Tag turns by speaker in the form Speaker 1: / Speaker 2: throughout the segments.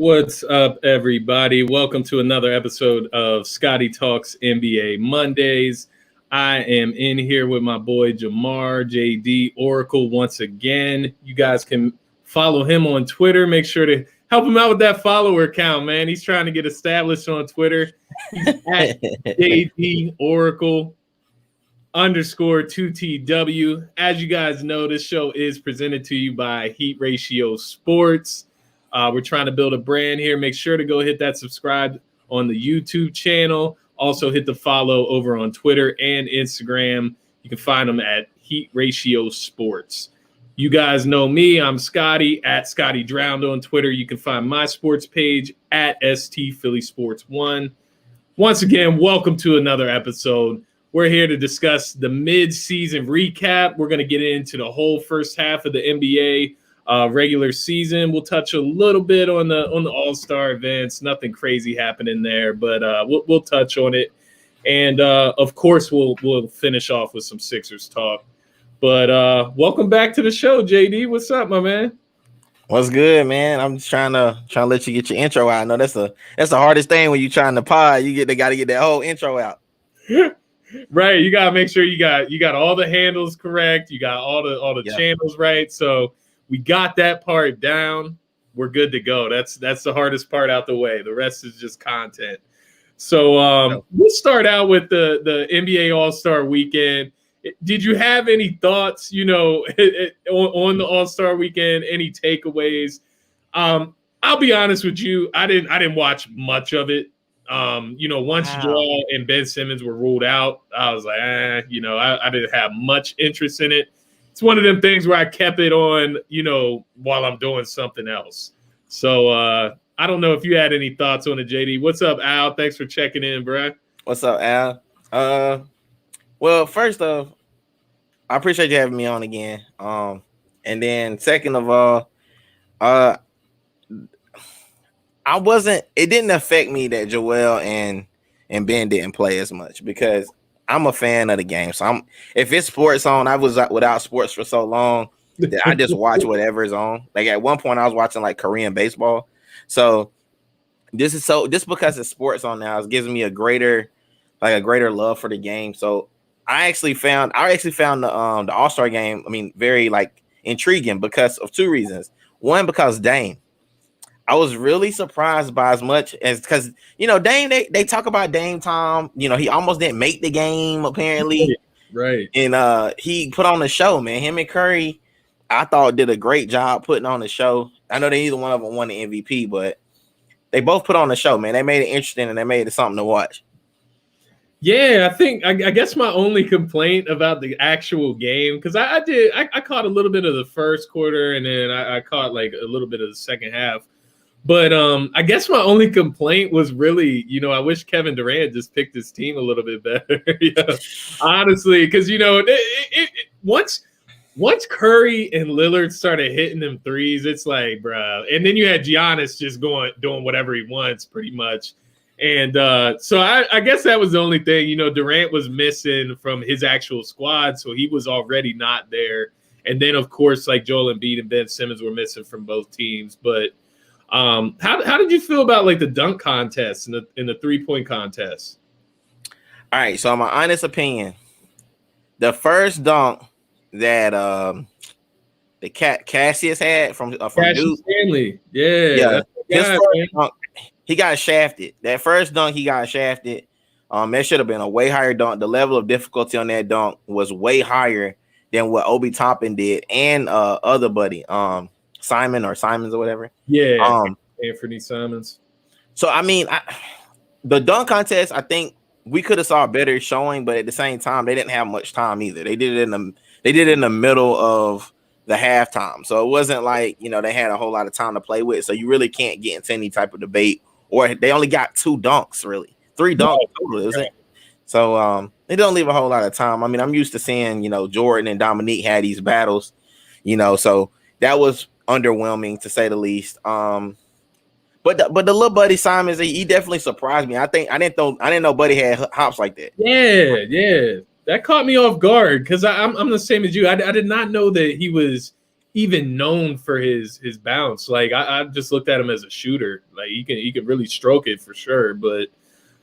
Speaker 1: What's up, everybody? Welcome to another episode of Scotty Talks NBA Mondays. I am in here with my boy Jamar, JD Oracle once again. You guys can follow him on Twitter. Make sure to help him out with that follower count, man. He's trying to get established on Twitter. He's at JD Oracle _2TW. As you guys know, this show is presented to you by Heat Ratio Sports. We're trying to build a brand here. Make sure to go hit that subscribe on the YouTube channel. Also hit the follow over on Twitter and Instagram. You can find them at Heat Ratio Sports. You guys know me. I'm Scotty at Scotty Drowned on Twitter. You can find my sports page at ST Philly Sports 1. Once again, welcome to another episode. We're here to discuss the mid-season recap. We're going to get into the whole first half of the NBA regular season. We'll touch a little bit on the All-Star events. Nothing crazy happening there, but we'll touch on it. And of course, we'll finish off with some Sixers talk. But welcome back to the show, JD. What's up, my man?
Speaker 2: What's good, man? I'm just trying to let you get your intro out. I know that's the hardest thing when you're trying to pod. You got to get that whole intro out.
Speaker 1: Right, you gotta make sure you got all the handles correct. You got all the channels right. So we got that part down. We're good to go. That's the hardest part out the way. The rest is just content. So we'll start out with the NBA All-Star Weekend. Did you have any thoughts, on the All-Star Weekend? Any takeaways? I'll be honest with you. I didn't watch much of it. Once Joel and Ben Simmons were ruled out, I was like, I didn't have much interest in it. It's one of them things where I kept it on, while I'm doing something else. So I don't know if you had any thoughts on it, JD. What's up, Al? Thanks for checking in, bro.
Speaker 2: What's up, Al? Well, first off, I appreciate you having me on again. And then second of all, it didn't affect me that Joel and Ben didn't play as much because I'm a fan of the game. So if it's sports on, I was without sports for so long that I just watch whatever is on. Like at one point I was watching like Korean baseball. So this because it's sports on now, it gives me a greater love for the game. So I actually found the All-Star game, very like intriguing because of two reasons. One, because Dame. I was really surprised by as much as because Dame, they talk about Dame Time. He almost didn't make the game apparently,
Speaker 1: right?
Speaker 2: And he put on the show, man. Him and Curry, I thought did a great job putting on the show. I know neither one of them won the MVP, but they both put on the show, man. They made it interesting and they made it something to watch.
Speaker 1: Yeah, I guess my only complaint about the actual game, because I caught a little bit of the first quarter and then I caught like a little bit of the second half. But I guess my only complaint was really, I wish Kevin Durant just picked his team a little bit better. Honestly, because once Curry and Lillard started hitting them threes, it's like, bro. And then you had Giannis just doing whatever he wants, pretty much. And so I guess that was the only thing. Durant was missing from his actual squad, so he was already not there. And then, of course, like Joel Embiid and Ben Simmons were missing from both teams, but. How did you feel about like the dunk contest and the 3-point contest?
Speaker 2: All right, so my honest opinion, the first dunk that the Cassius had from Duke,
Speaker 1: Stanley,
Speaker 2: dunk, he got shafted. That first dunk, he got shafted. That should have been a way higher dunk. The level of difficulty on that dunk was way higher than what Obi Toppin did and other buddy Simons or whatever.
Speaker 1: Yeah, Anthony Simons.
Speaker 2: So the dunk contest, I think we could have saw a better showing, but at the same time, they didn't have much time either. They did it in the middle of the halftime, so it wasn't like they had a whole lot of time to play with. So you really can't get into any type of debate. Or they only got 2 dunks, really 3 dunks total, isn't it? So they don't leave a whole lot of time. I'm used to seeing Jordan and Dominique had these battles, so that was underwhelming to say the least. But the little buddy Simons, he definitely surprised me. I didn't know Buddy had hops like that.
Speaker 1: Yeah, that caught me off guard because I'm the same as you. I did not know that he was even known for his bounce. Like I just looked at him as a shooter. Like he can really stroke it for sure. But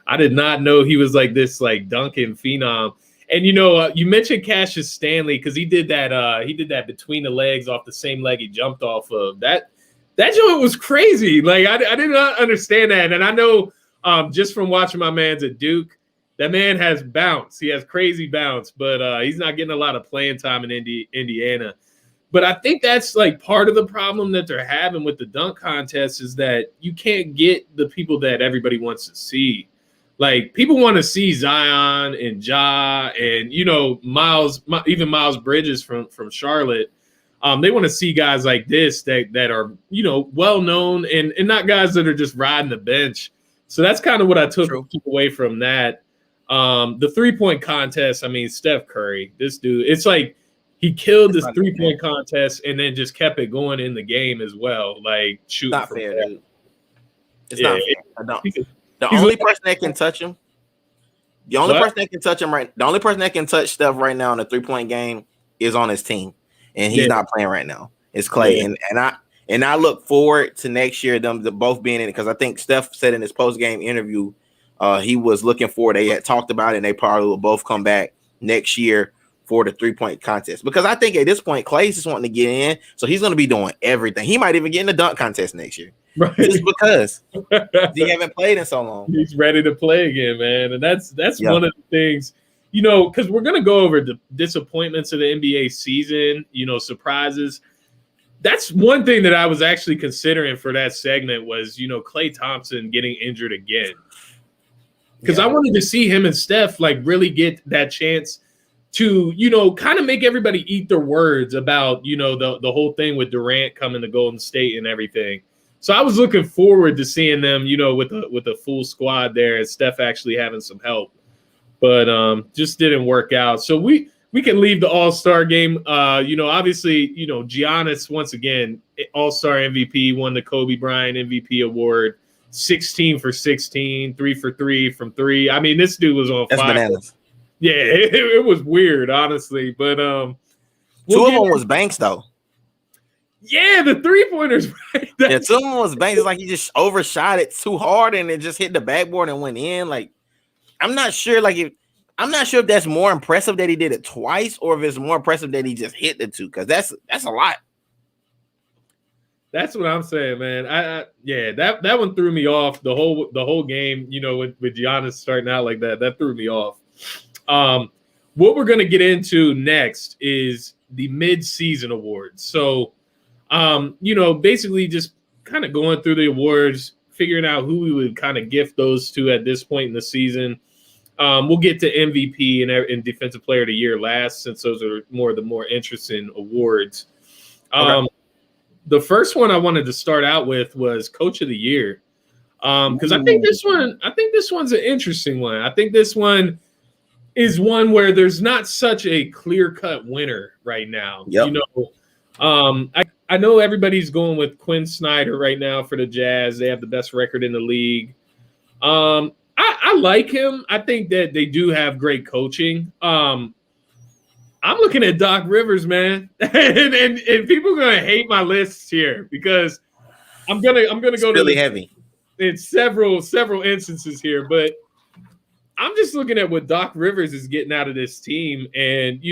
Speaker 1: I did not know he was like this like dunking phenom. And you mentioned Cassius Stanley because he did that between the legs off the same leg he jumped off of. That joint was crazy. Like I did not understand that. And I know just from watching my man's at Duke, that man has bounce. He has crazy bounce, but he's not getting a lot of playing time in Indiana. But I think that's like part of the problem that they're having with the dunk contest is that you can't get the people that everybody wants to see. Like people want to see Zion and Ja and Miles Bridges from Charlotte. They want to see guys like this that are well known and not guys that are just riding the bench. So that's kind of what I took away from that. The 3-point contest. I mean, Steph Curry, this dude. It's like he killed this 3-point contest and then just kept it going in the game as well. Like shooting.
Speaker 2: Not fair, dude. It's not fair. The only person that can touch him, the only person that can touch Steph right now in the 3-point game is on his team, and he's not playing right now. It's Clay, and I look forward to next year them both being in it because I think Steph said in his post game interview he was looking forward. They had talked about it, and they probably will both come back next year for the 3-point contest because I think at this point Clay's just wanting to get in, so he's going to be doing everything. He might even get in the dunk contest next year. Right. Just because he haven't played in so long.
Speaker 1: He's ready to play again, man. And that's one of the things, because we're going to go over the disappointments of the NBA season, surprises. That's one thing that I was actually considering for that segment was, Klay Thompson getting injured again. Because I wanted to see him and Steph like really get that chance to, kind of make everybody eat their words about, the whole thing with Durant coming to Golden State and everything. So I was looking forward to seeing them, with a full squad there and Steph actually having some help, but just didn't work out. So we can leave the All-Star game. Obviously, Giannis once again All-Star MVP, won the Kobe Bryant MVP award, 16 for 16, 3 for 3 from 3. I mean, this dude was on fire.
Speaker 2: Bananas.
Speaker 1: Yeah, it was weird, honestly, but
Speaker 2: two of them was Banks though.
Speaker 1: Yeah, the 3-pointers. Right?
Speaker 2: Yeah, two of them was Banks. It's like he just overshot it too hard and it just hit the backboard and went in. Like, I'm not sure. I'm not sure if that's more impressive that he did it twice or if it's more impressive that he just hit the two because that's a lot.
Speaker 1: That's what I'm saying, man. That one threw me off the whole game. With Giannis starting out like that threw me off. What we're gonna get into next is the mid-season awards. So. Basically just kind of going through the awards, figuring out who we would kind of gift those to at this point in the season. We'll get to MVP and Defensive Player of the Year last, since those are the more interesting awards. Okay. The first one I wanted to start out with was Coach of the Year, because I think this one's an interesting one. I think this one is one where there's not such a clear-cut winner right now.
Speaker 2: Yep.
Speaker 1: I know everybody's going with Quinn Snyder right now for the Jazz. They have the best record in the league. I like him. I think that they do have great coaching. I'm looking at Doc Rivers, man, and people are gonna hate my lists here because I'm gonna go
Speaker 2: really heavy
Speaker 1: in several instances here, but I'm just looking at what Doc Rivers is getting out of this team, and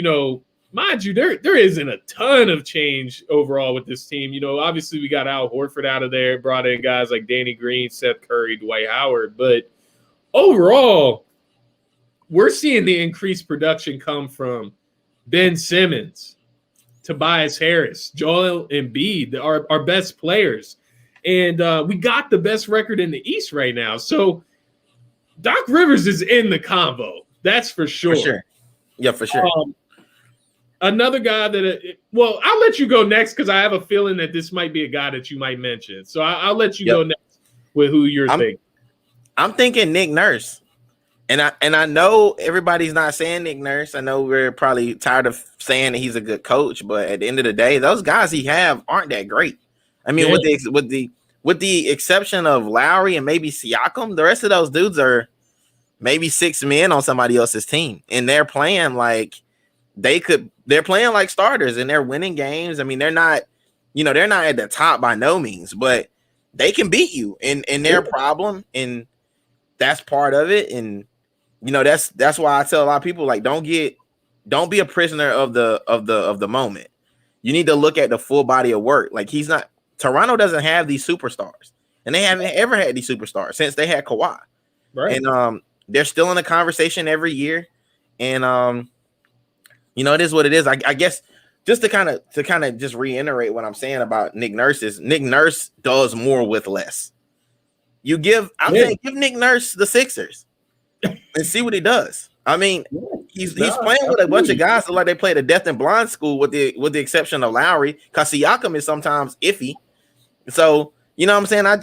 Speaker 1: mind you, there isn't a ton of change overall with this team. Obviously we got Al Horford out of there, brought in guys like Danny Green, Seth Curry, Dwight Howard. But overall, we're seeing the increased production come from Ben Simmons, Tobias Harris, Joel Embiid, our best players. And we got the best record in the East right now. So Doc Rivers is in the convo. That's for sure.
Speaker 2: For sure. Yeah, for sure.
Speaker 1: Another guy I'll let you go next because I have a feeling that this might be a guy that you might mention. So I'll let you go next with who you're thinking.
Speaker 2: I'm thinking Nick Nurse. And I know everybody's not saying Nick Nurse. I know we're probably tired of saying that he's a good coach, but at the end of the day, those guys he have aren't that great. I mean, with the exception of Lowry and maybe Siakam, the rest of those dudes are maybe 6 men on somebody else's team, and they're playing like they're playing like starters and they're winning games. I mean, they're not at the top by no means, but they can beat you in their problem, and that's part of it. And that's why I tell a lot of people, like, don't be a prisoner of the moment. You need to look at the full body of work. Like, Toronto doesn't have these superstars, and they haven't ever had these superstars since they had Kawhi.
Speaker 1: Right.
Speaker 2: And they're still in the conversation every year. And it is what it is. I guess just to kind of just reiterate what I'm saying about Nick Nurse is Nick Nurse does more with less. Give Nick Nurse the Sixers and see what he does. I mean, he's playing with a bunch of guys that like they played a death and blind school with the exception of Lowry, because Siakam is sometimes iffy. So you know what I'm saying? I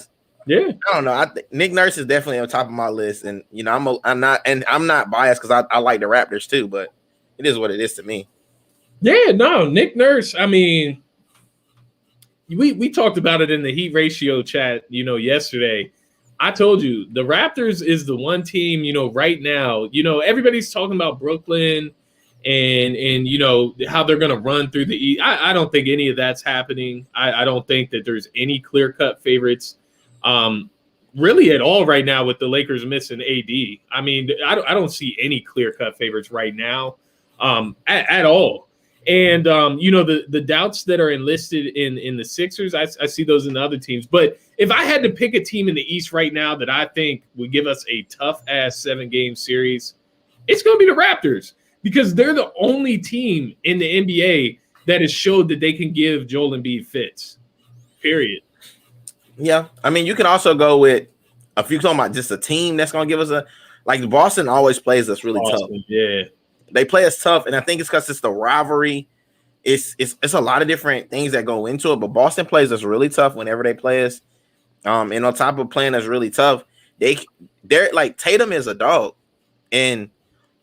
Speaker 2: don't know. Nick Nurse is definitely on top of my list, and I'm not biased because I like the Raptors too, but it is what it is to me.
Speaker 1: Yeah, no, Nick Nurse. I mean, we talked about it in the Heat Ratio chat, yesterday. I told you the Raptors is the one team, right now, everybody's talking about Brooklyn and how they're going to run through the East. I don't think any of that's happening. I don't think that there's any clear-cut favorites really at all right now with the Lakers missing AD. I mean, I don't see any clear-cut favorites right now at all. And, the doubts that are enlisted in the Sixers, I see those in the other teams. But if I had to pick a team in the East right now that I think would give us a tough-ass 7-game series, it's going to be the Raptors, because they're the only team in the NBA that has showed that they can give Joel Embiid fits, period.
Speaker 2: Yeah. I mean, you can also go with, if you're talking about just a team that's going to give us like Boston always plays us really tough.
Speaker 1: Yeah.
Speaker 2: They play us tough, and I think it's because it's the rivalry. It's a lot of different things that go into it, but Boston plays us really tough whenever they play us. And on top of playing us really tough, they're like, Tatum is a dog, and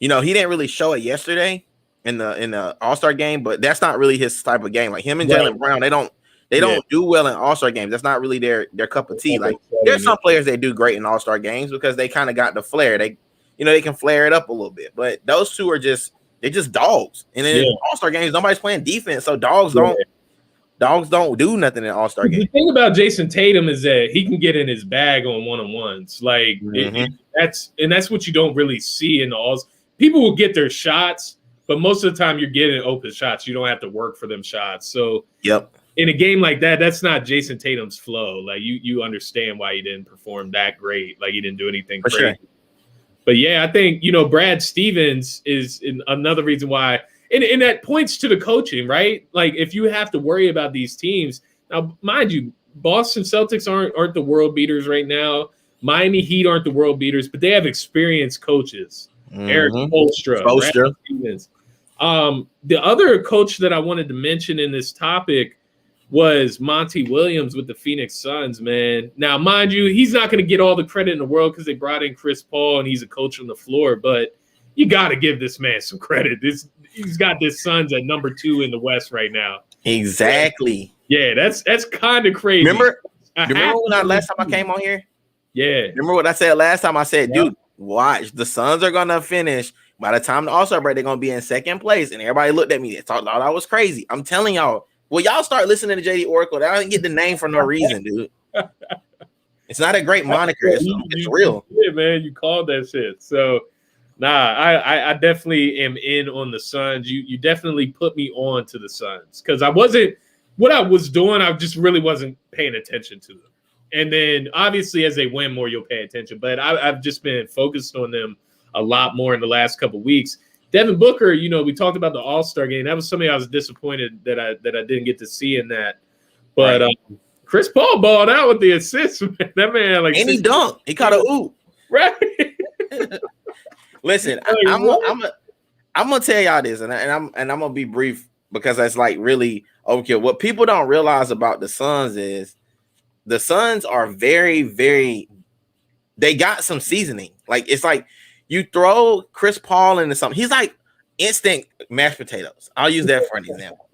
Speaker 2: he didn't really show it yesterday in the All-Star game, but that's not really his type of game. Like him and Jaylen Brown, they don't do well in All-Star games. That's not really their cup of tea. Like there's some players that do great in All-Star games because they kind of got the flair. They can flare it up a little bit, but those two are just dogs. And in All-Star games, nobody's playing defense, so dogs don't do nothing in All-Star games.
Speaker 1: The thing about Jason Tatum is that he can get in his bag on one-on-ones. Like that's what you don't really see in the All. People will get their shots, but most of the time you're getting open shots. You don't have to work for them shots. So in a game like that, that's not Jason Tatum's flow. Like you understand why he didn't perform that great. Like he didn't do anything crazy. Sure. But yeah, I think, Brad Stevens is another reason why. And that points to the coaching, right? Like if you have to worry about these teams. Now, mind you, Boston Celtics aren't the world beaters right now. Miami Heat aren't the world beaters, but they have experienced coaches. Eric Spoelstra. Brad Stevens. The other coach that I wanted to mention in this topic was Monty Williams with the Phoenix Suns, man. Now, mind you, he's not going to get all the credit in the world because they brought in Chris Paul and he's a coach on the floor, but you got to give this man some credit. He's got this Suns at number 2 in the West right now.
Speaker 2: Exactly.
Speaker 1: Yeah, that's kind of crazy.
Speaker 2: Remember when last time I came on here?
Speaker 1: Yeah.
Speaker 2: Remember what I said last time? I said, dude, watch. The Suns are going to finish. By the time the All-Star break, they're going to be in second place. And everybody looked at me. They thought I was crazy. I'm telling y'all. Well, y'all start listening to JD Oracle. I didn't get the name for no reason, dude. It's not a great moniker. It's real.
Speaker 1: Yeah, man, you called that shit. So, I definitely am in on the Suns. You definitely put me on to the Suns because what I was doing, I just really wasn't paying attention to them. And then, obviously, as they win more, you'll pay attention. But I've just been focused on them a lot more in the last couple of weeks. Devin Booker, we talked about the All-Star game. That was something I was disappointed that I didn't get to see in that. But Chris Paul balled out with the assists. Man. That man, like,
Speaker 2: and he dunked. He caught a oop.
Speaker 1: Right.
Speaker 2: Listen, I'm gonna tell y'all this, and I'm gonna be brief because that's like really overkill. What people don't realize about the Suns is the Suns are very, very. They got some seasoning. Like it's like. You throw Chris Paul into something. He's like instant mashed potatoes. I'll use that for an example.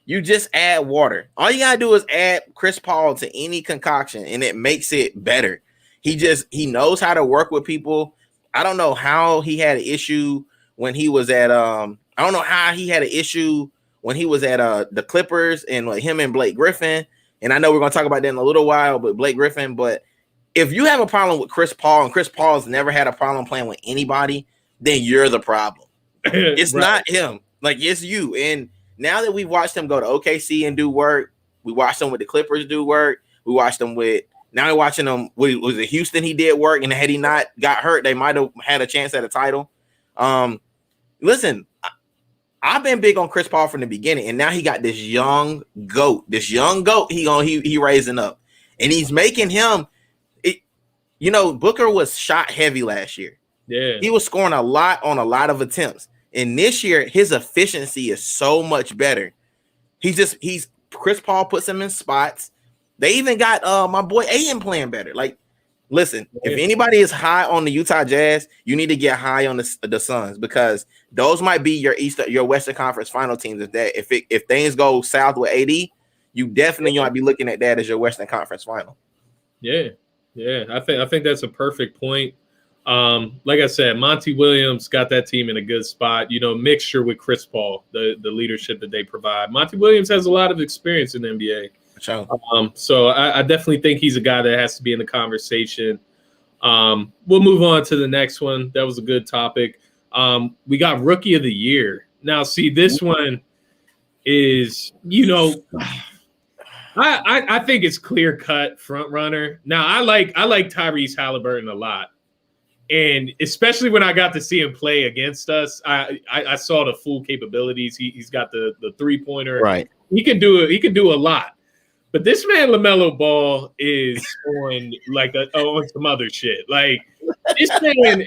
Speaker 2: You just add water. All you gotta do is add Chris Paul to any concoction, and it makes it better. He knows how to work with people. I don't know how he had an issue when he was at I don't know how he had an issue when he was at the Clippers and like him and Blake Griffin. And I know we're gonna talk about that in a little while, but Blake Griffin. But if you have a problem with Chris Paul and Chris Paul's never had a problem playing with anybody, then you're the problem. It's
Speaker 1: Right.
Speaker 2: not him. Like, it's you. And now that we've watched him go to OKC and do work, we watched him with the Clippers do work. We watched him with now we're watching him. Was it Houston? He did work, and had he not got hurt, they might have had a chance at a title. Listen, I've been big on Chris Paul from the beginning, and now he got this young goat. He raising up, and he's making him. Booker was shot heavy last year.
Speaker 1: Yeah,
Speaker 2: he was scoring a lot on a lot of attempts, and this year his efficiency is so much better. He's Chris Paul puts him in spots. They even got my boy Aiden playing better. Like, listen, if anybody is high on the Utah Jazz, you need to get high on the Suns, because those might be your Western Conference final teams. If things go south with AD, you definitely might be looking at that as your Western Conference final.
Speaker 1: Yeah. I think that's a perfect point. Like I said, Monty Williams got that team in a good spot. Mixture with Chris Paul, the leadership that they provide. Monty Williams has a lot of experience in the NBA.
Speaker 2: Sure.
Speaker 1: So I definitely think he's a guy that has to be in the conversation. We'll move on to the next one. That was a good topic. We got Rookie of the Year. Now, see, this one is, I think it's clear cut front runner. Now, I like Tyrese Halliburton a lot, and especially when I got to see him play against us, I saw the full capabilities. He's got the 3-pointer.
Speaker 2: Right.
Speaker 1: He can do it. He can do a lot. But this man LaMelo Ball is on on some other shit. Like, this man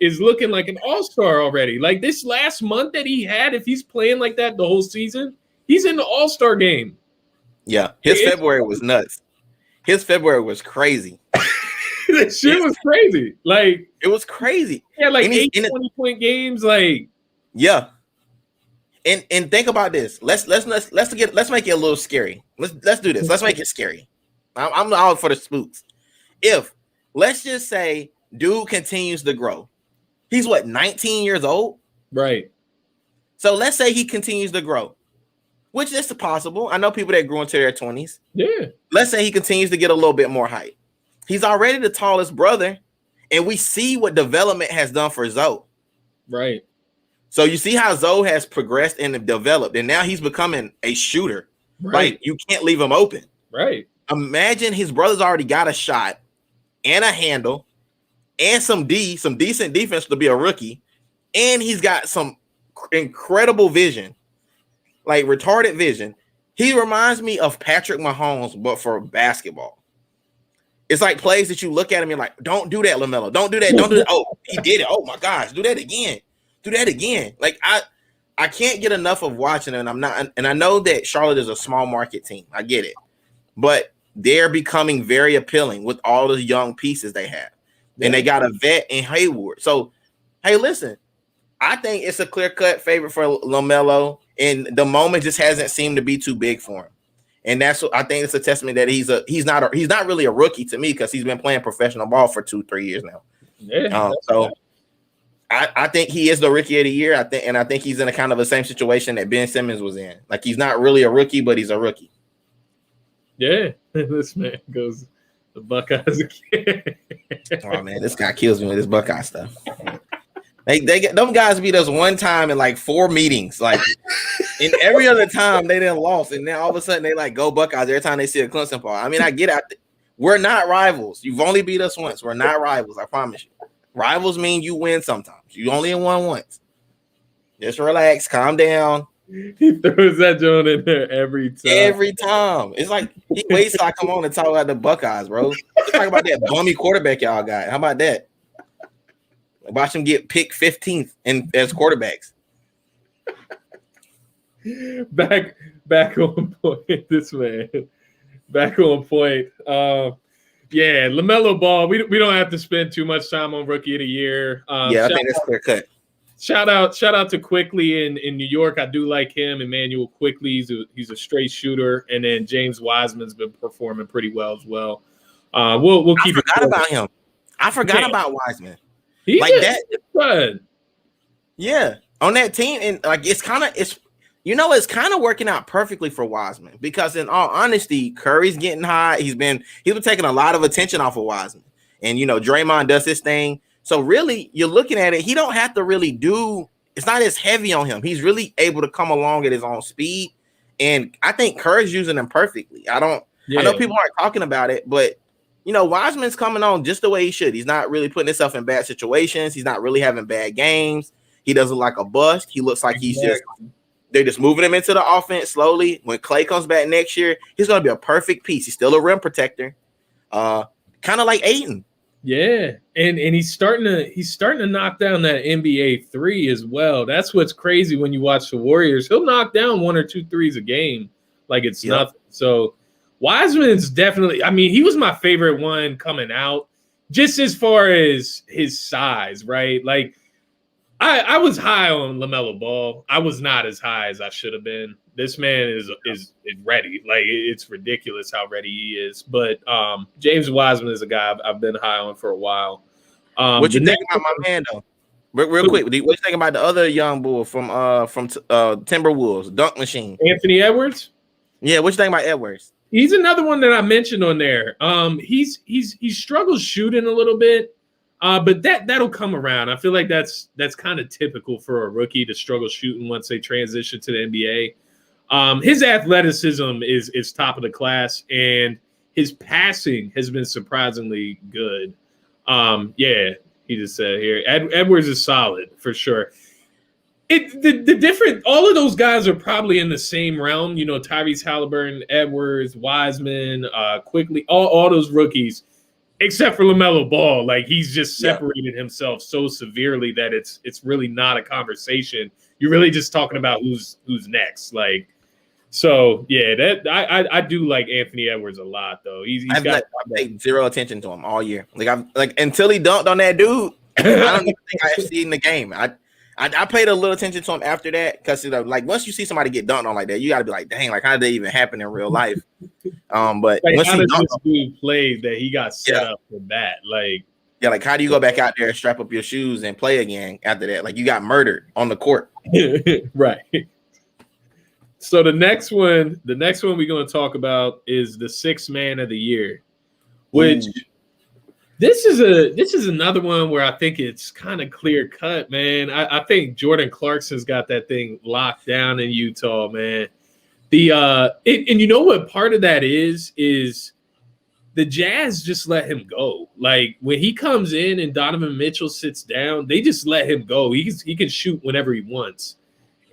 Speaker 1: is looking like an all-star already. Like, this last month that he had, if he's playing like that the whole season, he's in the all-star game.
Speaker 2: Yeah, his February was nuts. His February was crazy.
Speaker 1: That shit was crazy. Like,
Speaker 2: it was crazy.
Speaker 1: Yeah, like 20-point games. Like,
Speaker 2: yeah. And think about this. Let's make it a little scary. Let's do this. Let's make it scary. I'm all for the spooks. If let's just say dude continues to grow, he's 19 years old,
Speaker 1: right?
Speaker 2: So let's say he continues to grow, which is possible. I know people that grew into their 20s.
Speaker 1: Yeah.
Speaker 2: Let's say he continues to get a little bit more height. He's already the tallest brother, and we see what development has done for Zoe.
Speaker 1: Right.
Speaker 2: So you see how Zoe has progressed and developed, and now he's becoming a shooter.
Speaker 1: Right.
Speaker 2: Like, you can't leave him open.
Speaker 1: Right.
Speaker 2: Imagine his brother's already got a shot and a handle and some decent defense to be a rookie, and he's got some incredible vision, like retarded vision. He reminds me of Patrick Mahomes, but for basketball. It's like plays that you look at him and you're like, don't do that, LaMelo. Don't do that. Don't do that. Oh, he did it. Oh my gosh, do that again. Do that again. Like, I can't get enough of watching it, and I know that Charlotte is a small market team. I get it. But they're becoming very appealing with all the young pieces they have. Yeah. And they got a vet in Hayward. So, hey, listen, I think it's a clear-cut favorite for LaMelo, and the moment just hasn't seemed to be too big for him. And that's what I think it's a testament that he's not really a rookie to me, because he's been playing professional ball for 2-3 years now.
Speaker 1: Yeah.
Speaker 2: So I think he is the Rookie of the Year. I think he's in a kind of the same situation that Ben Simmons was in. Like, he's not really a rookie, but he's a rookie.
Speaker 1: Yeah, this man goes the Buckeyes again.
Speaker 2: Oh man, this guy kills me with his Buckeye stuff. They get them guys beat us one time in like 4 meetings. Like, in every other time they didn't lost, and then all of a sudden they like go Buckeyes every time they see a Clemson ball. I mean, I get it. We're not rivals. You've only beat us once. We're not rivals. I promise you. Rivals mean you win sometimes. You only won once. Just relax, calm down.
Speaker 1: He throws that joint in there every time.
Speaker 2: Every time. It's like he waits till I come on and talk about the Buckeyes, bro. Let's talk about that bummy quarterback y'all got. How about that? Watch them get picked 15th as quarterbacks.
Speaker 1: Back on point. This man. Back on point. Yeah, LaMelo Ball. We don't have to spend too much time on Rookie of the Year.
Speaker 2: I think that's clear cut.
Speaker 1: Shout out to Quickly in New York. I do like him. Emmanuel Quickly. He's a straight shooter, and then James Wiseman's been performing pretty well as well. We'll keep.
Speaker 2: I forgot about him. I forgot about Wiseman.
Speaker 1: He's
Speaker 2: like that.
Speaker 1: Good.
Speaker 2: Yeah. on that team, and like it's kind of working out perfectly for Wiseman because in all honesty, Curry's getting hot. He's been taking a lot of attention off of Wiseman, and Draymond does his thing. So really, you're looking at it. He don't have to really do. It's not as heavy on him. He's really able to come along at his own speed, and I think Curry's using him perfectly. I know people aren't talking about it, but Wiseman's coming on just the way he should. He's not really putting himself in bad situations. He's not really having bad games. He doesn't look like a bust. He looks like they're just moving him into the offense slowly. When Clay comes back next year, he's going to be a perfect piece. He's still a rim protector, kind of like Ayton.
Speaker 1: Yeah, and he's starting to knock down that NBA three as well. That's what's crazy when you watch the Warriors. He'll knock down 1 or 2 threes a game like it's nothing. So Wiseman's definitely. I mean, he was my favorite one coming out, just as far as his size, right? Like, I was high on LaMelo Ball. I was not as high as I should have been. This man is ready. Like, it's ridiculous how ready he is. But James Wiseman is a guy I've been high on for a while.
Speaker 2: What you think about my man though? Real quick, what you think about the other young bull from Timberwolves, Dunk Machine?
Speaker 1: Anthony Edwards?
Speaker 2: Yeah, what you think about Edwards?
Speaker 1: He's another one that I mentioned on there. He struggles shooting a little bit, but that'll come around. I feel like that's kind of typical for a rookie to struggle shooting once they transition to the NBA. His athleticism is top of the class, and his passing has been surprisingly good. He just said here, Edwards is solid for sure. The different, all of those guys are probably in the same realm. Tyrese Halliburton, Edwards, Wiseman, Quickly, all those rookies, except for LaMelo Ball. Like, he's just separated himself so severely that it's really not a conversation. You're really just talking about who's next. Like, so yeah, that I do like Anthony Edwards a lot though. I've
Speaker 2: paid zero attention to him all year. Like until he dunked on that dude, I don't even think I've seen the game. I paid a little attention to him after that because like once you see somebody get dunked on like that, you got to be like, dang, like how did that even happen in real life? But
Speaker 1: like,
Speaker 2: once
Speaker 1: how does this dude play that he got set up for that? Like,
Speaker 2: like how do you go back out there, strap up your shoes, and play again after that? Like you got murdered on the court,
Speaker 1: right? So the next one we're going to talk about is the sixth man of the year, which this is another one where I think it's kind of clear cut, man. I think Jordan Clarkson's got that thing locked down in Utah, man. And you know what part of that is the Jazz just let him go. Like when he comes in and Donovan Mitchell sits down, they just let him go. He can shoot whenever he wants.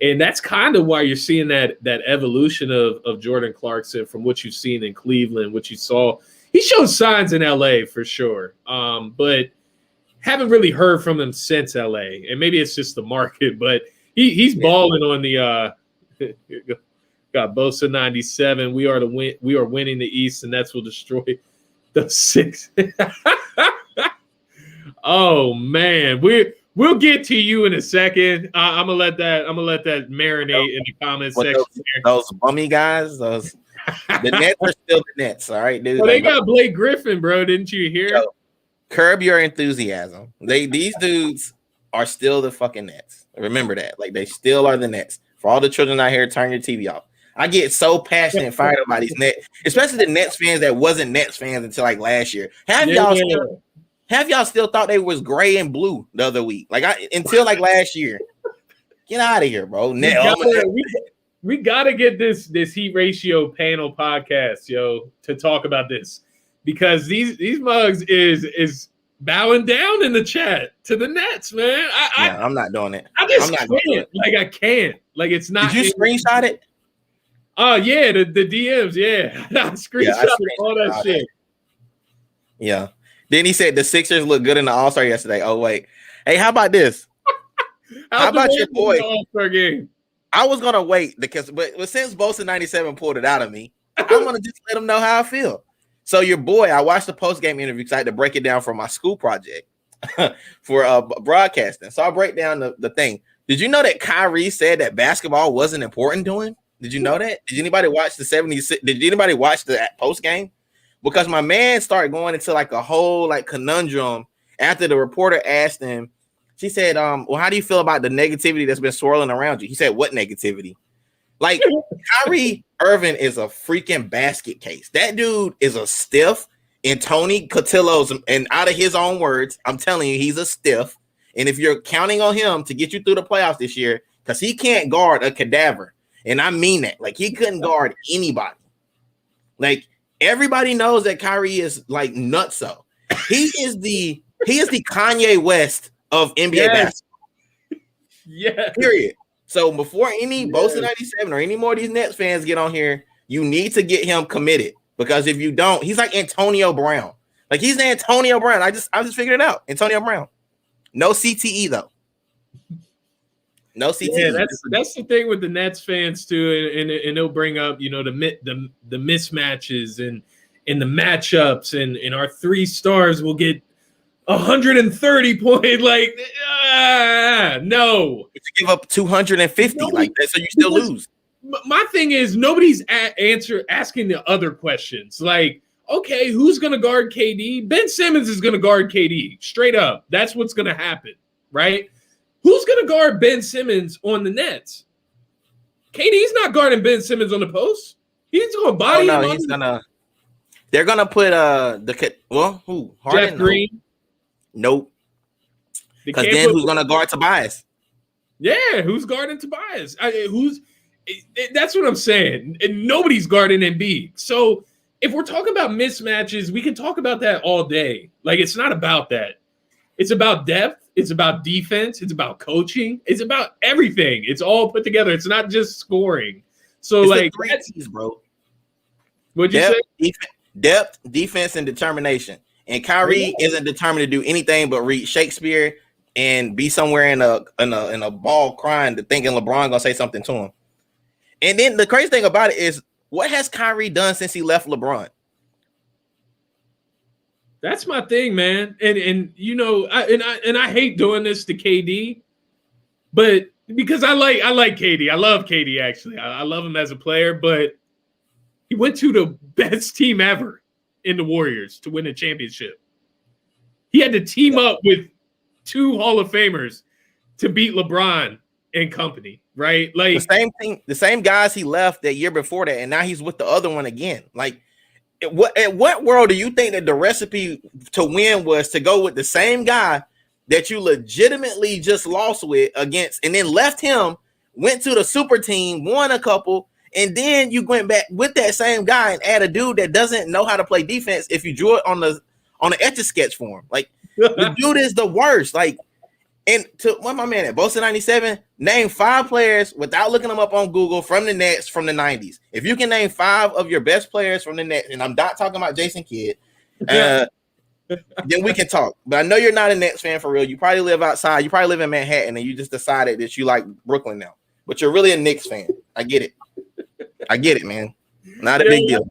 Speaker 1: And that's kind of why you're seeing that evolution of Jordan Clarkson from what you've seen in Cleveland, what you saw. He showed signs in LA for sure, but haven't really heard from him since LA. And maybe it's just the market, but he's balling on the got Bosa 97. We are winning the East, and that's will destroy the six. Oh man, We'll get to you in a second. I'm gonna let that marinate in the comment section.
Speaker 2: Those bummy guys, the Nets are still the Nets, all right, dude.
Speaker 1: Well, they got Blake Griffin, bro. Didn't you hear?
Speaker 2: Yo, curb your enthusiasm. These dudes are still the fucking Nets. Remember that. Like they still are the Nets. For all the children out here, turn your TV off. I get so passionate and fired about these Nets, especially the Nets fans that wasn't Nets fans until like last year. Have y'all still thought they was gray and blue the other week? Like until like last year. Get out of here, bro.
Speaker 1: We gotta get this Heat Ratio panel podcast, yo, to talk about this. Because these mugs is bowing down in the chat to the Nets, man.
Speaker 2: I'm not doing it.
Speaker 1: I just can't. Like I can't. Like it's not.
Speaker 2: Did you screenshot it?
Speaker 1: Oh yeah, the DMs, yeah. I screenshot all that shit.
Speaker 2: Yeah. Then he said the Sixers look good in the All-Star yesterday. Oh, wait. Hey, how about this? How about your boy?
Speaker 1: All-Star game?
Speaker 2: I was going to wait but since Bosa 97 pulled it out of me, I'm going to just let him know how I feel. So your boy, I watched the post-game interview because I had to break it down for my school project for broadcasting. So I break down the thing. Did you know that Kyrie said that basketball wasn't important to him? Did you know that? Did anybody watch the 76? Did anybody watch the post-game? Because my man started going into like a whole like conundrum after the reporter asked him, She said, well, how do you feel about the negativity that's been swirling around you? He said, what negativity? Like, Kyrie Irving is a freaking basket case. That dude is a stiff. And Tony Cotillo's, and out of his own words, I'm telling you, he's a stiff. And if you're counting on him to get you through the playoffs this year, because he can't guard a cadaver, and I mean that, like he couldn't guard anybody. Like everybody knows that Kyrie is like nutso. He is the Kanye West of NBA basketball.
Speaker 1: Yeah.
Speaker 2: Period. So before any Bosa 97 or any more of these Nets fans get on here, you need to get him committed. Because if you don't, he's like Antonio Brown. Like he's Antonio Brown. I just figured it out. Antonio Brown. No CTE though. No CTE.
Speaker 1: Yeah, that's the thing with the Nets fans too, and they'll bring up the mismatches and the matchups and our 3 stars will get 130 point. Like no,
Speaker 2: but you give up 250 like that, so you still lose.
Speaker 1: My thing is nobody's asking the other questions. Like, okay, who's going to guard KD? Ben Simmons is going to guard KD. Straight up. That's what's going to happen, right? Who's going to guard Ben Simmons on the Nets? KD's not guarding Ben Simmons on the post. He's going to body him.
Speaker 2: They're going to put who? Harden?
Speaker 1: Jeff Green?
Speaker 2: Nope. Because then who's going to guard Tobias?
Speaker 1: Yeah, who's guarding Tobias? That's what I'm saying. And nobody's guarding Embiid. So if we're talking about mismatches, we can talk about that all day. Like, it's not about that. It's about depth. It's about defense. It's about coaching. It's about everything. It's all put together. It's not just scoring. So,
Speaker 2: it's like, T's, bro.
Speaker 1: What'd you say?
Speaker 2: Depth, defense, and determination. And Kyrie isn't determined to do anything but read Shakespeare and be somewhere in a ball crying to thinking LeBron gonna say something to him. And then the crazy thing about it is, what has Kyrie done since he left LeBron?
Speaker 1: That's my thing, man. And I hate doing this to KD, but because I like KD. I love KD actually. I love him as a player, but he went to the best team ever in the Warriors to win a championship. He had to team up with 2 Hall of Famers to beat LeBron and company, right? Like
Speaker 2: the same thing, the same guys he left that year before that, and now he's with the other one again. Like, at what world do you think that the recipe to win was to go with the same guy that you legitimately just lost with against, and then left him, went to the super team, won a couple, and then you went back with that same guy and add a dude that doesn't know how to play defense if you drew it on the Etch-a-Sketch form? Like, the dude is the worst. Like, and to what my man at Bosa 97, name 5 players without looking them up on Google from the Nets from the 90s. If you can name 5 of your best players from the Nets, and I'm not talking about Jason Kidd, then we can talk. But I know you're not a Nets fan for real. You probably live outside. You probably live in Manhattan, and you just decided that you like Brooklyn now. But you're really a Knicks fan. I get it, man. Not a big deal.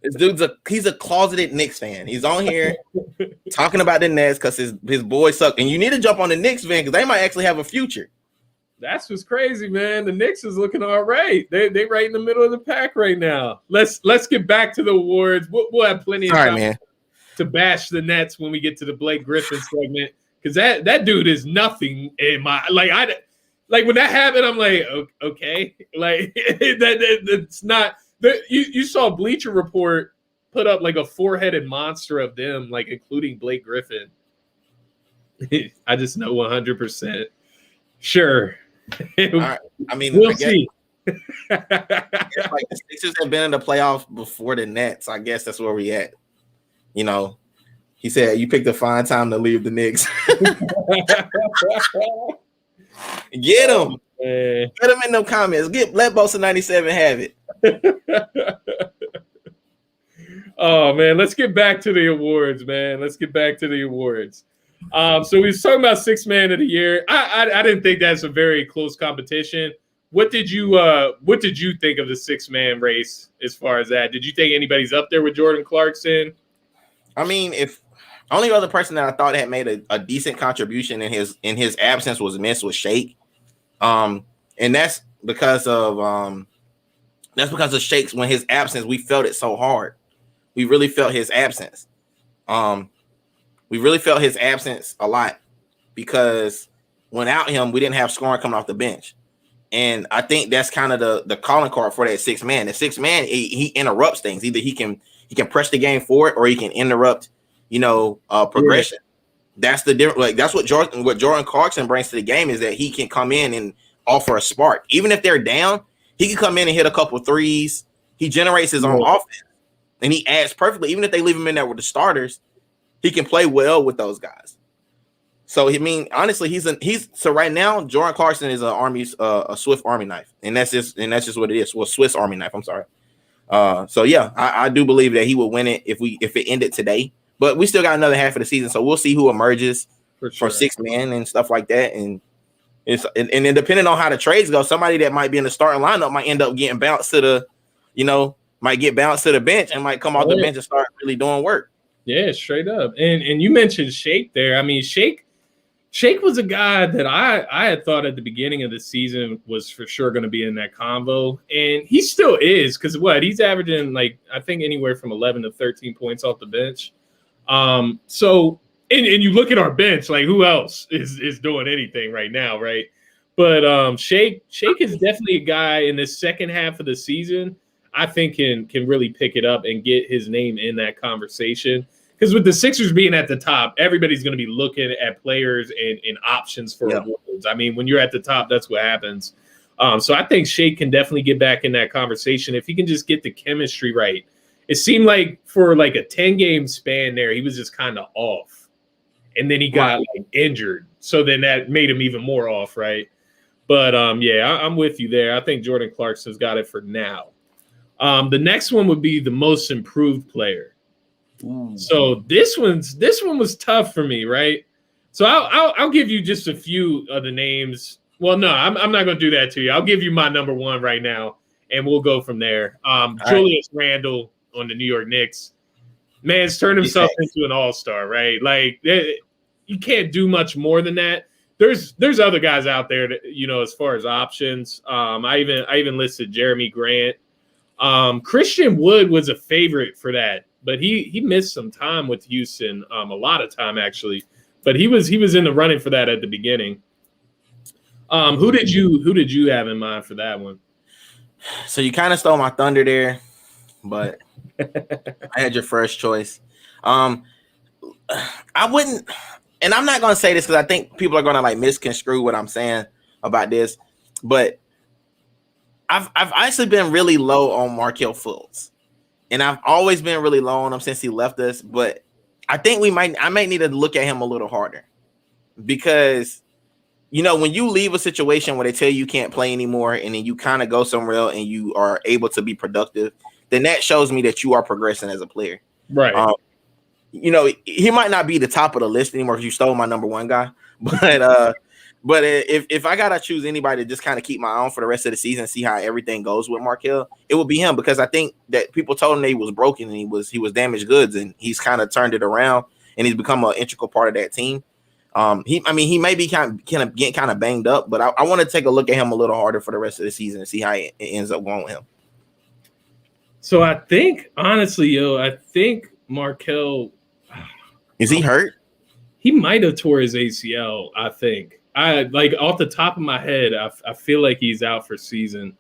Speaker 2: This dude's he's a closeted Knicks fan. He's on here talking about the Nets because his boys suck. And you need to jump on the Knicks fan because they might actually have a future.
Speaker 1: That's what's crazy, man. The Knicks is looking all right. They right in the middle of the pack right now. Let's get back to the awards. We'll have plenty of time to bash the Nets when we get to the Blake Griffin segment, because that dude is nothing in my like when that happened. I'm like, okay, like that's not. You saw Bleacher Report put up like a 4-headed monster of them, like including Blake Griffin. I just know 100%. Sure.
Speaker 2: Right. I mean,
Speaker 1: we'll see.
Speaker 2: Like the Sixers have been in the playoffs before the Nets. I guess that's where we at. You know, he said you picked a fine time to leave the Knicks. Get him. Put him in the comments. Let Bosa 97 have it.
Speaker 1: Oh man, let's get back to the awards, man. Let's get back to the awards. So we was talking about 6th man of the year. I didn't think that's a very close competition. What did you think of the 6th man race as far as that? Did you think anybody's up there with Jordan Clarkson?
Speaker 2: I mean, if only other person that I thought had made a decent contribution in his absence was Shake. And that's because of Shake's, when his absence, we felt it so hard. We really felt his absence. We really felt his absence a lot. because without him, we didn't have scoring coming off the bench. And I think that's kind of the calling card for that sixth man. The sixth man, he interrupts things. Either he can press the game forward or he can interrupt, progression. Yeah. That's the difference. Like that's what Jordan Clarkson brings to the game is that he can come in and offer a spark. Even if they're down, he can come in and hit a couple threes. He generates his own offense, and he adds perfectly. Even if they leave him in there with the starters, he can play well with those guys. So honestly, so right now Jordan Clarkson is a Swiss Army knife, and that's just what it is. Well, Swiss Army knife. I'm sorry. So yeah, I do believe that he will win it if it ended today. But we still got another half of the season, so we'll see who emerges for sixth man and stuff like that. And then depending on how the trades go, somebody that might be in the starting lineup might end up getting bounced to the, might get bounced to the bench and might come off the bench and start really doing work.
Speaker 1: Yeah, straight up. And you mentioned Shake there. I mean, Shake was a guy that I had thought at the beginning of the season was for sure going to be in that convo, and he still is because he's averaging I think anywhere from 11 to 13 points off the bench. So you look at our bench, who else is doing anything right now, right? But Shake is definitely a guy in the second half of the season I think can really pick it up and get his name in that conversation. Because with the Sixers being at the top, everybody's going to be looking at players and options for awards. I mean, when you're at the top, that's what happens. So I think Shake can definitely get back in that conversation if he can just get the chemistry right. It seemed like for a 10-game span there, he was just kind of off. And then he got injured. So then that made him even more off, right? But, I'm with you there. I think Jordan Clarkson's got it for now. The next one would be the most improved player. Ooh. So this one was tough for me, right? So I'll give you just a few of the names. Well, no, I'm not going to do that to you. I'll give you my number one right now, and we'll go from there. Julius Randle on the New York Knicks. Man's turned himself into an all-star, right? You can't do much more than that. There's other guys out there that, as far as options. I even listed Jeremy Grant. Christian Wood was a favorite for that, but he missed some time with Houston, a lot of time actually. But he was in the running for that at the beginning. Who did you have in mind for that one?
Speaker 2: So you kind of stole my thunder there, but I had your first choice. I wouldn't, and I'm not going to say this because I think people are going to misconstrue what I'm saying about this, but I've actually been really low on Markelle Fultz, and I've always been really low on him since he left us. But I think I might need to look at him a little harder because, when you leave a situation where they tell you can't play anymore, and then you kind of go somewhere else and you are able to be productive, then that shows me that you are progressing as a player.
Speaker 1: Right.
Speaker 2: He might not be the top of the list anymore because you stole my number one guy, but if I gotta choose anybody to just kind of keep my eye on for the rest of the season and see how everything goes with Markelle, it would be him because I think that people told him that he was broken and he was damaged goods, and he's kind of turned it around and he's become an integral part of that team. He may be kind of getting kind of banged up, but I want to take a look at him a little harder for the rest of the season and see how it ends up going with him.
Speaker 1: So I think honestly, Markelle
Speaker 2: is he hurt?
Speaker 1: He might have tore his ACL. I think. I off the top of my head, I feel like he's out for season.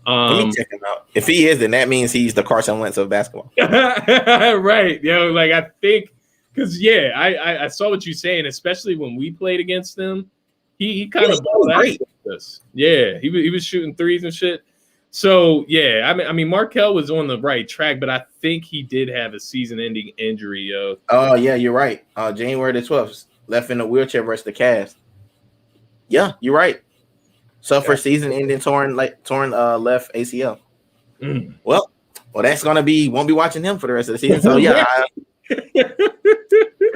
Speaker 2: Let me check him out. If he is, then that means he's the Carson Wentz of basketball.
Speaker 1: Right. I think because I saw what you're saying, especially when we played against them. He kind of balled out with us. Yeah, he was shooting threes and shit. So I mean, Markelle was on the right track, but I think he did have a season-ending injury, yo.
Speaker 2: Oh yeah, you're right. January the 12th, left in a wheelchair versus the Cavs. Yeah, you're right. Suffered season-ending torn left ACL. Well, that's gonna be won't be watching him for the rest of the season. So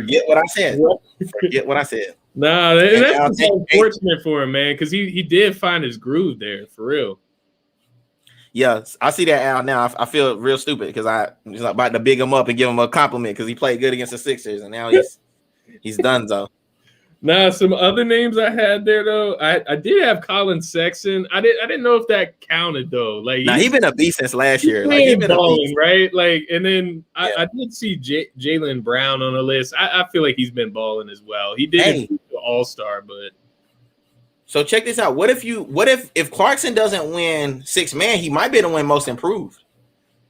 Speaker 2: forget what I said.
Speaker 1: Nah, that's unfortunate for him, man, because he did find his groove there for real.
Speaker 2: Yeah, I see that out now. I feel real stupid because I was about to big him up and give him a compliment because he played good against the Sixers, and now he's done so.
Speaker 1: Nah, some other names I had there though. I did have Colin Sexton. I didn't know if that counted though.
Speaker 2: He's been a beast since last year.
Speaker 1: He's been balling, right? And then I did see Jaylen Brown on the list. I feel like he's been balling as well. He did all-star, but
Speaker 2: so check this out. What if Clarkson doesn't win 6-man, he might be able to win most improved.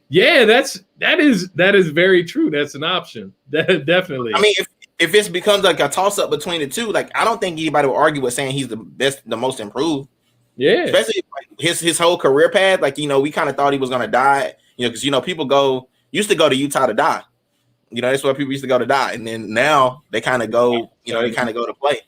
Speaker 1: Yeah, that is very true. That's an option. Definitely.
Speaker 2: I mean, if it becomes like a toss-up between the two, like I don't think anybody will argue with saying he's the best, the most improved.
Speaker 1: Yeah.
Speaker 2: Especially like his whole career path. Like, we kind of thought he was gonna die, because people used to go to Utah to die. That's where people used to go to die. And then now they kind of go, they kind of go to play.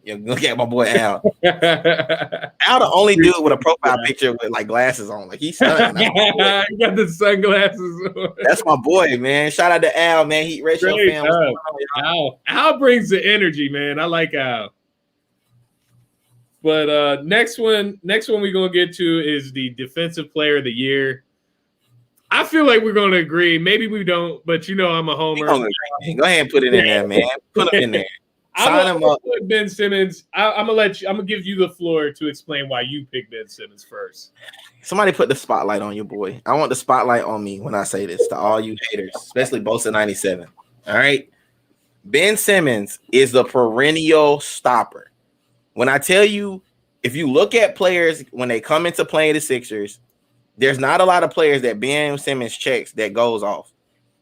Speaker 2: Look at my boy Al. Al the only dude with a profile picture with like glasses on. Like he's stunned.
Speaker 1: You got the sunglasses on.
Speaker 2: That's my boy, man. Shout out to Al, man. Heat Ratio fan.
Speaker 1: Al brings the energy, man. I like Al. But next one we're gonna get to is the defensive player of the year. I feel like we're gonna agree. Maybe we don't, but I'm a homer.
Speaker 2: Go ahead and put it in there, man. Put him in there. Sign him up.
Speaker 1: Ben Simmons. I'm gonna give you the floor to explain why you picked Ben Simmons first.
Speaker 2: Somebody put the spotlight on you, boy. I want the spotlight on me when I say this to all you haters, especially Bosa 97. All right. Ben Simmons is the perennial stopper. When I tell you, if you look at players when they come into playing the Sixers, there's not a lot of players that Ben Simmons checks that goes off.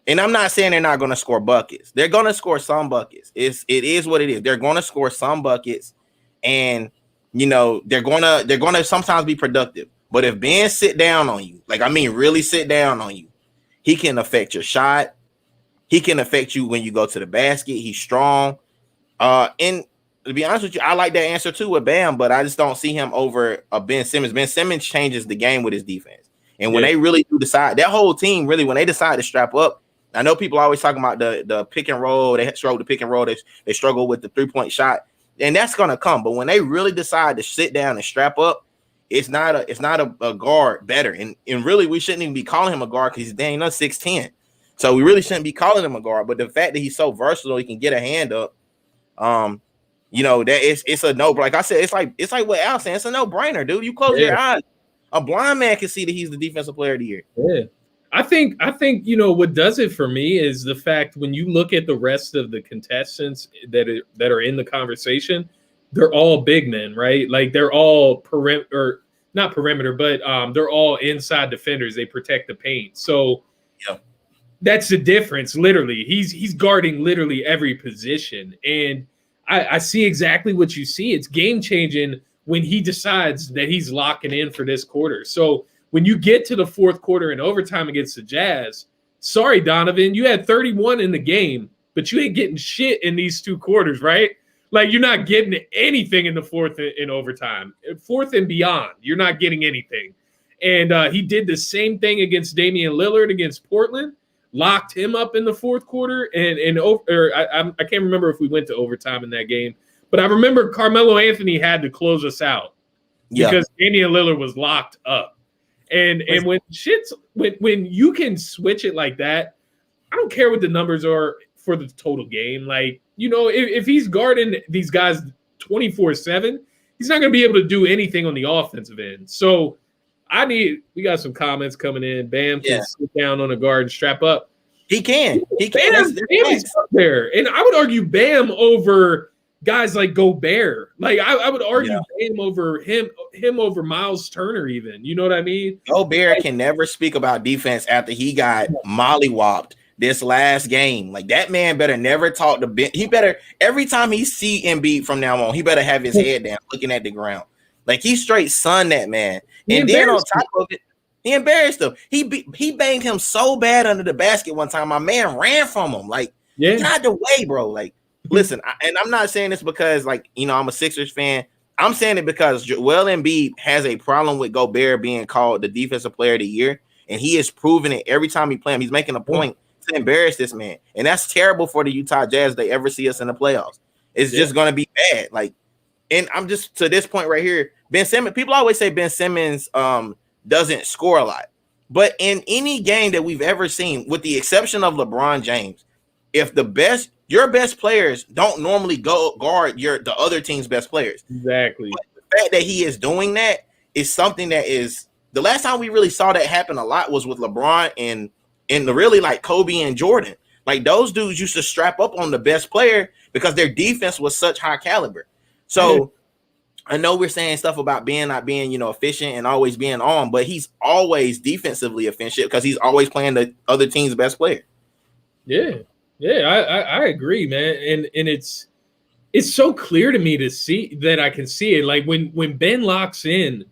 Speaker 2: And I'm not saying they're not going to score buckets. They're going to score some buckets. It is what it is. They're going to score some buckets, and they're going to sometimes be productive. But if Ben sit down on you, really sit down on you, he can affect your shot. He can affect you when you go to the basket. He's strong. And to be honest with you, I like that answer too with Bam, but I just don't see him over Ben Simmons. Ben Simmons changes the game with his defense. And when they really do decide, that whole team really, when they decide to strap up, I know people always talking about the pick and roll. They struggle with the pick and roll. They struggle with the 3-point shot, and that's gonna come. But when they really decide to sit down and strap up, it's not a guard better. And really, we shouldn't even be calling him a guard because he's 6'10". So we really shouldn't be calling him a guard. But the fact that he's so versatile, he can get a hand up. That it's a no. Like I said, it's like what Al saying. It's a no-brainer, dude. You close your eyes, a blind man can see that he's the defensive player of the year.
Speaker 1: Yeah. I think what does it for me is the fact when you look at the rest of the contestants that are in the conversation, they're all big men, right? Like they're all not perimeter, but they're all inside defenders. They protect the paint. So that's the difference. Literally, he's guarding literally every position, and I see exactly what you see. It's game changing when he decides that he's locking in for this quarter. So when you get to the fourth quarter in overtime against the Jazz, sorry, Donovan, you had 31 in the game, but you ain't getting shit in these 2 quarters, right? Like you're not getting anything in the fourth in overtime. Fourth and beyond, you're not getting anything. And he did the same thing against Damian Lillard against Portland, locked him up in the fourth quarter. I can't remember if we went to overtime in that game, but I remember Carmelo Anthony had to close us out because Damian Lillard was locked up. And when you can switch it like that, I don't care what the numbers are for the total game. Like, if he's guarding these guys 24/7, he's not going to be able to do anything on the offensive end. So we got some comments coming in. Bam can sit down on a guard and strap up.
Speaker 2: He can.
Speaker 1: Bam is up there. And I would argue Bam over guys like Gobert. Like I would argue Bam over him over Miles Turner even. You know what I mean?
Speaker 2: Gobert can never speak about defense after he got mollywopped this last game. Like that man better never talk to Ben. He better, every time he see Embiid from now on, he better have his head down looking at the ground. Like he straight sunned that man. And then on top of it, he embarrassed him. He banged him so bad under the basket one time. My man ran from him. Like, get out the way, bro. Like, listen, and I'm not saying this because, I'm a Sixers fan. I'm saying it because Joel Embiid has a problem with Gobert being called the defensive player of the year, and he is proving it every time he plays him. He's making a point to embarrass this man, and that's terrible for the Utah Jazz if they ever see us in the playoffs. It's just going to be bad. Like, and I'm just to this point right here, Ben Simmons. People always say Ben Simmons doesn't score a lot, but in any game that we've ever seen, with the exception of LeBron James, if your best players don't normally go guard the other team's best players.
Speaker 1: Exactly.
Speaker 2: But the fact that he is doing that is something that is the last time we really saw that happen a lot was with LeBron and really like Kobe and Jordan. Like those dudes used to strap up on the best player because their defense was such high caliber. So I know we're saying stuff about not being, efficient and always being on, but he's always defensively efficient because he's always playing the other team's best player.
Speaker 1: Yeah, I agree, man, and it's so clear to me to see that I can see it. Like when Ben locks in,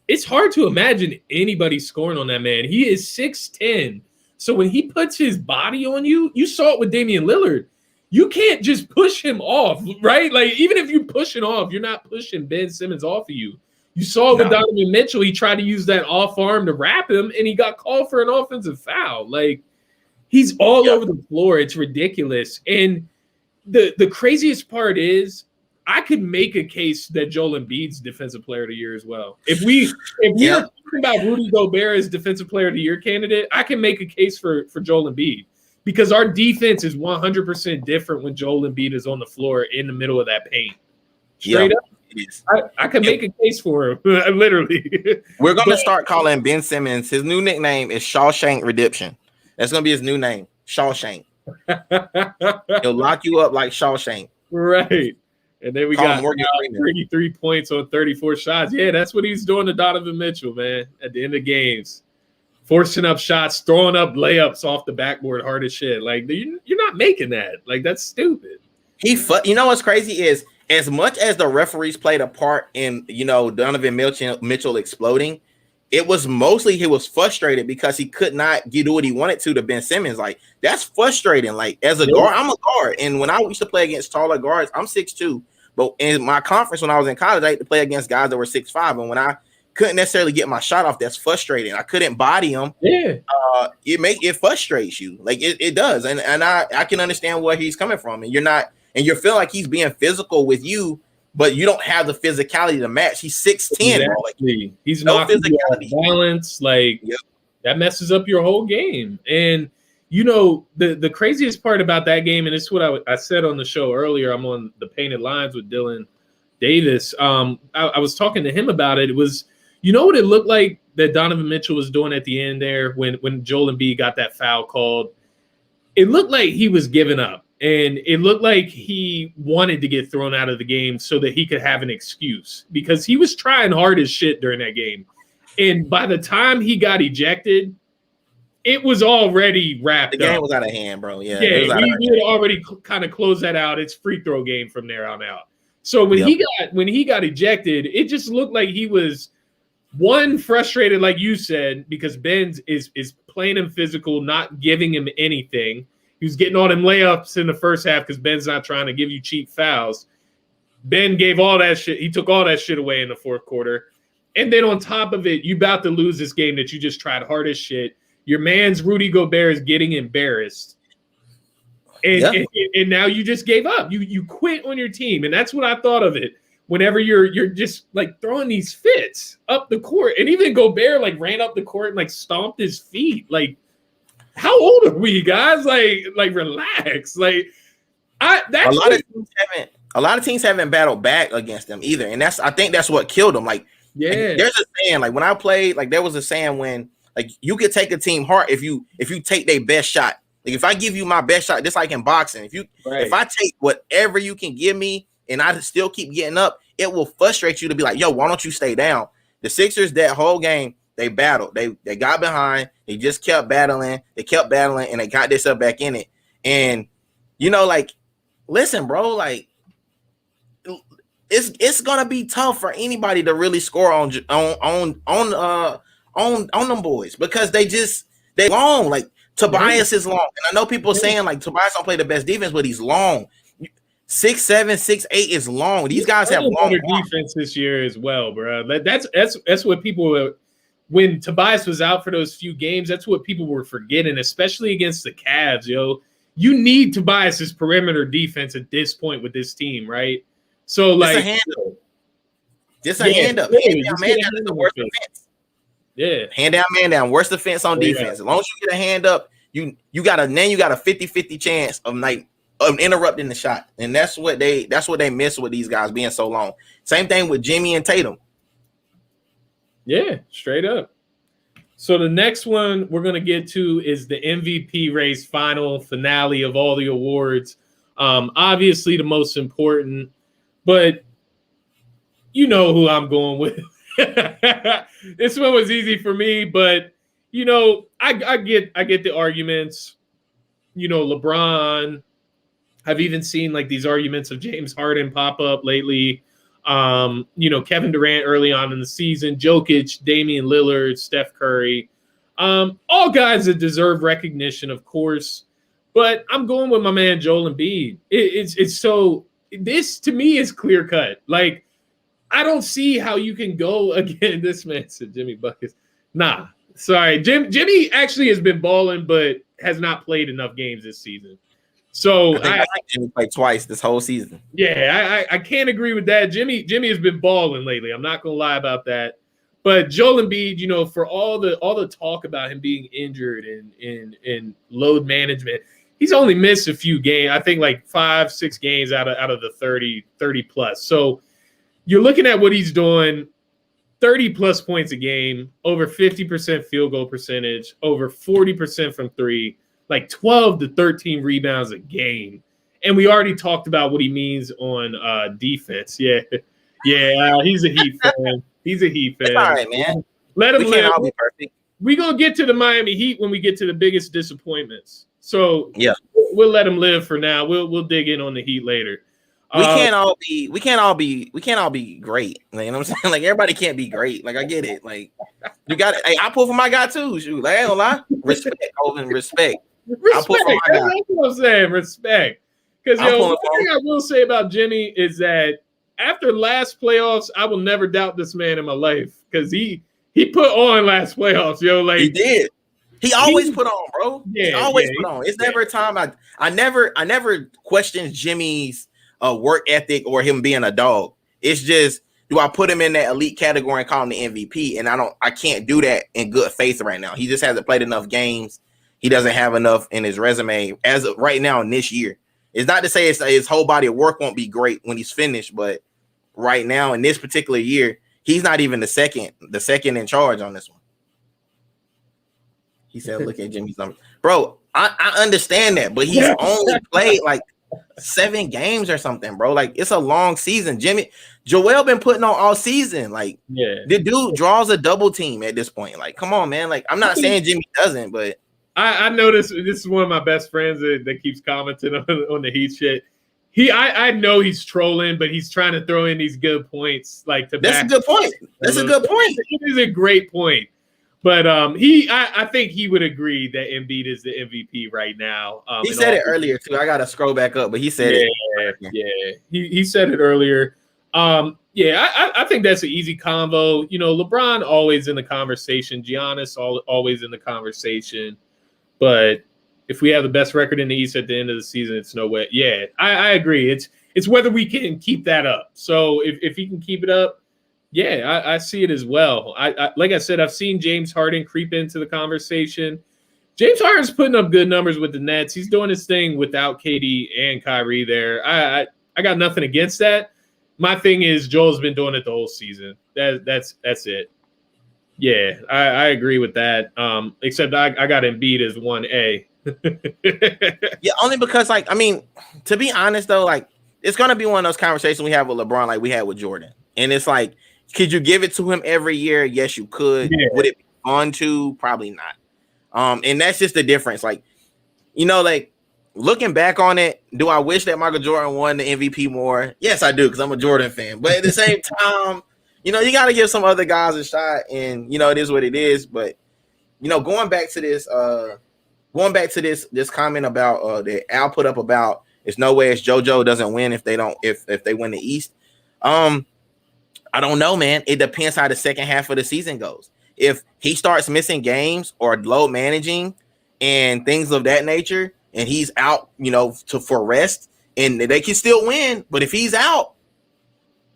Speaker 1: it's hard to imagine anybody scoring on that man. He is 6'10", so when he puts his body on you, you saw it with Damian Lillard. You can't just push him off, right? Like, even if you push it off, you're not pushing Ben Simmons off of you. You saw it with Donovan Mitchell. He tried to use that off arm to wrap him, and he got called for an offensive foul. Like, he's all over the floor. It's ridiculous. And the craziest part is I could make a case that Joel Embiid's Defensive Player of the Year as well. If we're talking about Rudy Gobert as Defensive Player of the Year candidate, I can make a case for Joel Embiid. Because our defense is 100% different when Joel Embiid is on the floor in the middle of that paint. Straight up. I can make a case for him, literally.
Speaker 2: We're going to start calling Ben Simmons. His new nickname is Shawshank Redemption. That's going to be his new name, Shawshank. He'll lock you up like Shawshank.
Speaker 1: Right. And then we got 33 points on 34 shots. Yeah, that's what he's doing to Donovan Mitchell, man, at the end of games. Forcing up shots, throwing up layups off the backboard hard as shit. Like, you're not making that. Like, that's stupid.
Speaker 2: You know what's crazy is, as much as the referees played a part in, Donovan Mitchell exploding, it was mostly he was frustrated because he could not do what he wanted to Ben Simmons. Like, that's frustrating. Like, as a guard, I'm a guard. And when I used to play against taller guards, I'm 6'2". But in my conference when I was in college, I had to play against guys that were 6'5". And when I couldn't necessarily get my shot off, that's frustrating. I couldn't body him.
Speaker 1: Yeah.
Speaker 2: It frustrates you. Like, it does. And I can understand where he's coming from. And you feel like he's being physical with you, but you don't have the physicality to match. He's 6'10".
Speaker 1: Exactly.
Speaker 2: Bro. Like,
Speaker 1: he's no physicality. Balance. Like, that messes up your whole game. And the craziest part about that game, and it's what I said on the show earlier, I'm on the Painted Lines with Dylan Davis. I was talking to him about it. It was, what it looked like that Donovan Mitchell was doing at the end there when Joel Embiid got that foul called? It looked like he was giving up, and it looked like he wanted to get thrown out of the game so that he could have an excuse, because he was trying hard as shit during that game. And by the time he got ejected, it was already wrapped up.
Speaker 2: The game was out of hand, bro. Yeah,
Speaker 1: he had already kind of closed that out. It's free throw game from there on out. So when he got ejected, it just looked like he was frustrated, like you said, because Ben is playing him physical, not giving him anything. He was getting all them layups in the first half because Ben's not trying to give you cheap fouls. Ben gave all that shit. He took all that shit away in the fourth quarter. And then on top of it, you about to lose this game that you just tried hard as shit. Your man's Rudy Gobert is getting embarrassed. And now you just gave up. You quit on your team. And that's what I thought of it. Whenever you're just like throwing these fits up the court. And even Gobert like ran up the court and like stomped his feet. Like, how old are we, guys? Like relax. Like, a lot of teams haven't battled back against them either. And I think that's what killed them. Like, there's a saying, like when I played, like there was a saying when like you could take a team hard if you take their best shot. Like, if I give you my best shot, just like in boxing, if I take whatever you can give me and I still keep getting up, it will frustrate you to be like, yo, why don't you stay down? The Sixers, that whole game, they battled. They got behind. They just kept battling. They kept battling, and they got themselves back in it. And, like, listen, bro, like, it's gonna be tough for anybody to really score on them boys, because they long. Like, Tobias is long, and I know people saying like Tobias don't play the best defense, but he's long. 6'7", 6'8" is long. These guys have long defense this year as well, bro. That's what people were, when Tobias was out for those few games. That's what people were forgetting, especially against the Cavs. Yo, you need Tobias's perimeter defense at this point with this team, right? So like,
Speaker 2: just a hand up. Hand down, man down is the worst defense.
Speaker 1: Yeah,
Speaker 2: hand down, man down. Worst defense on defense. As long as you get a hand up, you got a 50-50 chance of interrupting the shot. And that's what they miss with these guys being so long. Same thing with Jimmy and Tatum.
Speaker 1: Yeah, straight up. So the next one we're going to get to is the MVP race final finale of all the awards. Obviously the most important, but you know who I'm going with. This one was easy for me, but I get the arguments. LeBron. I've even seen like these arguments of James Harden pop up lately. Kevin Durant early on in the season, Jokic, Damian Lillard, Steph Curry, all guys that deserve recognition, of course. But I'm going with my man Joel Embiid. It's so this to me is clear cut. Like I don't see how you can go again. This man said Jimmy Buckets. Nah, sorry. Jimmy actually has been balling, but has not played enough games this season. So
Speaker 2: I think Jimmy played twice this whole season.
Speaker 1: Yeah, I can't agree with that. Jimmy has been balling lately. I'm not gonna lie about that. But Joel Embiid, for all the talk about him being injured and load management, he's only missed a few games. I think like 5-6 games out of the 30 plus. So you're looking at what he's doing, 30 plus points a game, over 50% field goal percentage, over 40% from three, like 12 to 13 rebounds a game. And we already talked about what he means on defense. Yeah, he's a Heat fan. He's a Heat fan.
Speaker 2: It's all right, man.
Speaker 1: Let him
Speaker 2: live.
Speaker 1: Can't
Speaker 2: all be perfect.
Speaker 1: We're going to get to the Miami Heat when we get to the biggest disappointments. So
Speaker 2: yeah,
Speaker 1: we'll let him live for now. We'll dig in on the Heat later.
Speaker 2: We can't all be great. Like, you know what I'm saying? Like everybody can't be great. Like I get it. Like you got it. Hey, I pull for my guy too. Shoot, like I ain't gonna lie. Respect, Colvin. Respect.
Speaker 1: That's what I'm saying. Respect. Because one thing I will say about Jimmy is that after last playoffs, I will never doubt this man in my life because he put on last playoffs. Like
Speaker 2: he did. He always put on, bro. Yeah, he always put on. It's never a time I never questioned Jimmy's work ethic or him being a dog. It's just, do I put him in that elite category and call him the MVP? And I can't do that in good faith right now. He just hasn't played enough games. He doesn't have enough in his resume as of right now in this year. It's not to say his whole body of work won't be great when he's finished, but right now in this particular year, he's not even the second in charge on this one. He said, look at Jimmy's number. Bro, I understand that, but he's only played like 7 games or something, bro. Like it's a long season. Joel been putting on all season. Like the dude draws a double team at this point. Like, come on, man. Like I'm not saying Jimmy doesn't, but
Speaker 1: I noticed this is one of my best friends that keeps commenting on the Heat shit. I know he's trolling, but he's trying to throw in these good points. Like
Speaker 2: that's a good point. That's a good point.
Speaker 1: It is a great point. But I think he would agree that Embiid is the MVP right now.
Speaker 2: He said it earlier too. I gotta scroll back up, but he said it.
Speaker 1: Yeah, he said it earlier. I think that's an easy convo. LeBron always in the conversation. Giannis always in the conversation. But if we have the best record in the East at the end of the season, it's no way. Yeah, I agree. It's whether we can keep that up. So if he can keep it up, yeah, I see it as well. I like I said, I've seen James Harden creep into the conversation. James Harden's putting up good numbers with the Nets. He's doing his thing without KD and Kyrie there. I got nothing against that. My thing is Joel's been doing it the whole season. That's it. Yeah, I agree with that. Except I got Embiid as 1A.
Speaker 2: Yeah, only because to be honest though, like it's gonna be one of those conversations we have with LeBron like we had with Jordan. And it's like, could you give it to him every year? Yes, you could. Yeah. Would it be fun to? Probably not. And that's just the difference. Like, like looking back on it, do I wish that Michael Jordan won the MVP more? Yes, I do, because I'm a Jordan fan. But at the same time, you got to give some other guys a shot, and it is what it is. But going back to this comment about that Al put up about there's no way JoJo doesn't win if they win the East. I don't know, man. It depends how the second half of the season goes. If he starts missing games or load managing and things of that nature, and he's out, for rest, and they can still win. But if he's out,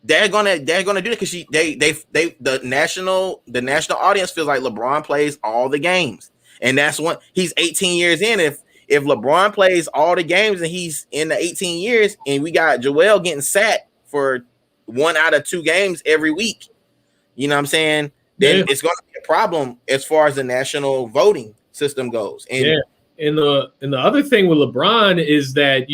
Speaker 2: they're gonna do it because the national audience feels like LeBron plays all the games, and that's when he's 18 years in. If LeBron plays all the games and he's in the 18 years, and we got Joel getting sat for 1 out of 2 games every week, you know what I'm saying? Then it's going to be a problem as far as the national voting system goes. And
Speaker 1: And the other thing with LeBron is that,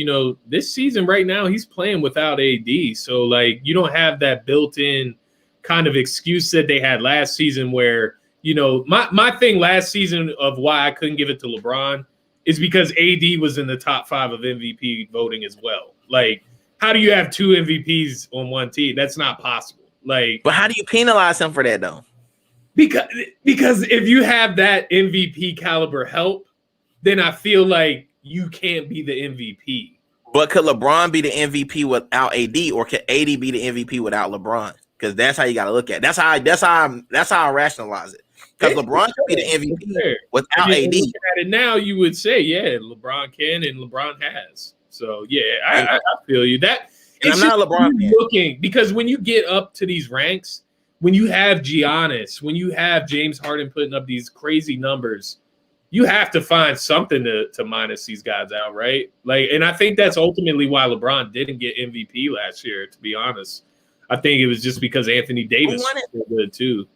Speaker 1: this season right now he's playing without AD. So like you don't have that built-in kind of excuse that they had last season where, my thing last season of why I couldn't give it to LeBron is because AD was in the top 5 of MVP voting as well. Like, how do you have 2 MVPs on one team? That's not possible. Like,
Speaker 2: but how do you penalize him for that though?
Speaker 1: Because if you have that MVP caliber help, then I feel like you can't be the MVP.
Speaker 2: But could LeBron be the MVP without AD, or could AD be the MVP without LeBron? Because that's how you got to look at it. That's how I rationalize it. Because LeBron should be the MVP without AD.
Speaker 1: Looking at it now, you would say, yeah, LeBron can and LeBron has. So yeah, I feel you. That
Speaker 2: I'm not a LeBron fan.
Speaker 1: Looking, because when you get up to these ranks, when you have Giannis, when you have James Harden putting up these crazy numbers, you have to find something to minus these guys out, right? Like, and I think that's ultimately why LeBron didn't get MVP last year, to be honest. I think it was just because Anthony Davis was so good too.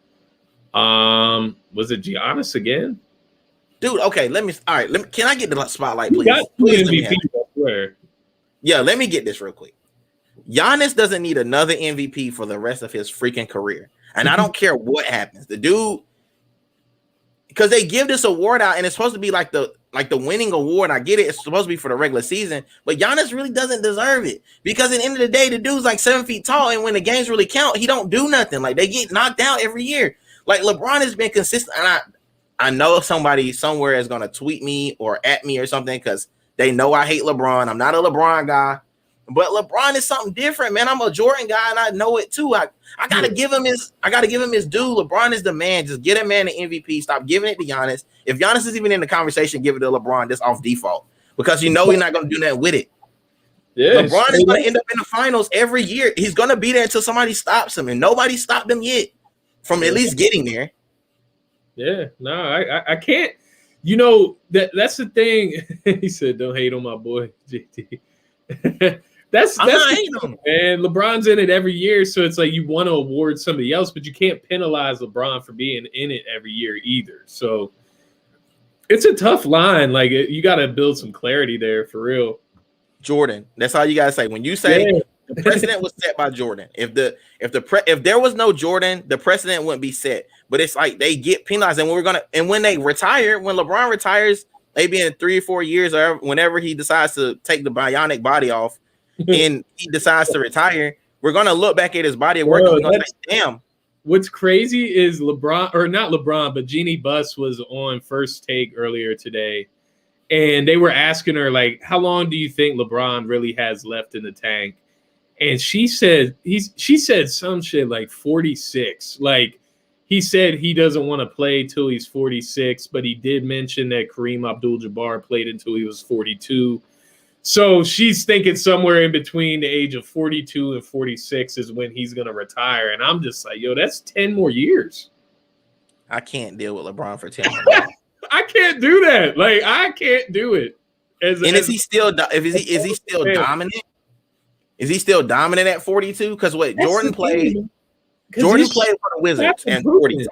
Speaker 1: Was it Giannis again?
Speaker 2: Dude, okay, can I get the spotlight, please?
Speaker 1: Please MVP, I swear.
Speaker 2: Yeah, let me get this real quick. Giannis doesn't need another MVP for the rest of his freaking career. And I don't care what happens. The dude, because they give this award out and it's supposed to be like the winning award. I get it. It's supposed to be for the regular season, but Giannis really doesn't deserve it because at the end of the day, the dude's like 7 feet tall. And when the games really count, he don't do nothing. Like they get knocked out every year. Like LeBron has been consistent. And I know somebody somewhere is going to tweet me or at me or something because they know I hate LeBron. I'm not a LeBron guy, but LeBron is something different, man. I'm a Jordan guy and I know it too. I gotta give him his due. LeBron is the man. Just get a man an MVP. Stop giving it to Giannis. If Giannis is even in the conversation, give it to LeBron just off default because he's not going to do nothing with it. Yes. LeBron is going to end up in the finals every year. He's going to be there until somebody stops him, and nobody stopped him yet from at least getting there.
Speaker 1: Yeah, no, I can't. That's the thing. He said, "Don't hate on my boy, JT." That's the thing, man. LeBron's in it every year, so it's like you want to award somebody else, but you can't penalize LeBron for being in it every year either. So it's a tough line. Like you got to build some clarity there for real.
Speaker 2: Jordan, that's all you got to say. When you say the precedent was set by Jordan, if there was no Jordan, the precedent wouldn't be set. But it's like they get penalized, and when they retire, when LeBron retires, maybe in 3 or 4 years, or whenever he decides to take the bionic body off. And he decides to retire, we're gonna look back at his body of work and we're gonna say, damn.
Speaker 1: What's crazy is LeBron, or not LeBron, but Jeannie Buss was on First Take earlier today, and they were asking her, like, how long do you think LeBron really has left in the tank? And she said some shit like 46. Like, he said he doesn't want to play till he's 46, but he did mention that Kareem Abdul-Jabbar played until he was 42. So she's thinking somewhere in between the age of 42 and 46 is when he's going to retire. And I'm just like, yo, that's 10 more years.
Speaker 2: I can't deal with LeBron for 10 more.
Speaker 1: I can't do that. Like, I can't do it.
Speaker 2: Is he still dominant? Is he still dominant at 42? Because Jordan played for the Wizards and 42.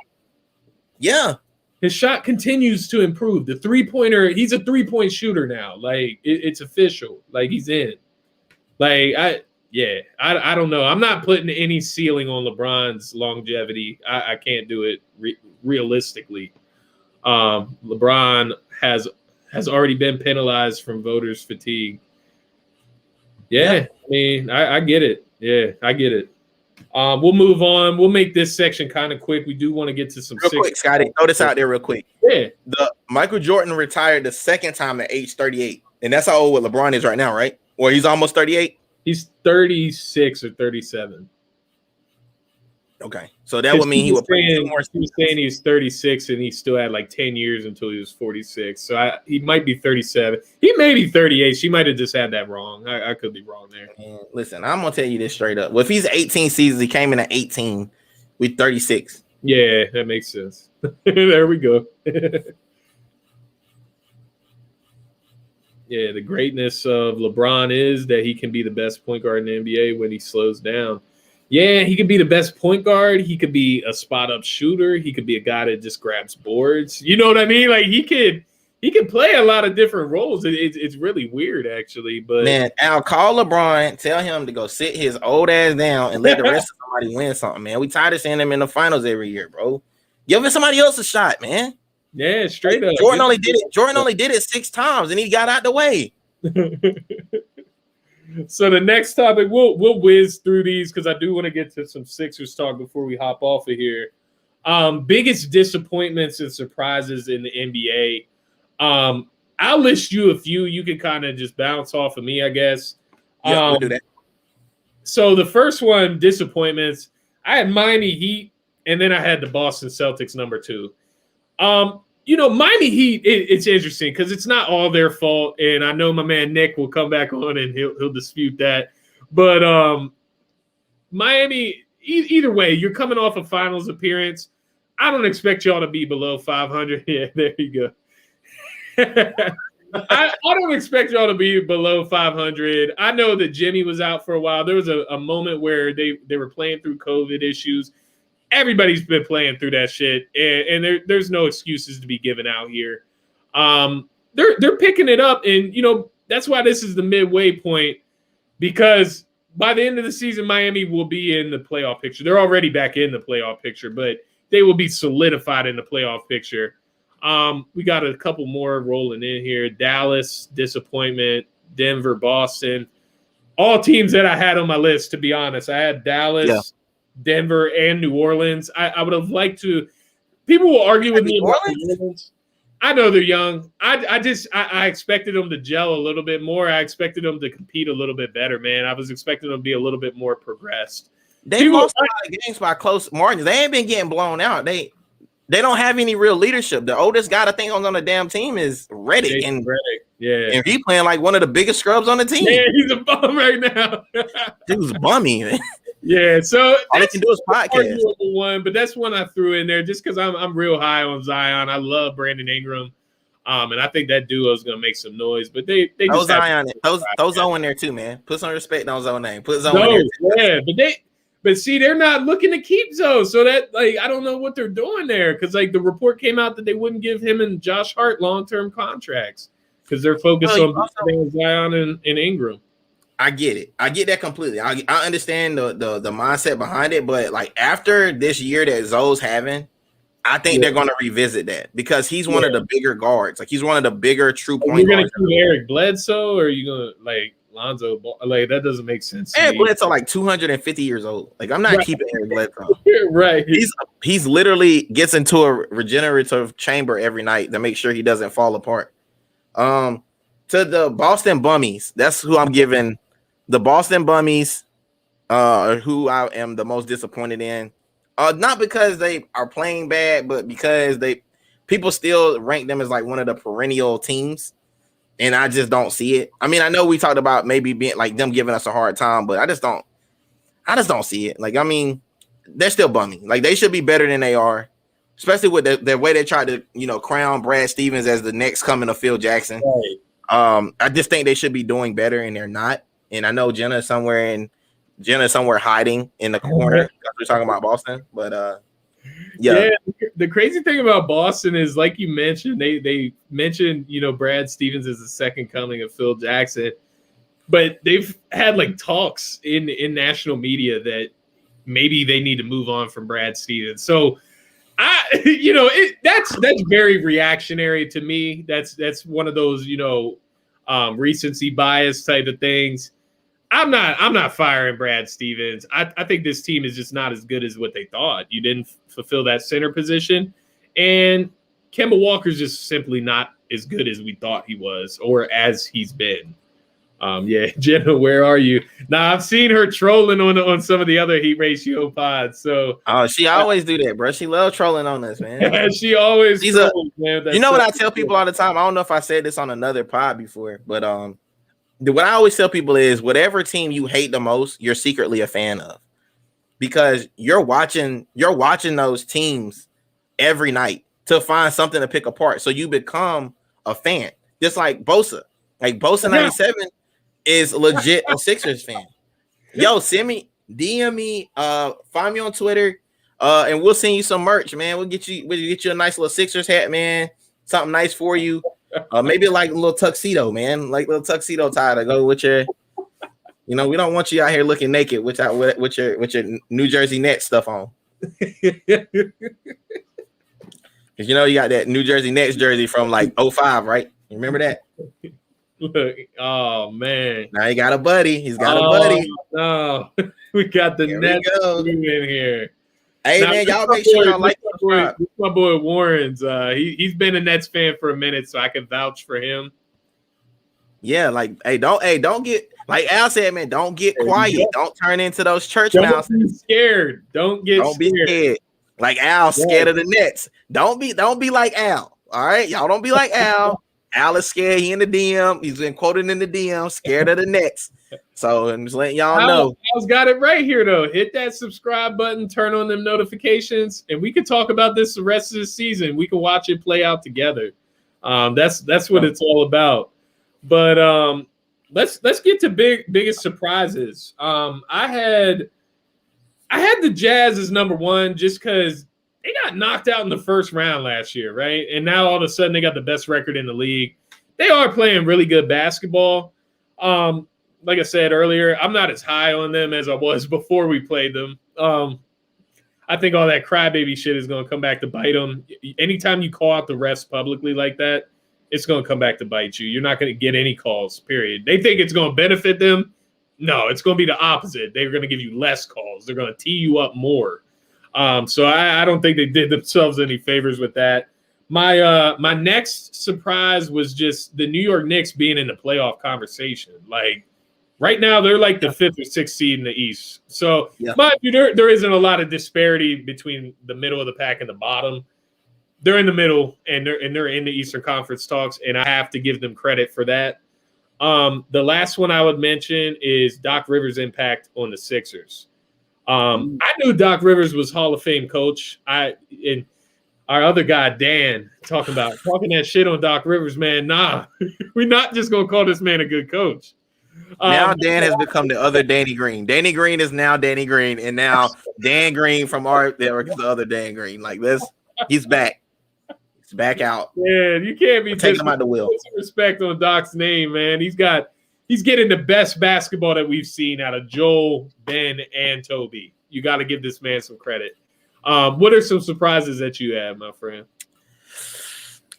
Speaker 2: Yeah.
Speaker 1: His shot continues to improve. The three-pointer, he's a three-point shooter now. Like, it's official. Like, he's in. Like, I don't know. I'm not putting any ceiling on LeBron's longevity. I can't do it realistically. LeBron has already been penalized from voters' fatigue. Yeah. I mean, I get it. Yeah, I get it. We'll move on. We'll make this section kind of quick. We do want to get to some
Speaker 2: real quick, Scotty. Throw this out there real quick.
Speaker 1: Yeah.
Speaker 2: The Michael Jordan retired the second time at age 38. And that's how old LeBron is right now, right? Or he's almost 38?
Speaker 1: He's 36 or 37.
Speaker 2: Okay. So that would mean he would play 2 more seasons.
Speaker 1: He was saying he's 36 and he still had like 10 years until he was 46. So he might be 37. He may be 38. She might have just had that wrong. I could be wrong there.
Speaker 2: And listen, I'm going to tell you this straight up. Well, if he's 18 seasons, he came in at 18 with 36.
Speaker 1: Yeah, that makes sense. There we go. Yeah, the greatness of LeBron is that he can be the best point guard in the NBA when he slows down. Yeah, he could be the best point guard. He could be a spot-up shooter. He could be a guy that just grabs boards. You know what I mean? Like he could he can play a lot of different roles. It's really weird, actually. But
Speaker 2: man, I'll call LeBron, tell him to go sit his old ass down and let the rest of somebody win something, man. We tired of seeing him in the finals every year, bro. Give somebody else a shot, man.
Speaker 1: Yeah, straight up.
Speaker 2: Jordan only did it 6 times, and he got out the way.
Speaker 1: So the next topic, we'll whiz through these because I do want to get to some Sixers talk before we hop off of here. Biggest disappointments and surprises in the NBA. I'll list you a few. You can kind of just bounce off of me, I guess.
Speaker 2: Yeah, we'll do that.
Speaker 1: So the first one, disappointments. I had Miami Heat, and then I had the Boston Celtics number 2. Miami Heat, it's interesting because it's not all their fault, and I know my man Nick will come back on and he'll dispute that. But Miami, either way, you're coming off a finals appearance. I don't expect y'all to be below 500. Yeah, there you go. I don't expect y'all to be below 500. I know that Jimmy was out for a while. There was a moment where they were playing through COVID issues. Everybody's been playing through that shit, and there's no excuses to be given out here. They're picking it up, and that's why this is the midway point, because by the end of the season, Miami will be in the playoff picture. They're already back in the playoff picture, but they will be solidified in the playoff picture. We got a couple more rolling in here. Dallas, disappointment. Denver, Boston. All teams that I had on my list, to be honest. I had Dallas, Denver, and New Orleans. I would have liked to – people will argue with me about New Orleans. I know they're young. I expected them to gel a little bit more. I expected them to compete a little bit better, man. I was expecting them to be a little bit more progressed.
Speaker 2: They lost a lot of games by close margins. They ain't been getting blown out. They don't have any real leadership. The oldest guy I think on the damn team is Reddick. And he playing like one of the biggest scrubs on the team.
Speaker 1: Yeah, he's a bum right now.
Speaker 2: Dude's bummy, man.
Speaker 1: Yeah, so
Speaker 2: all they can do is podcast.
Speaker 1: One, but that's one I threw in there just because I'm real high on Zion. I love Brandon Ingram, and I think that duo is gonna make some noise. But they
Speaker 2: throw Zion, throw Zoe in there too, man. Put some respect on Zoe's name. Put Zoe in there.
Speaker 1: Yeah, but see, they're not looking to keep Zoe, so that I don't know what they're doing there because the report came out that they wouldn't give him and Josh Hart long-term contracts because they're focused on Zion and Ingram.
Speaker 2: I get it. I get that completely. I understand the mindset behind it, but after this year that Zoe's having, I think they're going to revisit that because he's one of the bigger guards. He's one of the bigger true point guards. You're going to
Speaker 1: keep Eric Bledsoe, or are you going to Lonzo? That doesn't make sense.
Speaker 2: Eric Bledsoe 250 years old. I'm not keeping Eric Bledsoe.
Speaker 1: Right.
Speaker 2: He's literally gets into a regenerative chamber every night to make sure he doesn't fall apart. To the Boston Bummies, that's who I'm giving. The Boston Bummies, who I am the most disappointed in, not because they are playing bad, but because people still rank them as one of the perennial teams, and I just don't see it. I mean, I know we talked about maybe being them giving us a hard time, but I just don't see it. They're still bummy. They should be better than they are, especially with the way they tried to crown Brad Stevens as the next coming of Phil Jackson. Right. I just think they should be doing better, and they're not. And I know Jenna's somewhere hiding in the corner. We're talking about Boston, but yeah.
Speaker 1: The crazy thing about Boston is, like you mentioned, they mentioned Brad Stevens as the second coming of Phil Jackson, but they've had talks in national media that maybe they need to move on from Brad Stevens. So that's very reactionary to me. That's one of those recency bias type of things. I'm not firing Brad Stevens. I think this team is just not as good as what they thought. You didn't fulfill that center position, and Kemba Walker's just simply not as good as we thought he was or as he's been. Jenna, where are you? Now, I've seen her trolling on some of the other Heat Ratio pods. So
Speaker 2: she always do that, bro. She loves trolling on us, man.
Speaker 1: She always trolls, man.
Speaker 2: What I tell people all the time? I don't know if I said this on another pod before, but what I always tell people is whatever team you hate the most, you're secretly a fan of, because you're watching those teams every night to find something to pick apart. So you become a fan, just like Bosa. Bosa 97 is legit a Sixers fan. Yo, send me, DM me, find me on Twitter, and we'll send you some merch, man. We'll get you a nice little Sixers hat, man. Something nice for you. Maybe like a little tuxedo, man, like a little tuxedo tie to go with your. You know, we don't want you out here looking naked with your New Jersey Nets stuff on. Because you know you got that New Jersey Nets jersey from like 05, right? You remember that?
Speaker 1: Look, oh man.
Speaker 2: Now he got a buddy. He's got a buddy.
Speaker 1: No, we got the
Speaker 2: Here
Speaker 1: Nets in here.
Speaker 2: Hey
Speaker 1: now,
Speaker 2: man, y'all make sure y'all like
Speaker 1: my boy Warren's. He's been a Nets fan for a minute, so I can vouch for him.
Speaker 2: Yeah, like don't get like Al said, man. Don't get quiet. Don't turn into those church mouse.
Speaker 1: Don't be scared. Don't be scared.
Speaker 2: Like Al, scared of the Nets. Don't be like Al. All right, y'all don't be like Al. Al is scared. He in the DM. He's been quoted in the DM. Scared of the Nets. So I'm just letting y'all know.
Speaker 1: Al's got it right here though. Hit that subscribe button. Turn on them notifications, and we can talk about this the rest of the season. We can watch it play out together. That's what it's all about. But let's get to biggest surprises. I had the Jazz as number one just because they got knocked out in the first round last year, right? And now all of a sudden they got the best record in the league. They are playing really good basketball. Like I said earlier, I'm not as high on them as I was before we played them. I think all that crybaby shit is going to come back to bite them. Anytime you call out the refs publicly like that, it's going to come back to bite you. You're not going to get any calls, period. They think it's going to benefit them. No, it's going to be the opposite. They're going to give you less calls. They're going to tee you up more. So I don't think they did themselves any favors with that. My next surprise was just the New York Knicks being in the playoff conversation. Like right now, they're like the 5th or 6th seed in the East. So mind you, there isn't a lot of disparity between the middle of the pack and the bottom. They're in the middle, and they're in the Eastern Conference talks, and I have to give them credit for that. The last one I would mention is Doc Rivers' impact on the Sixers. I knew Doc Rivers was Hall of Fame coach. And our other guy, Dan, talking that shit on Doc Rivers, man. Nah, we're not just gonna call this man a good coach.
Speaker 2: Now Dan has become the other Danny Green. Danny Green is now Danny Green, and now Dan Green from our network is the other Dan Green. Like this, he's back. He's back out.
Speaker 1: Yeah, you can't be
Speaker 2: taking him out the wheel.
Speaker 1: Respect on Doc's name, man. He's getting the best basketball that we've seen out of Joel, Ben, and Toby. You got to give this man some credit. What are some surprises that you had, my friend?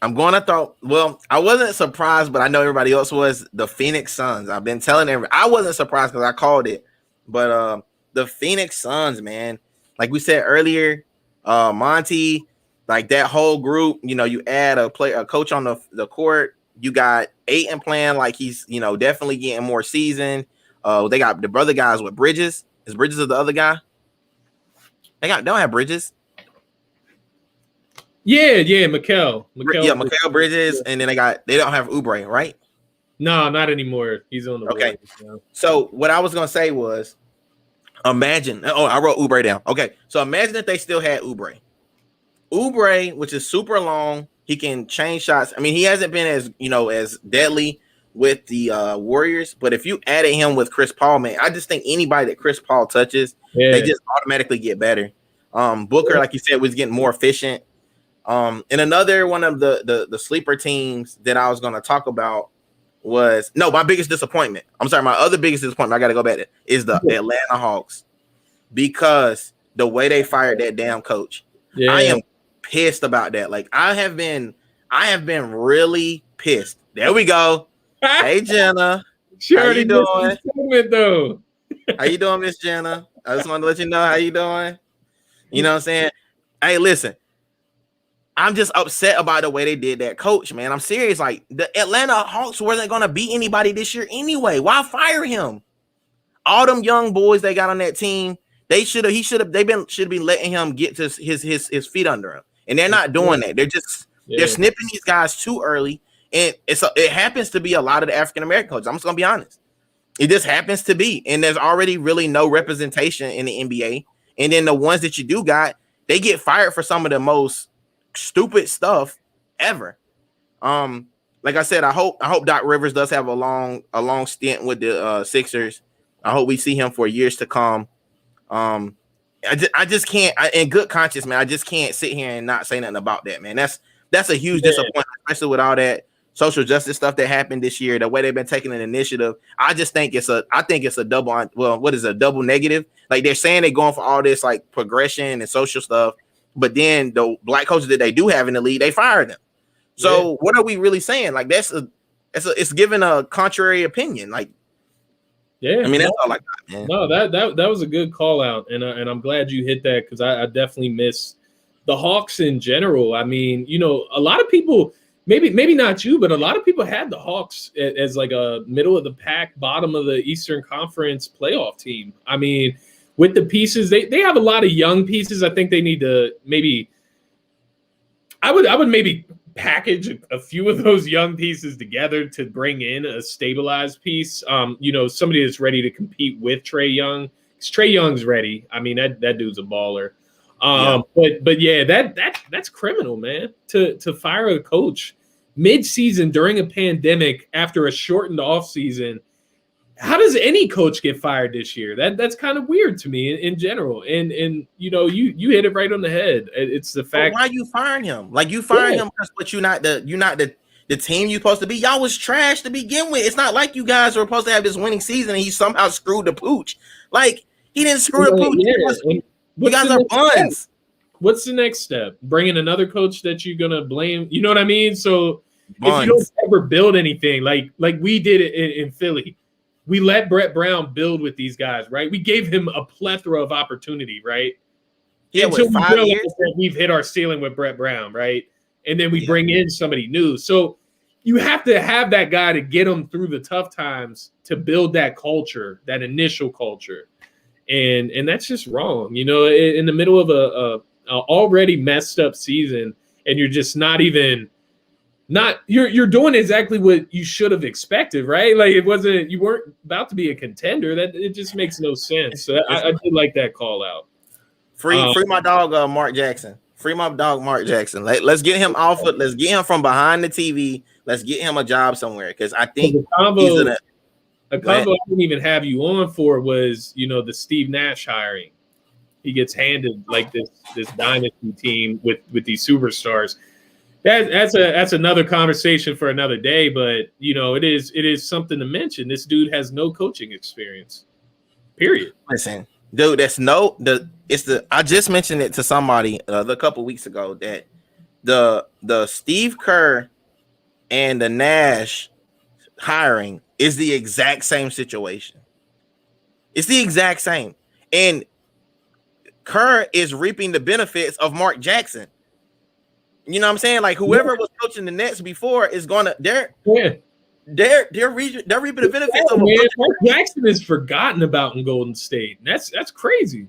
Speaker 2: I'm going to throw. Well, I wasn't surprised, but I know everybody else was. The Phoenix Suns. I've been telling everybody. I wasn't surprised because I called it, but the Phoenix Suns, man. Like we said earlier, Monty, like that whole group. You know, you add a coach on the court. You got Ayton playing like he's definitely getting more seasoned. They got the brother guys with Bridges. Is Bridges the other guy? They don't have Bridges.
Speaker 1: Yeah, Mikal.
Speaker 2: Mikal Bridges, and then they don't have Oubre, right?
Speaker 1: No, not anymore. He's on the
Speaker 2: okay. Now. So what I was gonna say was, imagine. Oh, I wrote Oubre down. Okay, so imagine if they still had Oubre. Oubre, which is super long, he can change shots. I mean, he hasn't been as deadly with the Warriors, but if you added him with Chris Paul, man, I just think anybody that Chris Paul touches, they just automatically get better. Booker, like you said, was getting more efficient. And another one of the sleeper teams that I was going to talk about was my biggest disappointment. I'm sorry, my other biggest disappointment. I got to go back to is the Atlanta Hawks, because the way they fired that damn coach. Yeah. I am pissed about that. Like I have been really pissed. There we go. Hey Jenna, how you doing?
Speaker 1: Though.
Speaker 2: How you doing, Miss Jenna? I just wanted to let you know how you doing. You know what I'm saying? Hey, listen. I'm just upset about the way they did that coach, man. I'm serious. Like the Atlanta Hawks wasn't gonna beat anybody this year anyway. Why fire him? All them young boys they got on that team, they should be letting him get to his feet under him, and they're not doing that. They're snipping these guys too early, and it happens to be a lot of the African American coaches. I'm just gonna be honest. It just happens to be, and there's already really no representation in the NBA. And then the ones that you do got, they get fired for some of the most stupid stuff ever. Like I said, I hope Doc Rivers does have a long stint with the Sixers. I hope we see him for years to come. I just can't, in good conscience, man. I just can't sit here and not say nothing about that, man. That's a huge disappointment, especially with all that social justice stuff that happened this year, the way they've been taking an initiative, I just think it's a double. Well, what is a double negative? Like they're saying they're going for all this like progression and social stuff, but then the black coaches that they do have in the league, they fired them. So what are we really saying? Like it's giving a contrary opinion. Like, I mean, that's all I got, man.
Speaker 1: No, that was a good call out, and I'm glad you hit that because I definitely miss the Hawks in general. I mean, you know, a lot of people, maybe not you, but a lot of people had the Hawks as like a middle of the pack, bottom of the Eastern Conference playoff team. I mean, with the pieces, they have a lot of young pieces. I think they need to maybe. I would maybe package a few of those young pieces together to bring in a stabilized piece. You know, somebody that's ready to compete with Trae Young. Trae Young's ready. I mean, that dude's a baller. But yeah, that's criminal, man. To fire a coach mid-season during a pandemic after a shortened offseason. How does any coach get fired this year? That's kind of weird to me in general. And you know, you hit it right on the head. It's the fact.
Speaker 2: But why you firing him? Like you firing him because you're not the team you're supposed to be. Y'all was trash to begin with. It's not like you guys were supposed to have this winning season and he somehow screwed the pooch. Like he didn't screw the pooch.
Speaker 1: Yeah.
Speaker 2: You guys are buns.
Speaker 1: What's the next step? Bringing another coach that you're gonna blame? You know what I mean? So if you don't ever build anything like we did it in Philly. We let Brett Brown build with these guys, right? We gave him a plethora of opportunity, right?
Speaker 2: Yeah,
Speaker 1: until
Speaker 2: what, 5
Speaker 1: we realize
Speaker 2: years?
Speaker 1: that we've hit our ceiling with Brett Brown, right? And then we bring in somebody new. So you have to have that guy to get them through the tough times to build that culture, that initial culture. And that's just wrong. You know, in the middle of a already messed up season, and you're just you're doing exactly what you should have expected, right? Like you weren't about to be a contender. That it just makes no sense. So I did like that call out.
Speaker 2: Free my dog, Mark Jackson. Free my dog, Mark Jackson. Let's get him off. Let's get him from behind the TV. Let's get him a job somewhere because I think
Speaker 1: a combo I didn't even have you on for was, you know, the Steve Nash hiring. He gets handed like this dynasty team with these superstars. That's another conversation for another day, but you know, it is something to mention. This dude has no coaching experience. Period.
Speaker 2: Listen, dude, I just mentioned it to somebody a couple weeks ago that the Steve Kerr and the Nash hiring is the exact same situation. It's the exact same. And Kerr is reaping the benefits of Mark Jackson. You know what I'm saying? Like whoever was coaching the Nets before is gonna they're reaping the benefits of
Speaker 1: Mark Jackson is forgotten about in Golden State. That's crazy.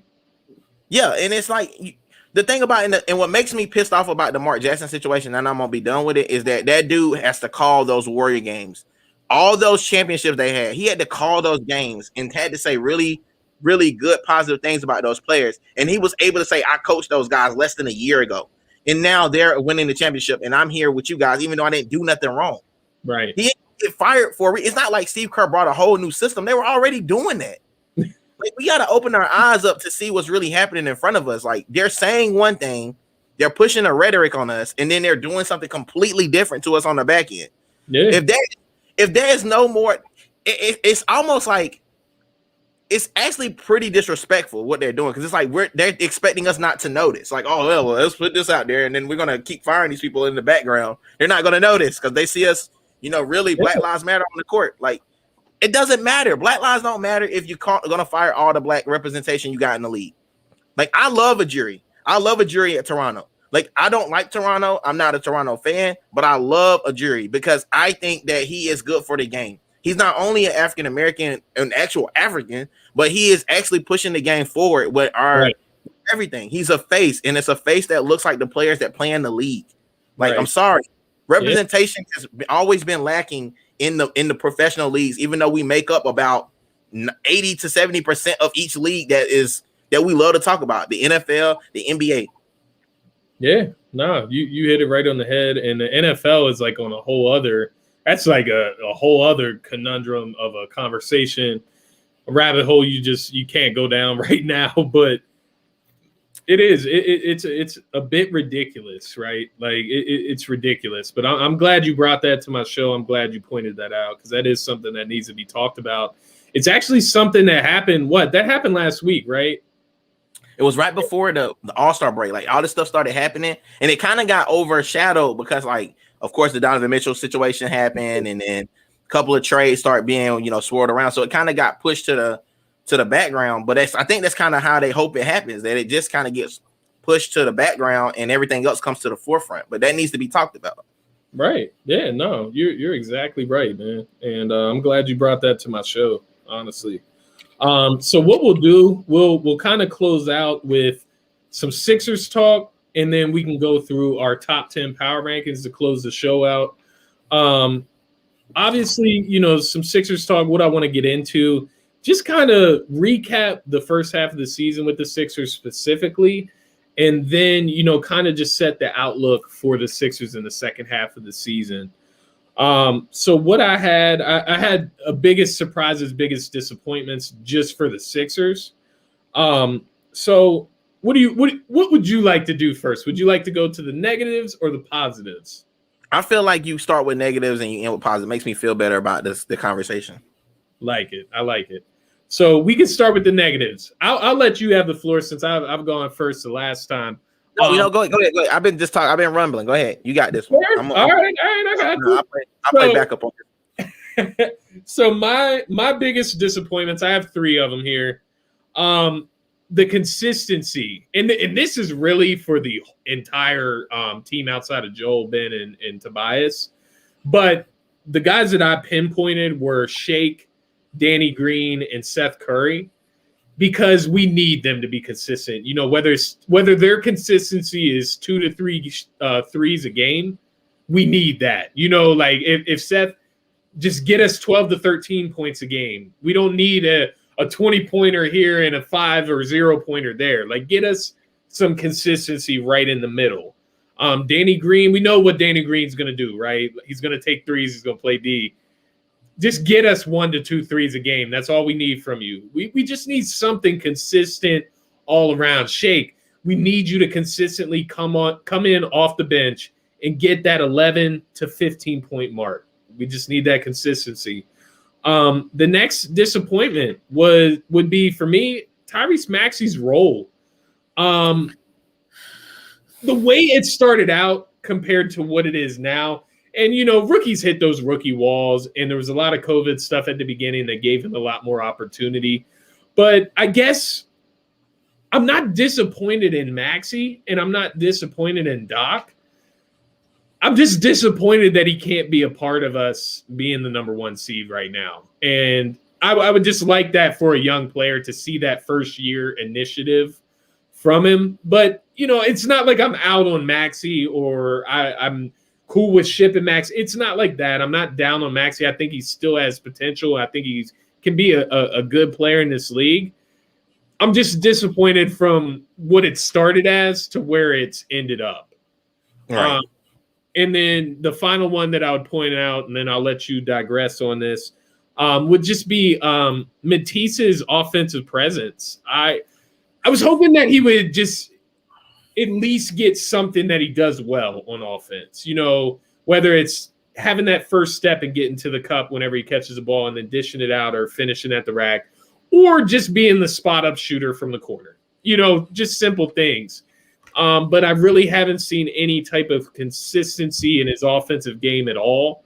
Speaker 2: Yeah, and it's like the thing about and what makes me pissed off about the Mark Jackson situation, and I'm gonna be done with it, is that dude has to call those Warrior games. All those championships they had, he had to call those games and had to say really, really good positive things about those players. And he was able to say, I coached those guys less than a year ago. And now they're winning the championship, and I'm here with you guys, even though I didn't do nothing wrong.
Speaker 1: Right.
Speaker 2: He didn't get fired for it. It's not like Steve Kerr brought a whole new system. They were already doing that. Like, we got to open our eyes up to see what's really happening in front of us. Like, they're saying one thing, they're pushing a rhetoric on us, and then they're doing something completely different to us on the back end.
Speaker 1: Yeah.
Speaker 2: If there's no more, it's almost like it's actually pretty disrespectful what they're doing, because it's like they're expecting us not to notice. Like, oh well, let's put this out there, and then we're gonna keep firing these people in the background. They're not gonna notice because they see us, you know, really Black Lives Matter on the court. Like, it doesn't matter. Black lives don't matter if you're gonna fire all the black representation you got in the league. Like, I love a jury. I love a jury at Toronto. Like, I don't like Toronto. I'm not a Toronto fan, but I love a jury because I think that he is good for the game. He's not only an African American, an actual African, but he is actually pushing the game forward with our everything. He's a face, and it's a face that looks like the players that play in the league. Like, I'm sorry, representation has always been lacking in the professional leagues, even though we make up about 80 to 70% of each league that we love to talk about, the NFL, the NBA.
Speaker 1: Yeah, no, you hit it right on the head, and the NFL is like on a whole other. That's like a whole other conundrum of a conversation, a rabbit hole you can't go down right now. But It is. It's a bit ridiculous, right? Like it's ridiculous. But I'm glad you brought that to my show. I'm glad you pointed that out because that is something that needs to be talked about. It's actually something that happened. That happened last week, right?
Speaker 2: It was right before the All-Star break. Like all this stuff started happening, and it kind of got overshadowed because, like, of course, the Donovan Mitchell situation happened, and then a couple of trades start being, swirled around. So it kind of got pushed to the background. But I think that's kind of how they hope it happens, that it just kind of gets pushed to the background and everything else comes to the forefront. But that needs to be talked about.
Speaker 1: Right. Yeah. No, you're exactly right, man. And I'm glad you brought that to my show. Honestly. So what we'll do, we'll kind of close out with some Sixers talk, and then we can go through our top 10 power rankings to close the show out. Obviously, some Sixers talk. What I want to get into, just kind of recap the first half of the season with the Sixers specifically, and then kind of just set the outlook for the Sixers in the second half of the season. So what I had a biggest surprises, biggest disappointments just for the Sixers. So what would you like to do first? Would you like to go to the negatives or the positives?
Speaker 2: I feel like you start with negatives and you end with positives. It makes me feel better about the conversation.
Speaker 1: Like it. I like it. So we can start with the negatives. I'll let you have the floor since I've gone first the last time.
Speaker 2: No, go ahead. I've been rumbling. Go ahead. You got this one.
Speaker 1: All right. I got you.
Speaker 2: I'll play back up on
Speaker 1: this. So my biggest disappointments, I have 3 of them here. The consistency, and this is really for the entire team outside of Joel, Ben, and Tobias. But the guys that I pinpointed were Shake, Danny Green, and Seth Curry, because we need them to be consistent. Whether their consistency is 2 to 3 threes a game, we need that. Like if Seth just get us 12 to 13 points a game, we don't need a 20-pointer here and a 5 or 0-pointer there. Like get us some consistency right in the middle. Danny Green, we know what Danny Green's going to do, right? He's going to take threes. He's going to play D. Just get us 1 to 2 threes a game. That's all we need from you. We just need something consistent all around. Shake, we need you to consistently come in off the bench and get that 11 to 15 point mark. We just need that consistency. The next disappointment would be for me, Tyrese Maxey's role. The way it started out compared to what it is now. And, rookies hit those rookie walls, and there was a lot of COVID stuff at the beginning that gave him a lot more opportunity. But I guess I'm not disappointed in Maxey, and I'm not disappointed in Doc. I'm just disappointed that he can't be a part of us being the number 1 seed right now. And I would just like that for a young player to see that first-year initiative from him. But, it's not like I'm out on Maxey or I'm – cool with shipping Max. It's not like that. I'm not down on Maxey. I think he still has potential. I think he can be a good player in this league. I'm just disappointed from what it started as to where it's ended up.
Speaker 2: Right.
Speaker 1: And then the final one that I would point out, and then I'll let you digress on this, would just be Matisse's offensive presence. I was hoping that he would just at least get something that he does well on offense, whether it's having that first step and getting to the cup whenever he catches the ball and then dishing it out or finishing at the rack, or just being the spot up shooter from the corner, just simple things. But I really haven't seen any type of consistency in his offensive game at all.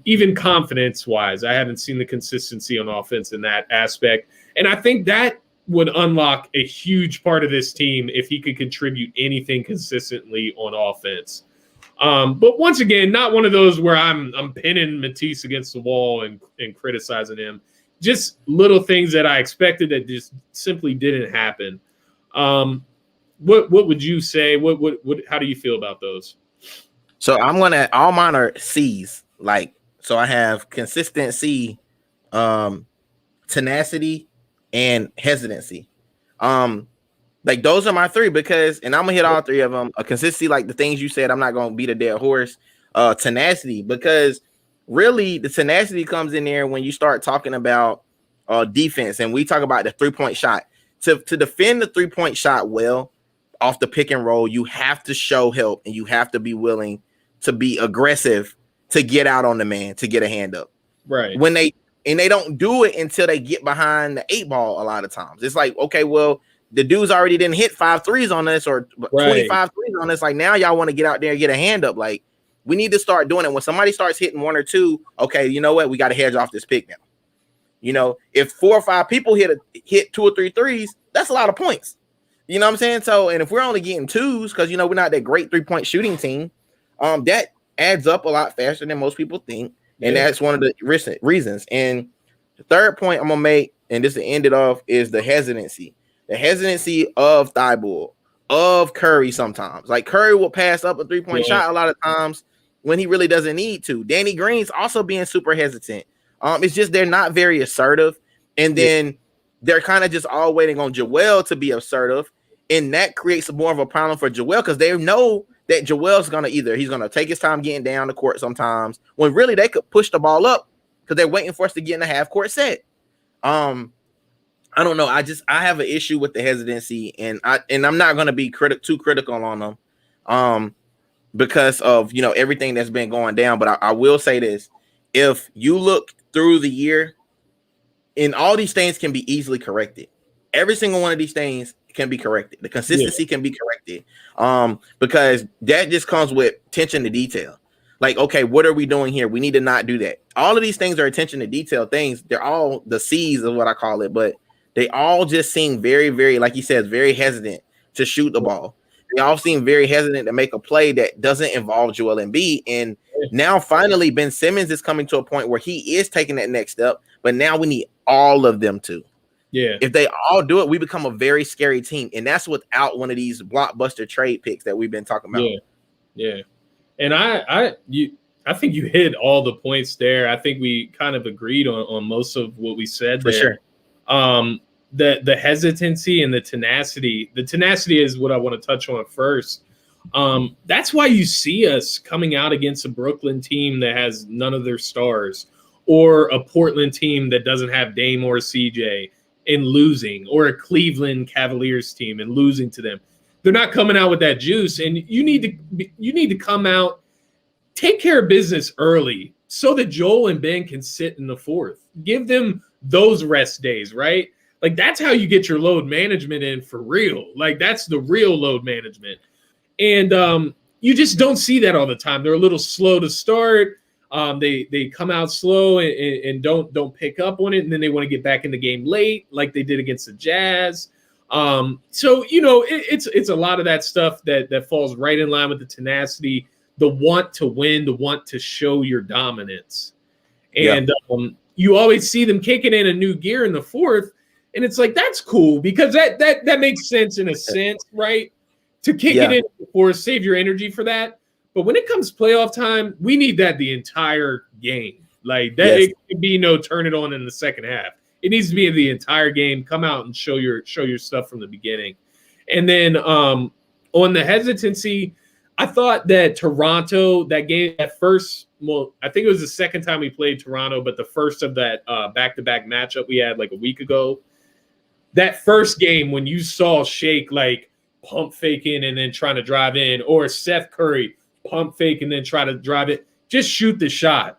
Speaker 1: Even confidence wise, I haven't seen the consistency on offense in that aspect. And I think that would unlock a huge part of this team if he could contribute anything consistently on offense. But once again, not one of those where I'm pinning Matisse against the wall and criticizing him. Just little things that I expected that just simply didn't happen. What would you say? What how do you feel about those?
Speaker 2: So all mine are C's. So I have consistency, tenacity, and hesitancy. Those are my 3 because, and I'm gonna hit all 3 of them. A consistency, like the things you said, I'm not gonna beat a dead horse. Tenacity, because really the tenacity comes in there when you start talking about defense, and we talk about the 3-point shot. to defend the 3-point shot well off the pick and roll, you have to show help and you have to be willing to be aggressive to get out on the man, to get a hand up.
Speaker 1: Right.
Speaker 2: They don't do it until they get behind the 8 ball a lot of times. It's like, okay, well, the dudes already didn't hit 5 threes on us or 25 threes on us. Like, now y'all want to get out there and get a hand up. Like, we need to start doing it. When somebody starts hitting 1 or 2, okay, you know what? We got to hedge off this pick now. You know, if 4 or 5 people hit 2 or 3 threes, that's a lot of points. You know what I'm saying? So, and if we're only getting 2s, because, you know, we're not that great 3-point shooting team, that adds up a lot faster than most people think. And that's one of the reasons. And the third point I'm going to make, and this to end it off, is the hesitancy. The hesitancy of Thibault, of Curry sometimes. Like, Curry will pass up a 3-point shot a lot of times when he really doesn't need to. Danny Green's also being super hesitant. It's just they're not very assertive. And then they're kind of just all waiting on Joel to be assertive. And that creates more of a problem for Joel because they know that Joel's going to he's going to take his time getting down the court sometimes when really they could push the ball up because they're waiting for us to get in a half court set. I don't know. I have an issue with the hesitancy and I'm not going to be too critical on them because of, you know, everything that's been going down. But I will say this. If you look through the year, and all these things can be easily corrected. Every single one of these things can be corrected. The consistency can be corrected because that just comes with attention to detail. Like, okay, what are we doing here? We need to not do that. All of these things are attention to detail things. They're all the C's of what I call it, but they all just seem very, very, like you said, very hesitant to shoot the ball. They all seem very hesitant to make a play that doesn't involve Joel Embiid. And now finally Ben Simmons is coming to a point where he is taking that next step, but now we need all of them to. Yeah. If they all do it, we become a very scary team. And that's without one of these blockbuster trade picks that we've been talking about.
Speaker 1: Yeah. And I think you hit all the points there. I think we kind of agreed on most of what we said there. For sure. The hesitancy and the tenacity. The tenacity is what I want to touch on first. That's why you see us coming out against a Brooklyn team that has none of their stars, or a Portland team that doesn't have Dame or CJ and losing, or a Cleveland Cavaliers team and losing to them. They're not coming out with that juice, and you need to come out, take care of business early so that Joel and Ben can sit in the fourth. Give them those rest days, right? Like, that's how you get your load management in for real. Like, that's the real load management. And you just don't see that all the time. They're a little slow to start. They come out slow and don't pick up on it, and then they want to get back in the game late, like they did against the Jazz. So, you know, it's a lot of that stuff that falls right in line with the tenacity, the want to win, the want to show your dominance. And you always see them kicking in a new gear in the fourth, and it's like, that's cool because that makes sense in a sense, right? To kick it in the fourth, save your energy for that. But when it comes playoff time, we need that the entire game. Like that, it can be no turn it on in the second half. It needs to be the entire game. Come out and show your stuff from the beginning. And then on the hesitancy, I thought that Toronto, that game at first, well, I think it was the second time we played Toronto, but the first of that back-to-back matchup we had like a week ago. That first game when you saw Shake like pump faking and then trying to drive in, or Seth Curry pump fake and then try to drive it, just shoot the shot.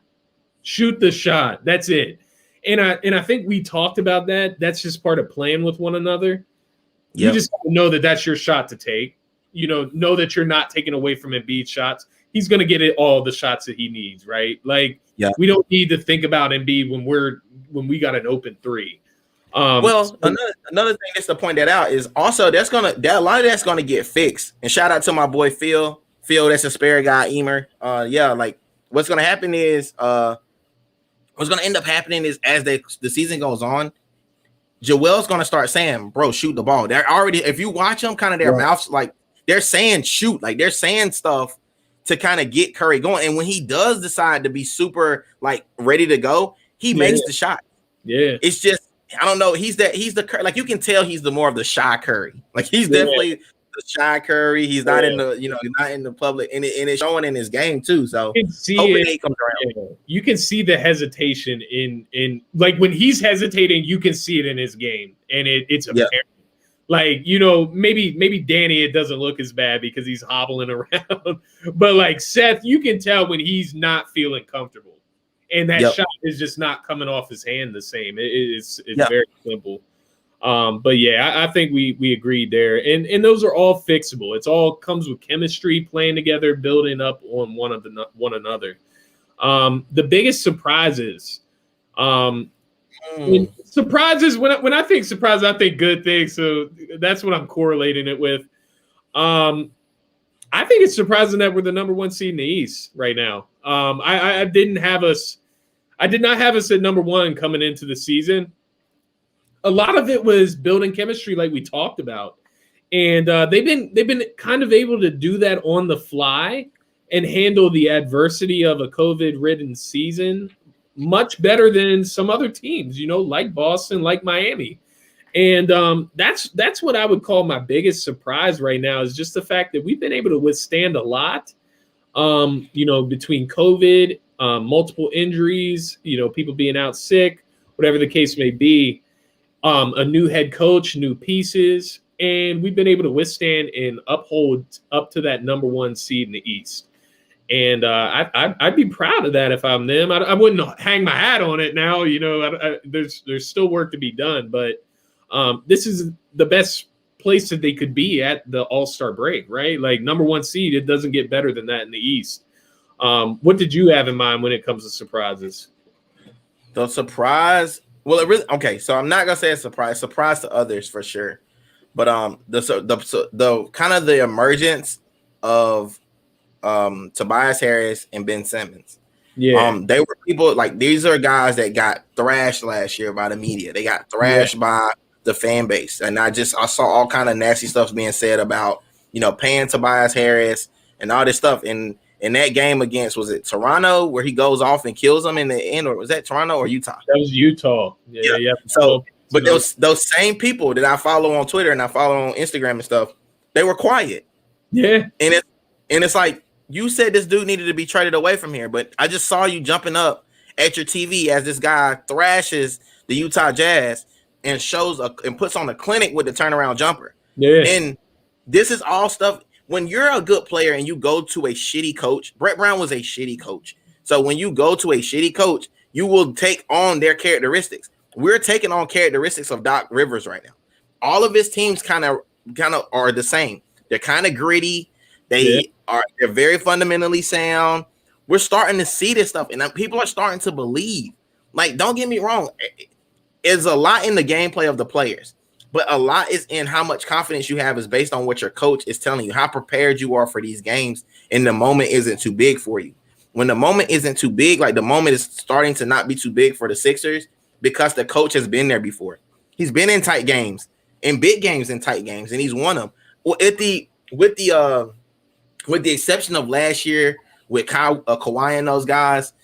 Speaker 1: Shoot the shot. That's it. And I think we talked about that. That's just part of playing with one another. You just know that that's your shot to take. You know that you're not taking away from Embiid's shots. He's going to get it all the shots that he needs, right? Like, we don't need to think about Embiid when we got an open three.
Speaker 2: Another thing just to point that out is also a lot of that's gonna get fixed. And shout out to my boy Phil, that's a spare guy, Emer. Like what's gonna happen is what's gonna end up happening is as the season goes on, Joel's gonna start saying, "Bro, shoot the ball." They're already, if you watch them, kind of their mouths, like they're saying shoot, like they're saying stuff to kind of get Curry going. And when he does decide to be super like ready to go, he makes the shot. Yeah, it's just, I don't know. He's the like, you can tell he's the more of the shy Curry. Like he's definitely the shy Curry. He's not in the, not in the public, and it's showing in his game too. So
Speaker 1: you can see it comes around. You can see the hesitation in like when he's hesitating, you can see it in his game, and it's apparent. Like, maybe Danny, it doesn't look as bad because he's hobbling around. But like Seth, you can tell when he's not feeling comfortable. And that shot is just not coming off his hand the same. It's very simple. But yeah, I think we agreed there. And those are all fixable. It's all comes with chemistry, playing together, building up on one another. The biggest surprises. Surprises, when I think surprises, I think good things. So that's what I'm correlating it with. I think it's surprising that we're the number 1 seed in the East right now. I did not have us at number 1 coming into the season. A lot of it was building chemistry, like we talked about, and they've been kind of able to do that on the fly and handle the adversity of a COVID-ridden season much better than some other teams, like Boston, like Miami. And that's what I would call my biggest surprise right now, is just the fact that we've been able to withstand a lot, between COVID, multiple injuries, people being out sick, whatever the case may be, a new head coach, new pieces, and we've been able to withstand and uphold up to that number 1 seed in the East. And I'd be proud of that if I'm them. I wouldn't hang my hat on it now. There's still work to be done, but this is the best place that they could be at the All-Star break, right? Like number 1 seed, it doesn't get better than that in the East. What did you have in mind when it comes to surprises?
Speaker 2: The surprise, well, it really okay. So I'm not gonna say a surprise to others for sure, but the kind of the emergence of Tobias Harris and Ben Simmons.
Speaker 1: Yeah.
Speaker 2: They were people like these are guys that got thrashed last year by the media. They got thrashed by the fan base. And I saw all kind of nasty stuff being said about, paying Tobias Harris and all this stuff. And in that game against, was it Toronto where he goes off and kills them in the end, or was that Toronto or Utah?
Speaker 1: That was Utah. Yeah.
Speaker 2: So, but those same people that I follow on Twitter and I follow on Instagram and stuff, they were quiet.
Speaker 1: Yeah.
Speaker 2: And it's like, you said this dude needed to be traded away from here, but I just saw you jumping up at your TV as this guy thrashes the Utah Jazz and and puts on a clinic with the turnaround jumper.
Speaker 1: Yeah.
Speaker 2: And this is all stuff. When you're a good player and you go to a shitty coach, Brett Brown was a shitty coach. So when you go to a shitty coach, you will take on their characteristics. We're taking on characteristics of Doc Rivers right now. All of his teams kind of are the same. They're kind of gritty. They're very fundamentally sound. We're starting to see this stuff, and people are starting to believe. Like, don't get me wrong, it's a lot in the gameplay of the players, but a lot is in how much confidence you have is based on what your coach is telling you, how prepared you are for these games, and the moment isn't too big for you. When the moment isn't too big, like the moment is starting to not be too big for the Sixers because the coach has been there before. He's been in tight games, in big games, in tight games, and he's won them. Well, with the exception of last year with Kawhi and those guys,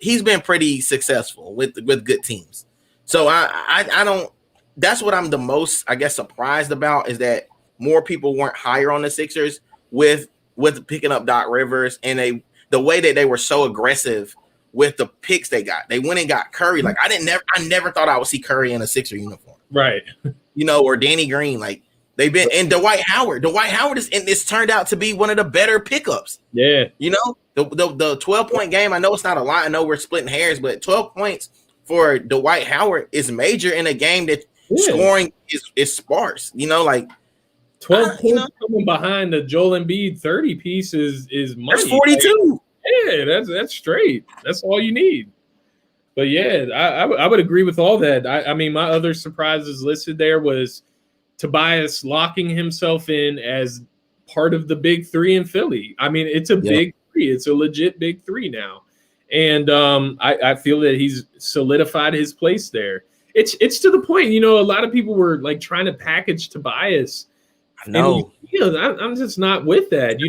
Speaker 2: he's been pretty successful with good teams. So I don't. That's what I'm the most, I guess, surprised about is that more people weren't higher on the Sixers with picking up Doc Rivers and the way that they were so aggressive with the picks they got. They went and got Curry. Like I never thought I would see Curry in a Sixer uniform,
Speaker 1: right?
Speaker 2: Or Danny Green, like. They've been and Dwight Howard. Dwight Howard it's turned out to be one of the better pickups.
Speaker 1: Yeah.
Speaker 2: The 12-point game. I know it's not a lot. I know we're splitting hairs, but 12 points for Dwight Howard is major in a game that scoring is sparse.
Speaker 1: 12 points coming behind the Joel Embiid 30 piece is money.
Speaker 2: That's 42.
Speaker 1: That's straight. That's all you need. But yeah, I would agree with all that. I mean, my other surprises listed there was Tobias locking himself in as part of the big 3 in Philly. I mean, it's a big 3. It's a legit big 3 now. And I feel that he's solidified his place there. It's to the point, a lot of people were like trying to package Tobias.
Speaker 2: I know.
Speaker 1: I'm just not with that.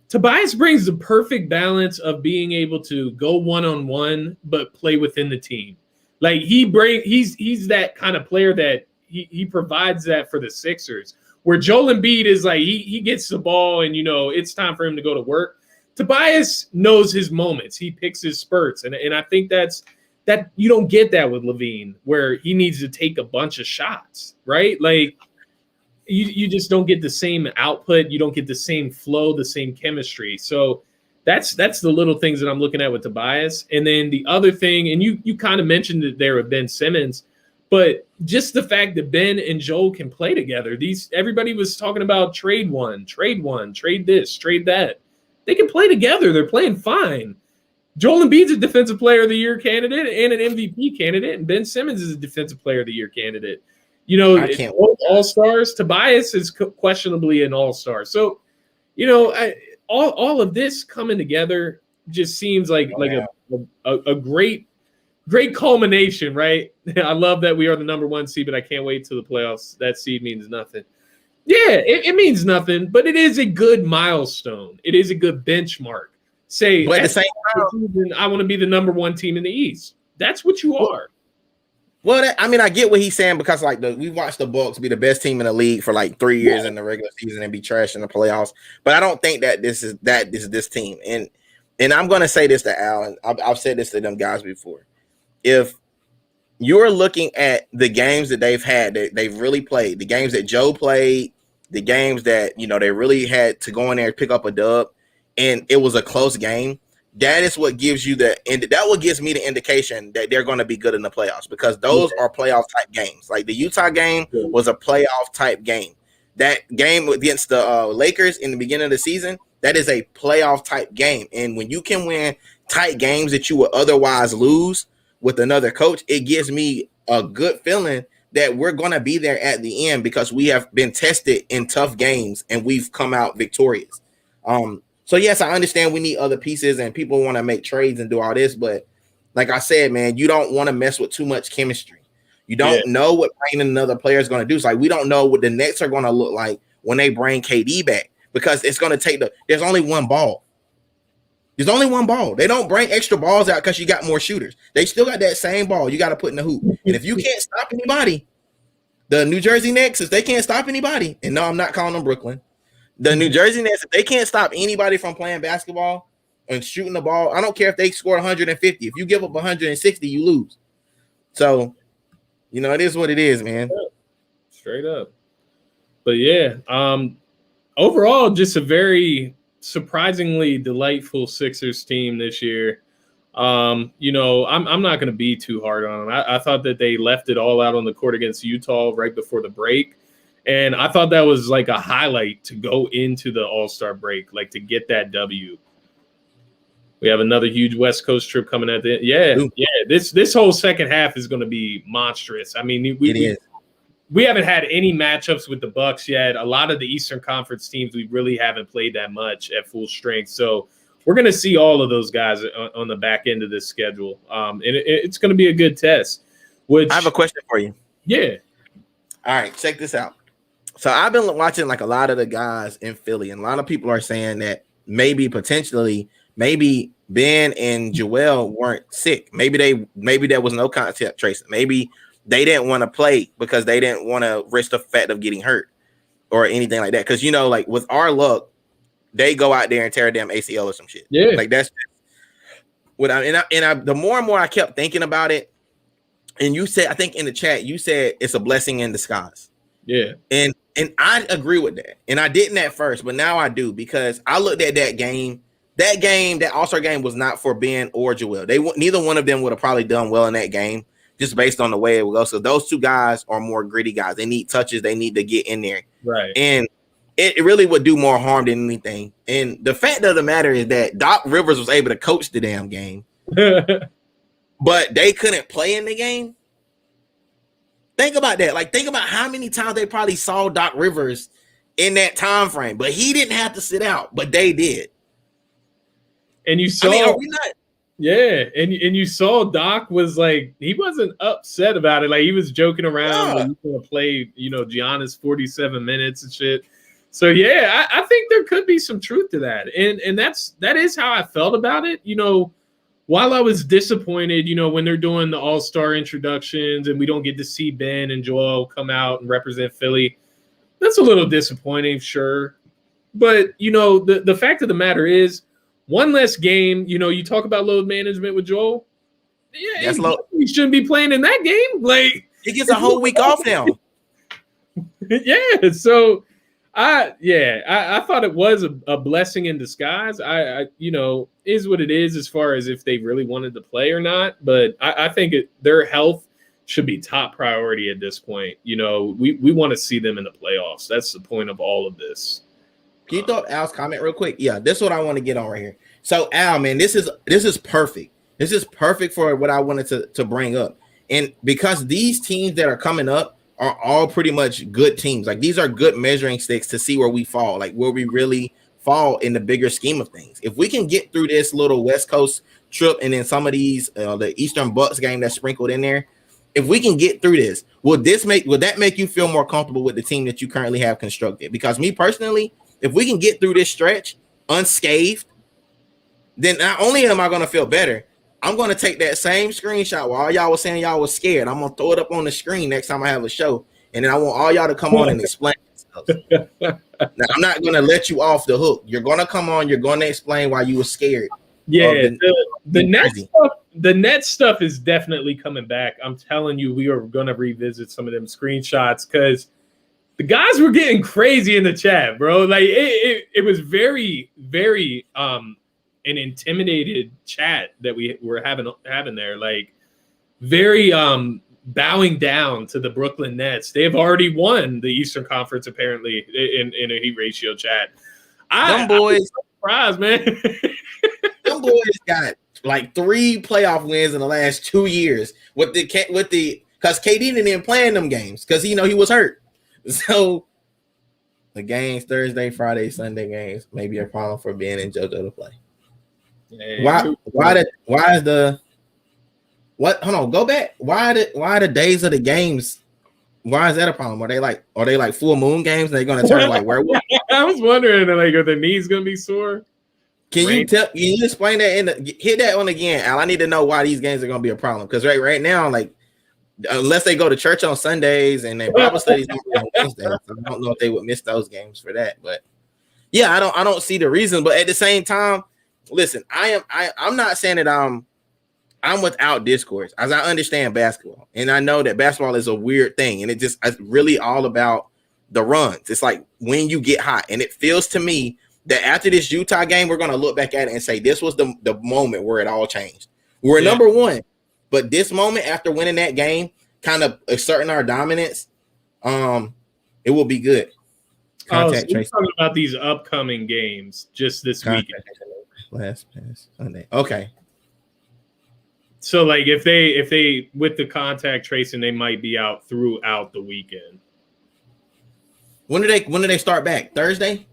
Speaker 1: Tobias brings the perfect balance of being able to go one-on-one, but play within the team. Like he's that kind of player that he provides that for the Sixers, where Joel Embiid is like, he gets the ball and, it's time for him to go to work. Tobias knows his moments. He picks his spurts. And I think that's that you don't get that with Levine, where he needs to take a bunch of shots, right? Like you just don't get the same output, you don't get the same flow, the same chemistry. So that's the little things that I'm looking at with Tobias. And then the other thing, and you kind of mentioned it there with Ben Simmons, but just the fact that Ben and Joel can play together. Everybody was talking about trade one, trade this, trade that. They can play together. They're playing fine. Joel Embiid's a Defensive Player of the Year candidate and an MVP candidate, and Ben Simmons is a Defensive Player of the Year candidate. You know, all-stars. Tobias is questionably an all-star. So, you know, all of this coming together just seems like a great culmination, right? I love that we are the number 1 seed, but I can't wait till the playoffs. That seed means nothing. Yeah, it means nothing, but it is a good milestone. It is a good benchmark. But at the same time, I want to be the number 1 team in the East. That's what you are.
Speaker 2: Well, I get what he's saying, because like we watched the Bucks be the best team in the league for like 3 years in the regular season and be trash in the playoffs. But I don't think that this is this team. And I'm going to say this to Al, and I've said this to them guys before. If you're looking at the games that they've had, that they've really played, the games that Joe played, the games that, you know, they really had to go in there and pick up a dub, and it was a close game, that is what gives you that what gives me the indication that they're going to be good in the playoffs, because those are playoff type games. Like the Utah game was a playoff type game. That game against the Lakers in the beginning of the season, that is a playoff type game. And when you can win tight games that you would otherwise lose with another coach, it gives me a good feeling that we're going to be there at the end, because we have been tested in tough games and we've come out victorious. So yes, I understand we need other pieces and people want to make trades and do all this, but like I said, man, you don't want to mess with too much chemistry. You don't know what bringing another player is going to do. It's like, we don't know what the Nets are going to look like when they bring KD back, because it's going to take there's only one ball. There's only one ball. They don't bring extra balls out because you got more shooters. They still got that same ball you got to put in the hoop. And if you can't stop anybody, the New Jersey Nets, if they can't stop anybody, and no, I'm not calling them Brooklyn. The New Jersey Nets, if they can't stop anybody from playing basketball and shooting the ball, I don't care if they score 150. If you give up 160, you lose. So, you know, it is what it is, man.
Speaker 1: Straight up. But yeah, overall, just a very surprisingly delightful Sixers team this year. You know, I'm not going to be too hard on them. I thought that they left it all out on the court against Utah right before the break. And I thought that was like a highlight to go into the All-Star break, like to get that W. We have another huge West Coast trip coming at the end. Yeah. This whole second half is going to be monstrous. I mean, we haven't had any matchups with the Bucks yet. A lot of the Eastern Conference teams, we really haven't played that much at full strength. So we're going to see all of those guys on the back end of this schedule. And it's going to be a good test.
Speaker 2: I have a question for you.
Speaker 1: Yeah.
Speaker 2: All right, check this out. So I've been watching like a lot of the guys in Philly, and a lot of people are saying that maybe Ben and Joel weren't sick. Maybe there was no contact tracing. Maybe they didn't want to play because they didn't want to risk the fact of getting hurt or anything like that. Because, you know, like with our luck, they go out there and tear a damn ACL or some shit.
Speaker 1: Yeah,
Speaker 2: like that's what the more and more I kept thinking about it. And you said, I think in the chat, you said it's a blessing in disguise.
Speaker 1: Yeah, and
Speaker 2: I agree with that. And I didn't at first, but now I do, because I looked at that game. That All-Star game was not for Ben or Joel. Neither one of them would have probably done well in that game, just based on the way it would go. So those two guys are more gritty guys. They need touches. They need to get in there.
Speaker 1: Right.
Speaker 2: And it really would do more harm than anything. And the fact of the matter is that Doc Rivers was able to coach the damn game, but they couldn't play in the game. Think about that. Like, think about how many times they probably saw Doc Rivers in that time frame, but he didn't have to sit out, but they did.
Speaker 1: And you saw,
Speaker 2: are we not?
Speaker 1: Yeah, and you saw Doc was like, he wasn't upset about it. Like, he was joking around. Like, he's gonna play, you know, Giannis 47 minutes and shit. So yeah, I think there could be some truth to that, and that is how I felt about it. You know, while I was disappointed, you know, when they're doing the All-Star introductions and we don't get to see Ben and Joel come out and represent Philly, that's a little disappointing, sure. But, you know, the fact of the matter is, one less game, you know, you talk about load management with Joel. Yeah,
Speaker 2: That's low.
Speaker 1: he shouldn't be playing in that game. Like
Speaker 2: He gets a whole week off now.
Speaker 1: Yeah, so I thought it was a blessing in disguise. I is what it is as far as if they really wanted to play or not. But I think their health should be top priority at this point. We want to see them in the playoffs. That's the point of all of this.
Speaker 2: Can you throw up Al's comment real quick? Yeah, this is what I want to get on right here. So Al, man, this is perfect. This is perfect for what I wanted to bring up. And because these teams that are coming up are all pretty much good teams. Like these are good measuring sticks to see where we fall, like where we really fall in the bigger scheme of things. If we can get through this little West Coast trip and then some of these the Eastern Bucks game that's sprinkled in there, if we can get through this, would that make you feel more comfortable with the team that you currently have constructed? Because me personally, if we can get through this stretch unscathed, then not only am I going to feel better, I'm going to take that same screenshot while all y'all was saying y'all was scared. I'm going to throw it up on the screen next time I have a show. And then I want all y'all to come on and explain yourselves. Now, I'm not going to let you off the hook. You're going to come on. You're going to explain why you were scared.
Speaker 1: Yeah, the net stuff is definitely coming back. I'm telling you, we are going to revisit some of them screenshots because the guys were getting crazy in the chat, bro. Like it was very, very an intimidated chat that we were having there, like very bowing down to the Brooklyn Nets. They've already won the Eastern Conference apparently in a heat ratio chat.
Speaker 2: Them boys,
Speaker 1: I'm surprised, man.
Speaker 2: Them boys got like 3 playoff wins in the last 2 years because KD didn't even play in them games because he was hurt. So the games Thursday, Friday, Sunday games may be a problem for Ben and JoJo to play. Yeah, go back. Why the days of the games? Why is that a problem? Are they like full moon games? They're gonna turn like werewolf?
Speaker 1: I was wondering, like, are their knees gonna be sore?
Speaker 2: Can you explain that hit that one again, Al? I need to know why these games are gonna be a problem. Because right now, like, unless they go to church on Sundays and then Bible studies on Wednesdays, I don't know if they would miss those games for that. But yeah, I don't see the reason. But at the same time, listen, I'm not saying that I'm without discourse, as I understand basketball, and I know that basketball is a weird thing, and it's really all about the runs. It's like when you get hot, and it feels to me that after this Utah game, we're going to look back at it and say this was the moment where it all changed. We're number one, but this moment after winning that game, kind of asserting our dominance, it will be good.
Speaker 1: So you're talking about these upcoming games just this weekend.
Speaker 2: Last pass Sunday. Okay.
Speaker 1: So like if they with the contact tracing, they might be out throughout the weekend.
Speaker 2: When do they start back? Thursday?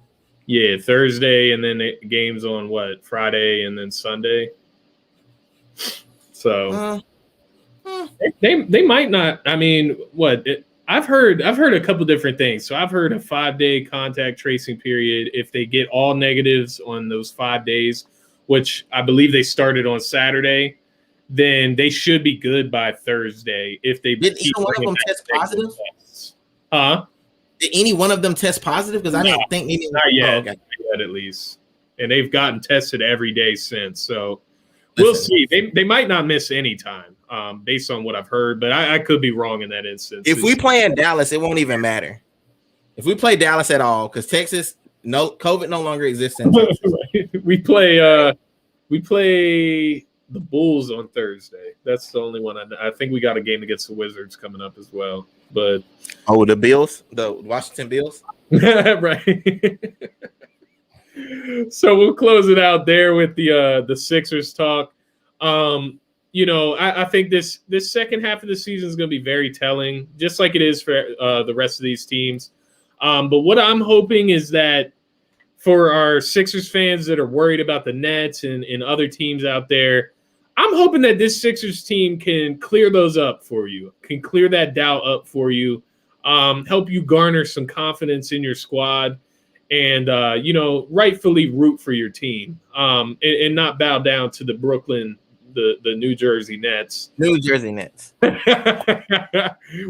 Speaker 1: Yeah, Thursday, and then the games on Friday and then Sunday. So they might not. I mean, I've heard a couple different things. So I've heard a 5-day contact tracing period. If they get all negatives on those 5 days, which I believe they started on Saturday, then they should be good by Thursday. If they
Speaker 2: did either one of them test positive? Did any one of them test positive? Because I don't think any.
Speaker 1: Not yet. Okay. Not yet, at least. And they've gotten tested every day since. So we'll see. They might not miss any time, based on what I've heard, but I could be wrong in that instance.
Speaker 2: If we play in Dallas, it won't even matter. If we play Dallas at all, because Texas, COVID no longer exists in Texas.
Speaker 1: We play the Bulls on Thursday. That's the only one I think we got a game against the Wizards coming up as well. But
Speaker 2: the Bills, the Washington Bills,
Speaker 1: right? So we'll close it out there with the Sixers talk. I think this second half of the season is going to be very telling, just like it is for the rest of these teams. But what I'm hoping is that for our Sixers fans that are worried about the Nets and other teams out there, I'm hoping that this Sixers team can clear those up for you, can clear that doubt up for you, help you garner some confidence in your squad, and rightfully root for your team, and not bow down to the New Jersey Nets.
Speaker 2: New Jersey Nets.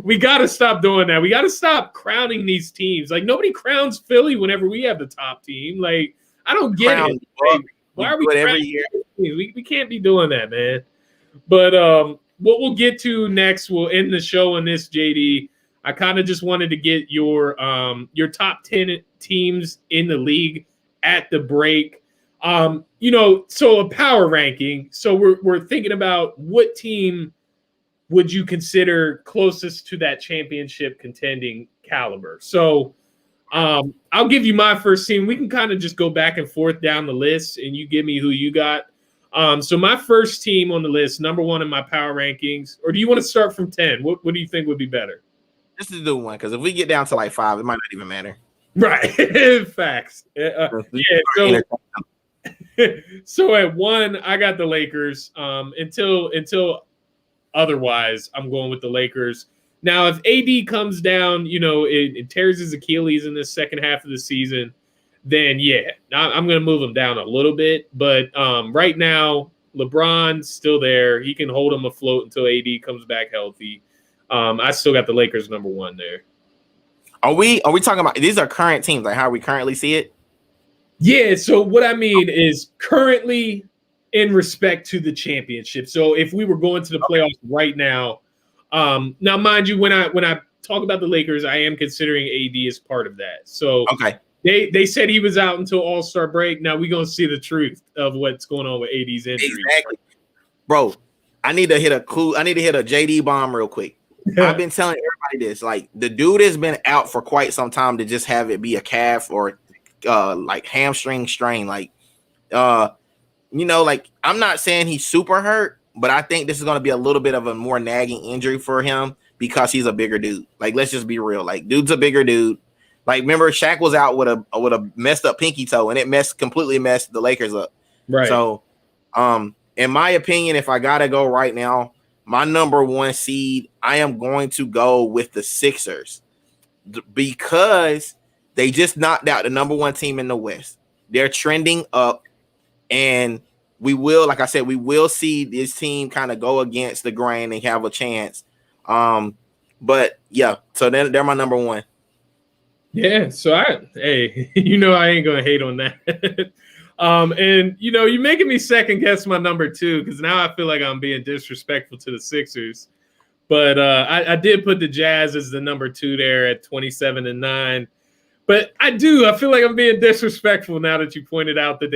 Speaker 1: We got to stop doing that. We got to stop crowning these teams. Like, nobody crowns Philly whenever we have the top team. Like, I don't get it. Like, why are we every year? We can't be doing that, man. But what we'll get to next, we'll end the show on this, JD. I kind of just wanted to get your top 10 teams in the league at the break. So a power ranking. So we're thinking about what team would you consider closest to that championship contending caliber. So I'll give you my first team. We can kind of just go back and forth down the list, and you give me who you got. So my first team on the list, number one in my power rankings, or do you want to start from 10? What do you think would be better?
Speaker 2: Just to do one, because if we get down to like 5, it might not even matter.
Speaker 1: Right. Facts. So at 1, I got the Lakers. Until otherwise, I'm going with the Lakers. Now, if AD comes down, it tears his Achilles in the second half of the season, then yeah, I'm going to move him down a little bit. But right now, LeBron's still there. He can hold him afloat until AD comes back healthy. I still got the Lakers number 1 there.
Speaker 2: Are we talking about these are current teams, like how we currently see it?
Speaker 1: Yeah, so what I mean is currently in respect to the championship. So if we were going to the playoffs right now, now mind you, when I talk about the Lakers, I am considering AD as part of that. So
Speaker 2: okay,
Speaker 1: they said he was out until All-Star break. Now we're gonna see the truth of what's going on with AD's injury.
Speaker 2: Exactly, bro. I need to hit a JD bomb real quick. I've been telling everybody this. Like, the dude has been out for quite some time to just have it be a calf or like hamstring strain. Like, like, I'm not saying he's super hurt, but I think this is going to be a little bit of a more nagging injury for him because he's a bigger dude. Like, let's just be real. Like, dude's a bigger dude. Like, remember, Shaq was out with a messed up pinky toe, and it completely messed the Lakers up.
Speaker 1: Right.
Speaker 2: So, in my opinion, if I gotta go right now, my number 1 seed, I am going to go with the Sixers because they just knocked out the number 1 team in the West. They're trending up, and we will see this team kind of go against the grain and have a chance. But yeah, so they're my number 1.
Speaker 1: Yeah, so I ain't gonna hate on that. And you're making me second guess my number 2 because now I feel like I'm being disrespectful to the Sixers. But I did put the Jazz as the number 2 there at 27-9. But I feel like I'm being disrespectful now that you pointed out that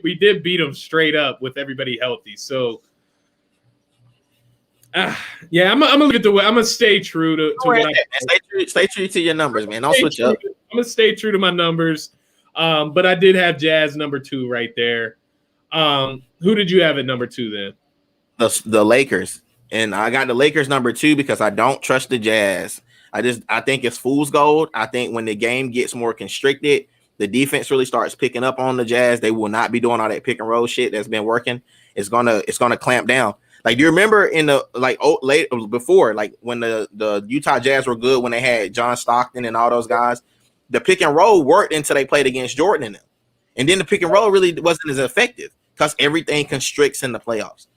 Speaker 1: we did beat them straight up with everybody healthy. So yeah, I'm gonna stay true to what
Speaker 2: stay true to your numbers, man. Don't switch up.
Speaker 1: I'm gonna stay true to my numbers. But I did have Jazz number 2 right there. Who did you have at number 2 then?
Speaker 2: The Lakers. And I got the Lakers number 2 because I don't trust the Jazz. I think it's fool's gold. I think when the game gets more constricted, the defense really starts picking up on the Jazz. They will not be doing all that pick and roll shit that's been working. It's gonna clamp down. Like, do you remember in the late before, like when the Utah Jazz were good when they had John Stockton and all those guys, the pick and roll worked until they played against Jordan and them. And then the pick and roll really wasn't as effective because everything constricts in the playoffs.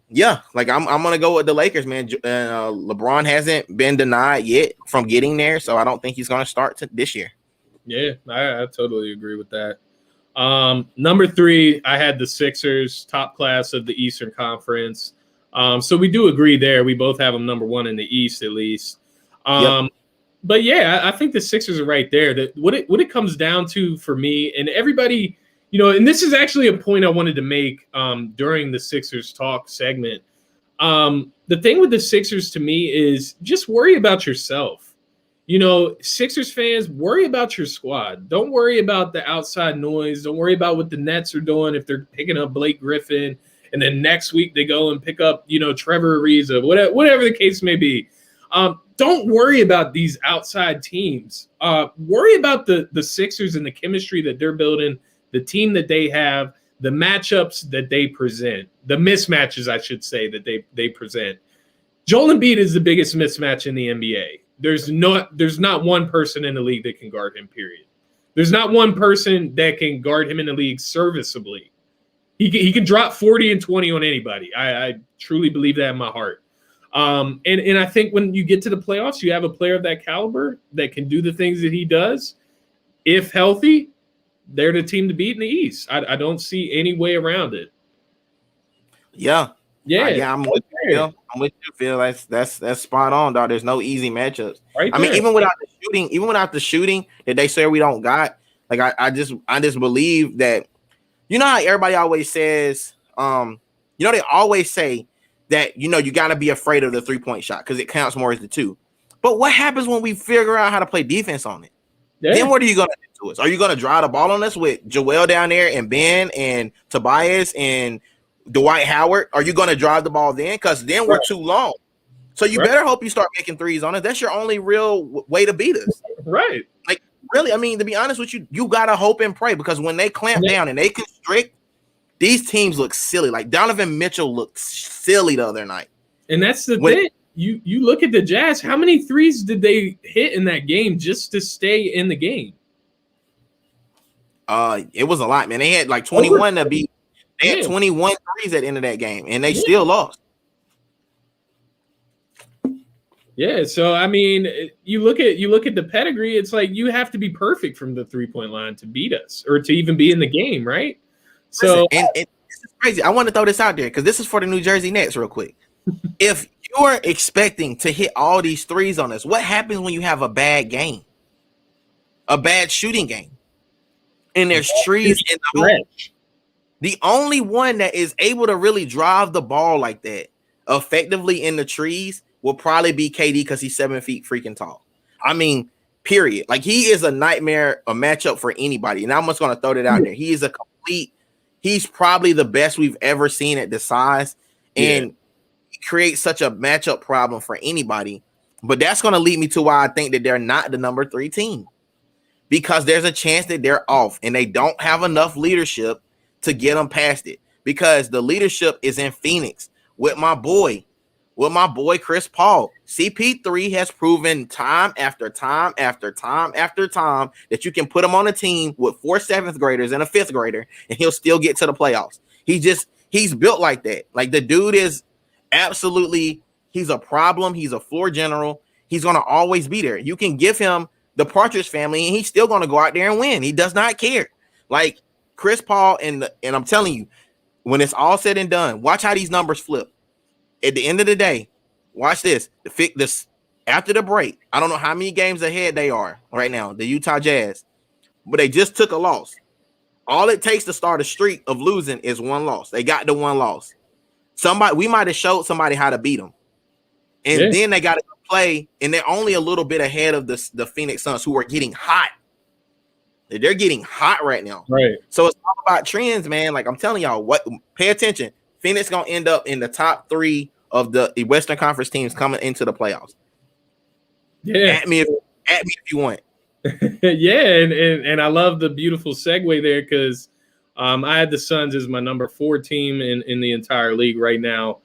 Speaker 2: Yeah, like I'm gonna go with the Lakers, man. LeBron hasn't been denied yet from getting there, so I don't think he's gonna start this year.
Speaker 1: Yeah, I totally agree with that. Number 3, I had the Sixers, top class of the Eastern Conference. So we do agree there. We both have them number 1 in the East, at least.
Speaker 2: Yep.
Speaker 1: But yeah, I think the Sixers are right there. That what it comes down to for me and everybody, and this is actually a point I wanted to make during the Sixers talk segment. The thing with the Sixers to me is just worry about yourself. Sixers fans, worry about your squad. Don't worry about the outside noise. Don't worry about what the Nets are doing if they're picking up Blake Griffin, and then next week they go and pick up, Trevor Ariza, whatever the case may be. Don't worry about these outside teams. Worry about the Sixers and the chemistry that they're building, the team that they have, the matchups that they present, the mismatches, I should say, that they present. Joel Embiid is the biggest mismatch in the NBA. There's not one person in the league that can guard him, period. There's not one person that can guard him in the league serviceably. He can drop 40 and 20 on anybody. I truly believe that in my heart. And I think when you get to the playoffs, you have a player of that caliber that can do the things that he does. If healthy, they're the team to beat in the East. I don't see any way around it.
Speaker 2: Yeah.
Speaker 1: Yeah,
Speaker 2: I'm
Speaker 1: right
Speaker 2: with you,
Speaker 1: there,
Speaker 2: Phil. I'm with you, Phil. That's spot on, dog. There's no easy matchups.
Speaker 1: right
Speaker 2: I mean,
Speaker 1: there.
Speaker 2: even without the shooting that they say we don't got, like I just believe that you know how everybody always says, they always say that you got to be afraid of the 3-point shot because it counts more as the two. But what happens when we figure out how to play defense on it? Then
Speaker 1: Yeah,
Speaker 2: what are you gonna do to us? Are you gonna drive the ball on us with Joel down there and Ben and Tobias and Dwight Howard? Are you gonna drive the ball then? Because then we're
Speaker 1: right,
Speaker 2: too long. So you
Speaker 1: right,
Speaker 2: better hope you start making threes on us. That's your only real way to beat us.
Speaker 1: right.
Speaker 2: Like really, I mean, to be honest with you, you gotta hope and pray because when they clamp
Speaker 1: And,
Speaker 2: down and they constrict, these teams look silly. Like Donovan Mitchell looked silly the other night.
Speaker 1: and that's the
Speaker 2: When
Speaker 1: thing. You look at the Jazz. How many threes did they hit in that game just to stay in the game?
Speaker 2: it was a lot, man. They had like
Speaker 1: Over.
Speaker 2: 21 to beat. They had
Speaker 1: Yeah,
Speaker 2: 21 threes at the end of that game, and they
Speaker 1: yeah,
Speaker 2: still lost.
Speaker 1: yeah. So I mean, you look at the pedigree. It's like you have to be perfect from the 3-point line to beat us or to even be in the game, right?
Speaker 2: Listen,
Speaker 1: So
Speaker 2: and this is crazy. I want to throw this out there because this is for the New Jersey Nets, real quick. If you're expecting to hit all these threes on us, what happens when you have a bad game, a bad shooting game, and there's trees in the hole?
Speaker 1: stretch.
Speaker 2: The only one that is able to really drive the ball like that effectively in the trees will probably be KD because he's 7 feet freaking tall. I mean, period. Like he is a nightmare, a matchup for anybody. And I'm just going to throw that out there. He is he's probably the best we've ever seen at this size. And he creates such a matchup problem for anybody. But that's going to lead me to why I think that they're not the number 3 team. Because there's a chance that they're off and they don't have enough leadership to get them past it. Because the leadership is in Phoenix with my boy Chris Paul. CP3 has proven time after time after time after time that you can put him on a team with 4 7th graders and a 5th grader and he'll still get to the playoffs. He's built like that. Like the dude is absolutely, he's a problem. He's a floor general. He's going to always be there. You can give him the Partridge Family and he's still going to go out there and win. He does not care. Like Chris Paul and I'm telling you, when it's all said and done, watch how these numbers flip. At the end of the day, watch this. This after the break, I don't know how many games ahead they are right now, the Utah Jazz, but they just took a loss. All it takes to start a streak of losing is one loss. They got the one loss. We might have showed somebody how to beat them, and then they got to play, and they're only a little bit ahead of the Phoenix Suns, who are getting hot. They're getting hot right now.
Speaker 1: Right.
Speaker 2: So it's all about trends, man. Like I'm telling y'all, pay attention. Phoenix gonna end up in the top 3 of the Western Conference teams coming into the playoffs.
Speaker 1: Yeah.
Speaker 2: At me if you want.
Speaker 1: Yeah, and I love the beautiful segue there because I had the Suns as my number 4 team in the entire league right now.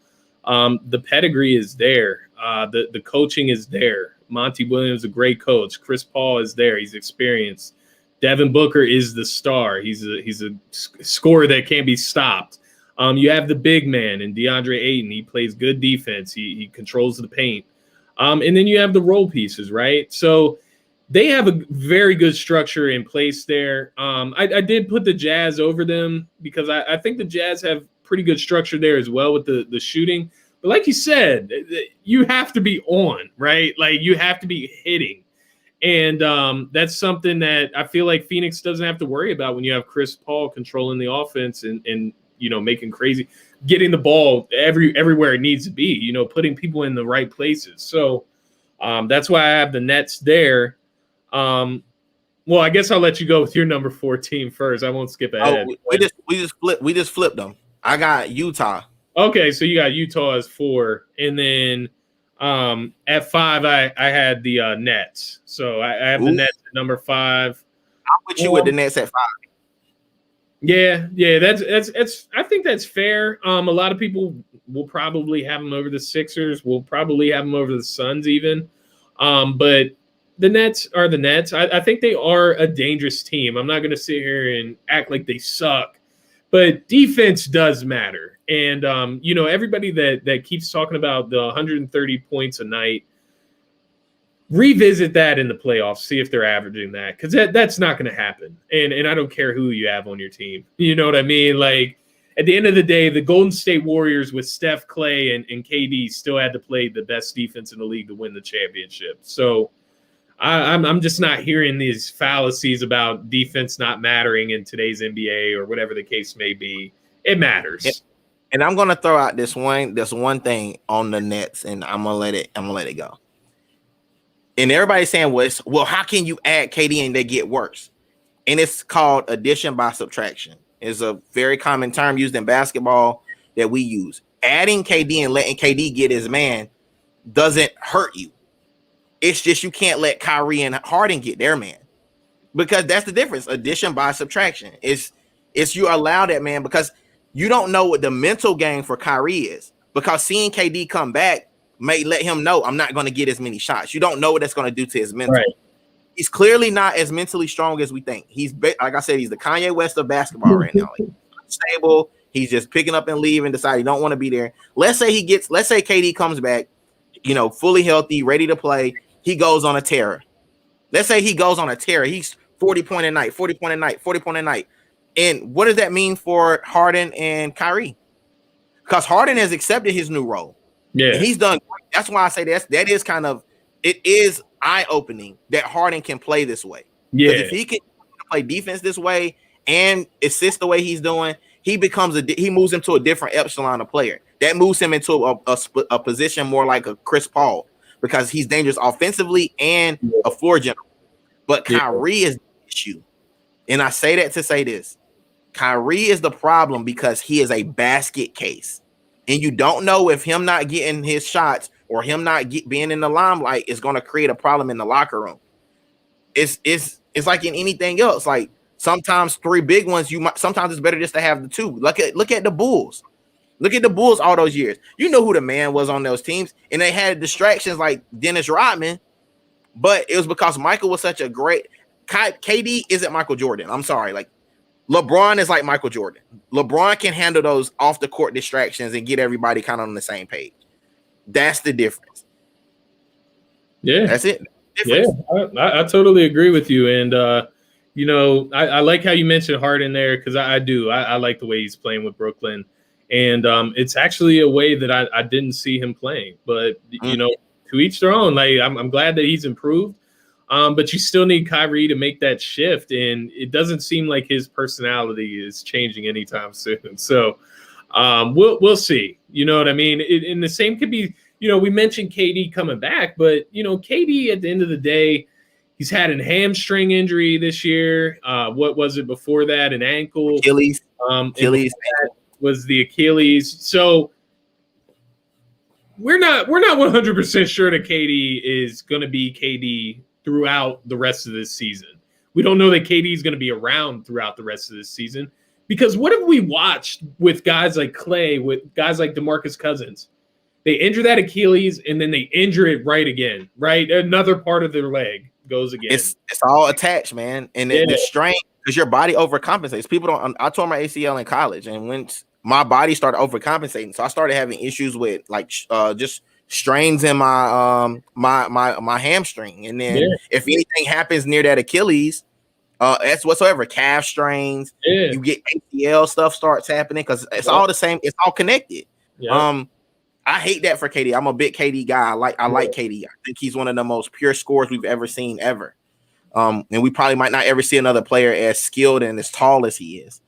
Speaker 1: The pedigree is there. The coaching is there. Monty Williams, a great coach. Chris Paul is there. He's experienced. Devin Booker is the star. He's a scorer that can't be stopped. You have the big man in DeAndre Ayton. He plays good defense. He controls the paint. And then you have the role pieces, right? So they have a very good structure in place there. I did put the Jazz over them because I think the Jazz have pretty good structure there as well with the shooting. But like you said, you have to be on, right? Like you have to be hitting. And that's something that I feel like Phoenix doesn't have to worry about when you have Chris Paul controlling the offense and making crazy, getting the ball everywhere it needs to be, putting people in the right places. So that's why I have the Nets there. Well, I guess I'll let you go with your number 4 team first. I won't skip ahead.
Speaker 2: We just flipped them. I got Utah.
Speaker 1: Okay, so you got Utah as 4, and then at 5 I had the Nets. So I have the Nets at number 5.
Speaker 2: I'm with you with the Nets at 5.
Speaker 1: Yeah, that's I think that's fair. A lot of people will probably have them over the Sixers. We'll probably have them over the Suns even. But the Nets are the Nets. I think they are a dangerous team. I'm not going to sit here and act like they suck, but defense does matter. And everybody that keeps talking about the 130 points a night, revisit that in the playoffs, see if they're averaging that, because that's not going to happen. And I don't care who you have on your team. You know what I mean? Like at the end of the day, the Golden State Warriors with Steph, Clay, and KD still had to play the best defense in the league to win the championship. So I'm just not hearing these fallacies about defense not mattering in today's NBA or whatever the case may be. It matters.
Speaker 2: And I'm gonna throw out this one thing on the Nets, and I'm gonna let it go. And everybody's saying, well, how can you add KD and they get worse? And it's called addition by subtraction. It's a very common term used in basketball that we use. Adding KD and letting KD get his man doesn't hurt you. It's just you can't let Kyrie and Harden get their man, because that's the difference. Addition by subtraction. It's you allow that man, because you don't know what the mental game for Kyrie is, because seeing KD come back may let him know I'm not going to get as many shots. You don't know what that's going to do to his mental. Right. He's clearly not as mentally strong as we think. He's, like I said, he's the Kanye West of basketball right now. Like, unstable. He's just picking up and leaving, decide he don't want to be there. Let's say KD comes back, fully healthy, ready to play. He goes on a tear. Let's say he goes on a tear. He's 40 point a night. And what does that mean for Harden and Kyrie? Because Harden has accepted his new role. Yeah, and he's done great. That's why I say that is kind of, it is eye-opening that Harden can play this way. Yeah, if he can play defense this way and assist the way he's doing, he moves into a different echelon of player. That moves him into a position more like a Chris Paul, because he's dangerous offensively and a floor general. But Kyrie is the issue. And I say that to say this. Kyrie is the problem because he is a basket case. And you don't know if him not getting his shots or him not being in the limelight is going to create a problem in the locker room. It's like in anything else. Like sometimes three big ones, sometimes it's better just to have the two. Look at the Bulls. Look at the Bulls all those years. You know who the man was on those teams, and they had distractions like Dennis Rodman, but it was because Michael was such a great. KD isn't Michael Jordan. I'm sorry. Like LeBron is like Michael Jordan. LeBron can handle those off the court distractions and get everybody kind of on the same page. That's the difference.
Speaker 1: Yeah,
Speaker 2: that's it.
Speaker 1: Yeah, I totally agree with you. And I like how you mentioned Harden there, because I do. I like the way he's playing with Brooklyn. And it's actually a way that I didn't see him playing. But, to each their own. Like I'm glad that he's improved. But you still need Kyrie to make that shift. And it doesn't seem like his personality is changing anytime soon. So we'll see. You know what I mean? And the same could be, we mentioned KD coming back. But, KD at the end of the day, he's had a hamstring injury this year. What was it before that? An ankle.
Speaker 2: Achilles.
Speaker 1: Was the Achilles. So we're not 100% sure that KD is going to be KD throughout the rest of this season. We don't know that KD is going to be around throughout the rest of this season, because what have we watched with guys like Clay, with guys like DeMarcus Cousins? They injure that Achilles and then they injure it right? Another part of their leg goes again.
Speaker 2: It's all attached, man. And the strain, because your body overcompensates. People don't. I tore my ACL in college, and when my body started overcompensating, so I started having issues with just strains in my my hamstring. And then if anything happens near that Achilles, that's whatsoever, calf strains, you get ACL stuff starts happening, because it's all the same. It's all connected. I hate that for KD. I'm a big KD guy. I like KD. I think he's one of the most pure scorers we've ever seen ever. And we probably might not ever see another player as skilled and as tall as he is.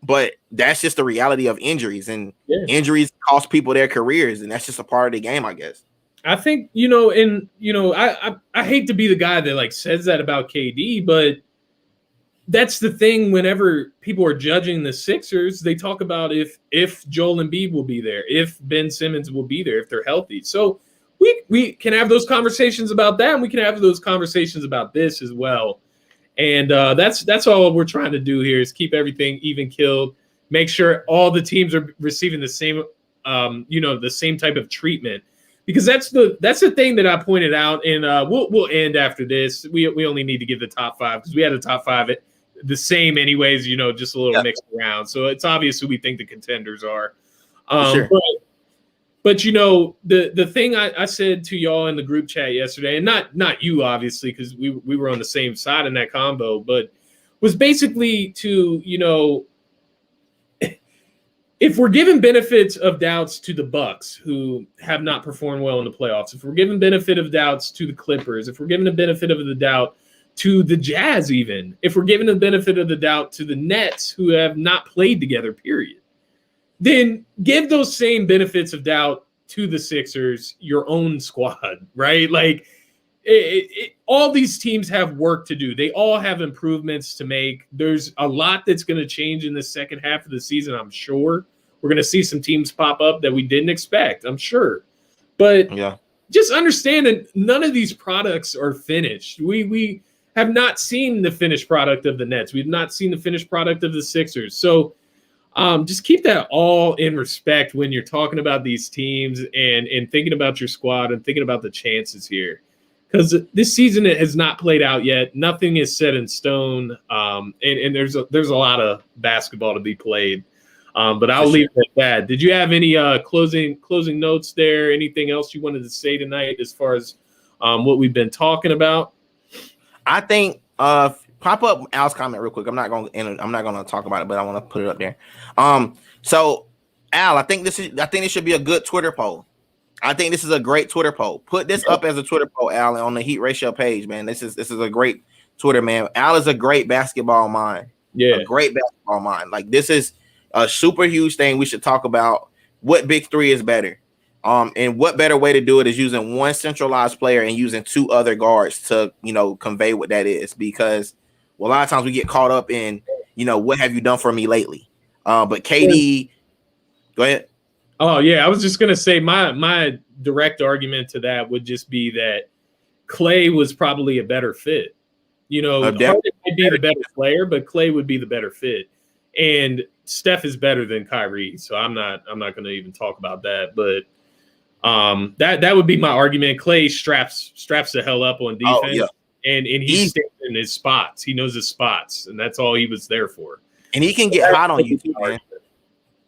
Speaker 2: But that's just the reality of injuries, and injuries cost people their careers, and that's just a part of the game, I guess.
Speaker 1: I think, I hate to be the guy that says that about KD, but that's the thing. Whenever people are judging the Sixers, they talk about if Joel Embiid will be there, if Ben Simmons will be there, if they're healthy. So we can have those conversations about that, and we can have those conversations about this as well. And that's all we're trying to do here, is keep everything even killed, make sure all the teams are receiving the same, the same type of treatment, because that's the thing that I pointed out. And we'll end after this. We only need to give the top five, because we had the top five at the same anyways, just a little mixed around. So it's obvious who we think the contenders are.
Speaker 2: Sure.
Speaker 1: But the thing I said to y'all in the group chat yesterday, and not you obviously, because we were on the same side in that combo, but was basically to if we're giving benefits of doubts to the Bucks, who have not performed well in the playoffs, if we're giving benefit of doubts to the Clippers, if we're giving a benefit of the doubt to the Jazz, even if we're giving the benefit of the doubt to the Nets, who have not played together, period, then give those same benefits of doubt to the Sixers, your own squad, right? Like all these teams have work to do. They all have improvements to make. There's a lot that's going to change in the second half of the season, I'm sure. We're going to see some teams pop up that we didn't expect, I'm sure. But just understand that none of these products are finished. We have not seen the finished product of the Nets. We've not seen the finished product of the Sixers. So just keep that all in respect when you're talking about these teams and thinking about your squad and thinking about the chances here. Because this season it has not played out yet. Nothing is set in stone, and there's a lot of basketball to be played. But I'll leave it at that. Did you have any closing notes there? Anything else you wanted to say tonight as far as what we've been talking about?
Speaker 2: I think pop up Al's comment real quick. I'm not going to talk about it, but I want to put it up there. So Al, I think this should be a good Twitter poll. I think this is a great Twitter poll. Put this up as a Twitter poll, Al, on the Heat Ratio page, man. This is a great Twitter, man. Al is a great basketball mind.
Speaker 1: Yeah,
Speaker 2: a great basketball mind. Like, this is a super huge thing we should talk about. What big three is better? And what better way to do it is using one centralized player and using two other guards to, convey what that is. Because a lot of times we get caught up in, what have you done for me lately? But KD, go ahead.
Speaker 1: Oh, yeah. I was just going to say my direct argument to that would just be that Clay was probably a better fit. Harden might be the better player, but Clay would be the better fit. And Steph is better than Kyrie, so I'm not going to even talk about that. But that would be my argument. Clay straps the hell up on defense, and he stays in his spots. He knows his spots, and that's all he was there for.
Speaker 2: And he can get hot on you too, man.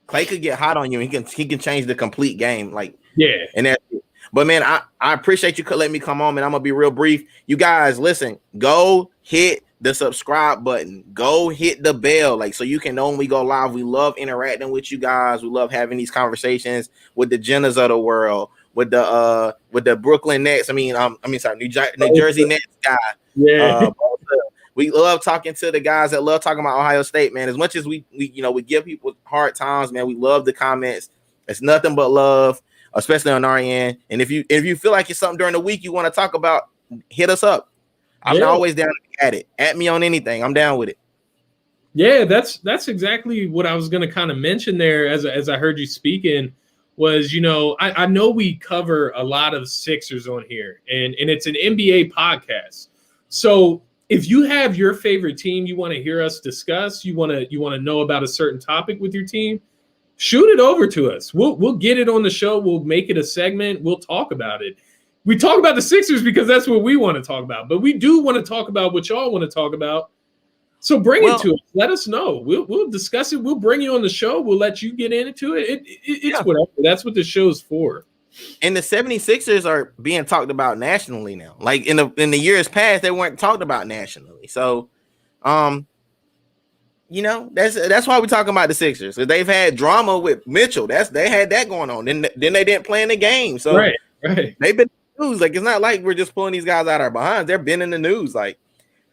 Speaker 2: Clay could get hot on you. He can change the complete game, and that's it. But man, I appreciate you letting me come on, man. I'm gonna be real brief. You guys, listen, go hit the subscribe button. Go hit the bell, so you can know when we go live. We love interacting with you guys. We love having these conversations with the Jenners of the world, with the Brooklyn Nets. New Jersey Nets guy.
Speaker 1: Yeah.
Speaker 2: We love talking to the guys that love talking about Ohio State, man. As much as we give people hard times, man, we love the comments. It's nothing but love, especially on our end. And if you feel like it's something during the week you want to talk about, hit us up. I'm always down at it. At me on anything. I'm down with it.
Speaker 1: Yeah, that's exactly what I was going to kind of mention there as I heard you speaking was, I know we cover a lot of Sixers on here, and it's an NBA podcast. So if you have your favorite team you want to hear us discuss, you want to know about a certain topic with your team, shoot it over to us. We'll get it on the show. We'll make it a segment. We'll talk about it. We talk about the Sixers because that's what we want to talk about. But we do want to talk about what y'all want to talk about. So bring it to us. Let us know. We'll discuss it. We'll bring you on the show. We'll let you get into it. It's whatever. That's what the show's for.
Speaker 2: And the 76ers are being talked about nationally now. Like in the years past, they weren't talked about nationally. So, that's why we're talking about the Sixers. So they've had drama with Mitchell. They had that going on. Then they didn't play in the game. So
Speaker 1: right.
Speaker 2: They've been in the news. Like, it's not like we're just pulling these guys out of our behinds. They've been in the news. Like,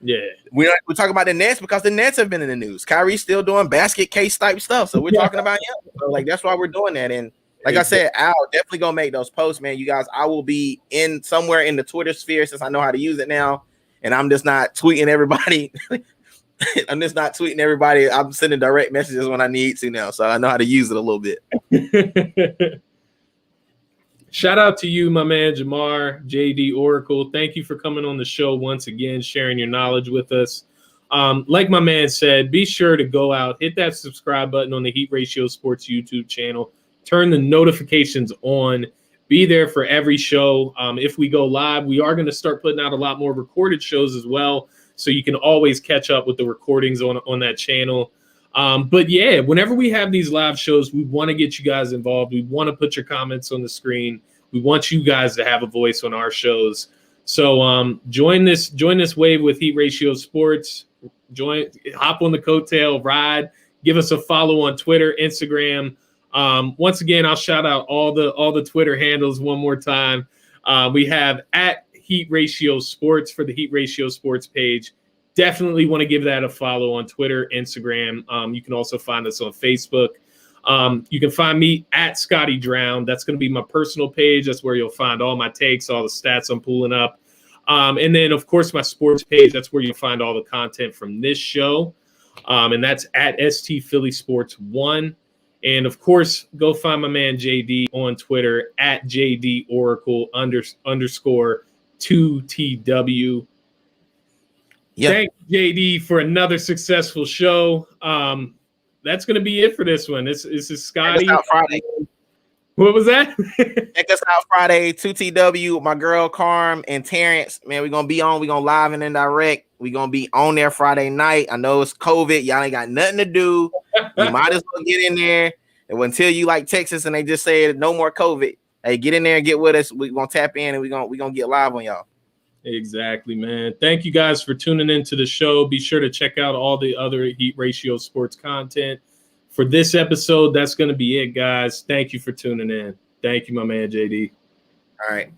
Speaker 2: we talk about the Nets because the Nets have been in the news. Kyrie's still doing basket case type stuff. So we're talking about him. So that's why we're doing that. And like I said, I'll definitely go make those posts, man. You guys, I will be in somewhere in the Twitter sphere since I know how to use it now. And I'm just not tweeting everybody. I'm sending direct messages when I need to now. So I know how to use it a little bit.
Speaker 1: Shout out to you, my man, Jamar, JD Oracle. Thank you for coming on the show once again, sharing your knowledge with us. Like my man said, be sure to go out, hit that subscribe button on the Heat Ratio Sports YouTube channel. Turn the notifications on. Be there for every show. If we go live, we are going to start putting out a lot more recorded shows as well. So you can always catch up with the recordings on that channel. But yeah, whenever we have these live shows, we want to get you guys involved. We want to put your comments on the screen. We want you guys to have a voice on our shows. So join this wave with Heat Ratio Sports. Hop on the coattail, ride. Give us a follow on Twitter, Instagram. Once again, I'll shout out all the Twitter handles one more time. We have at Heat Ratio Sports for the Heat Ratio Sports page. Definitely want to give that a follow on Twitter, Instagram. You can also find us on Facebook. You can find me at Scotty Drown. That's going to be my personal page. That's where you'll find all my takes, all the stats I'm pulling up. And then, of course, my sports page. That's where you'll find all the content from this show. And that's at ST Philly Sports 1. And, of course, go find my man JD on Twitter at JD Oracle _2TW.
Speaker 2: Yeah.
Speaker 1: Thank JD for another successful show. That's going to be it for this one. This is Scotty.
Speaker 2: Check us out Friday.
Speaker 1: What was that?
Speaker 2: Check us out Friday, 2TW, my girl Carm and Terrence. Man, we're going to be on. We're going to live and indirect. We're going to be on there Friday night. I know it's COVID. Y'all ain't got nothing to do. You might as well get in there. And until you like Texas and they just say no more COVID, hey, get in there and get with us. We're going to tap in and we're going to get live on y'all.
Speaker 1: Exactly, man. Thank you guys for tuning into the show. Be sure to check out all the other Heat Ratio Sports content. For this episode, that's going to be it, guys. Thank you for tuning in. Thank you, my man, JD.
Speaker 2: All right.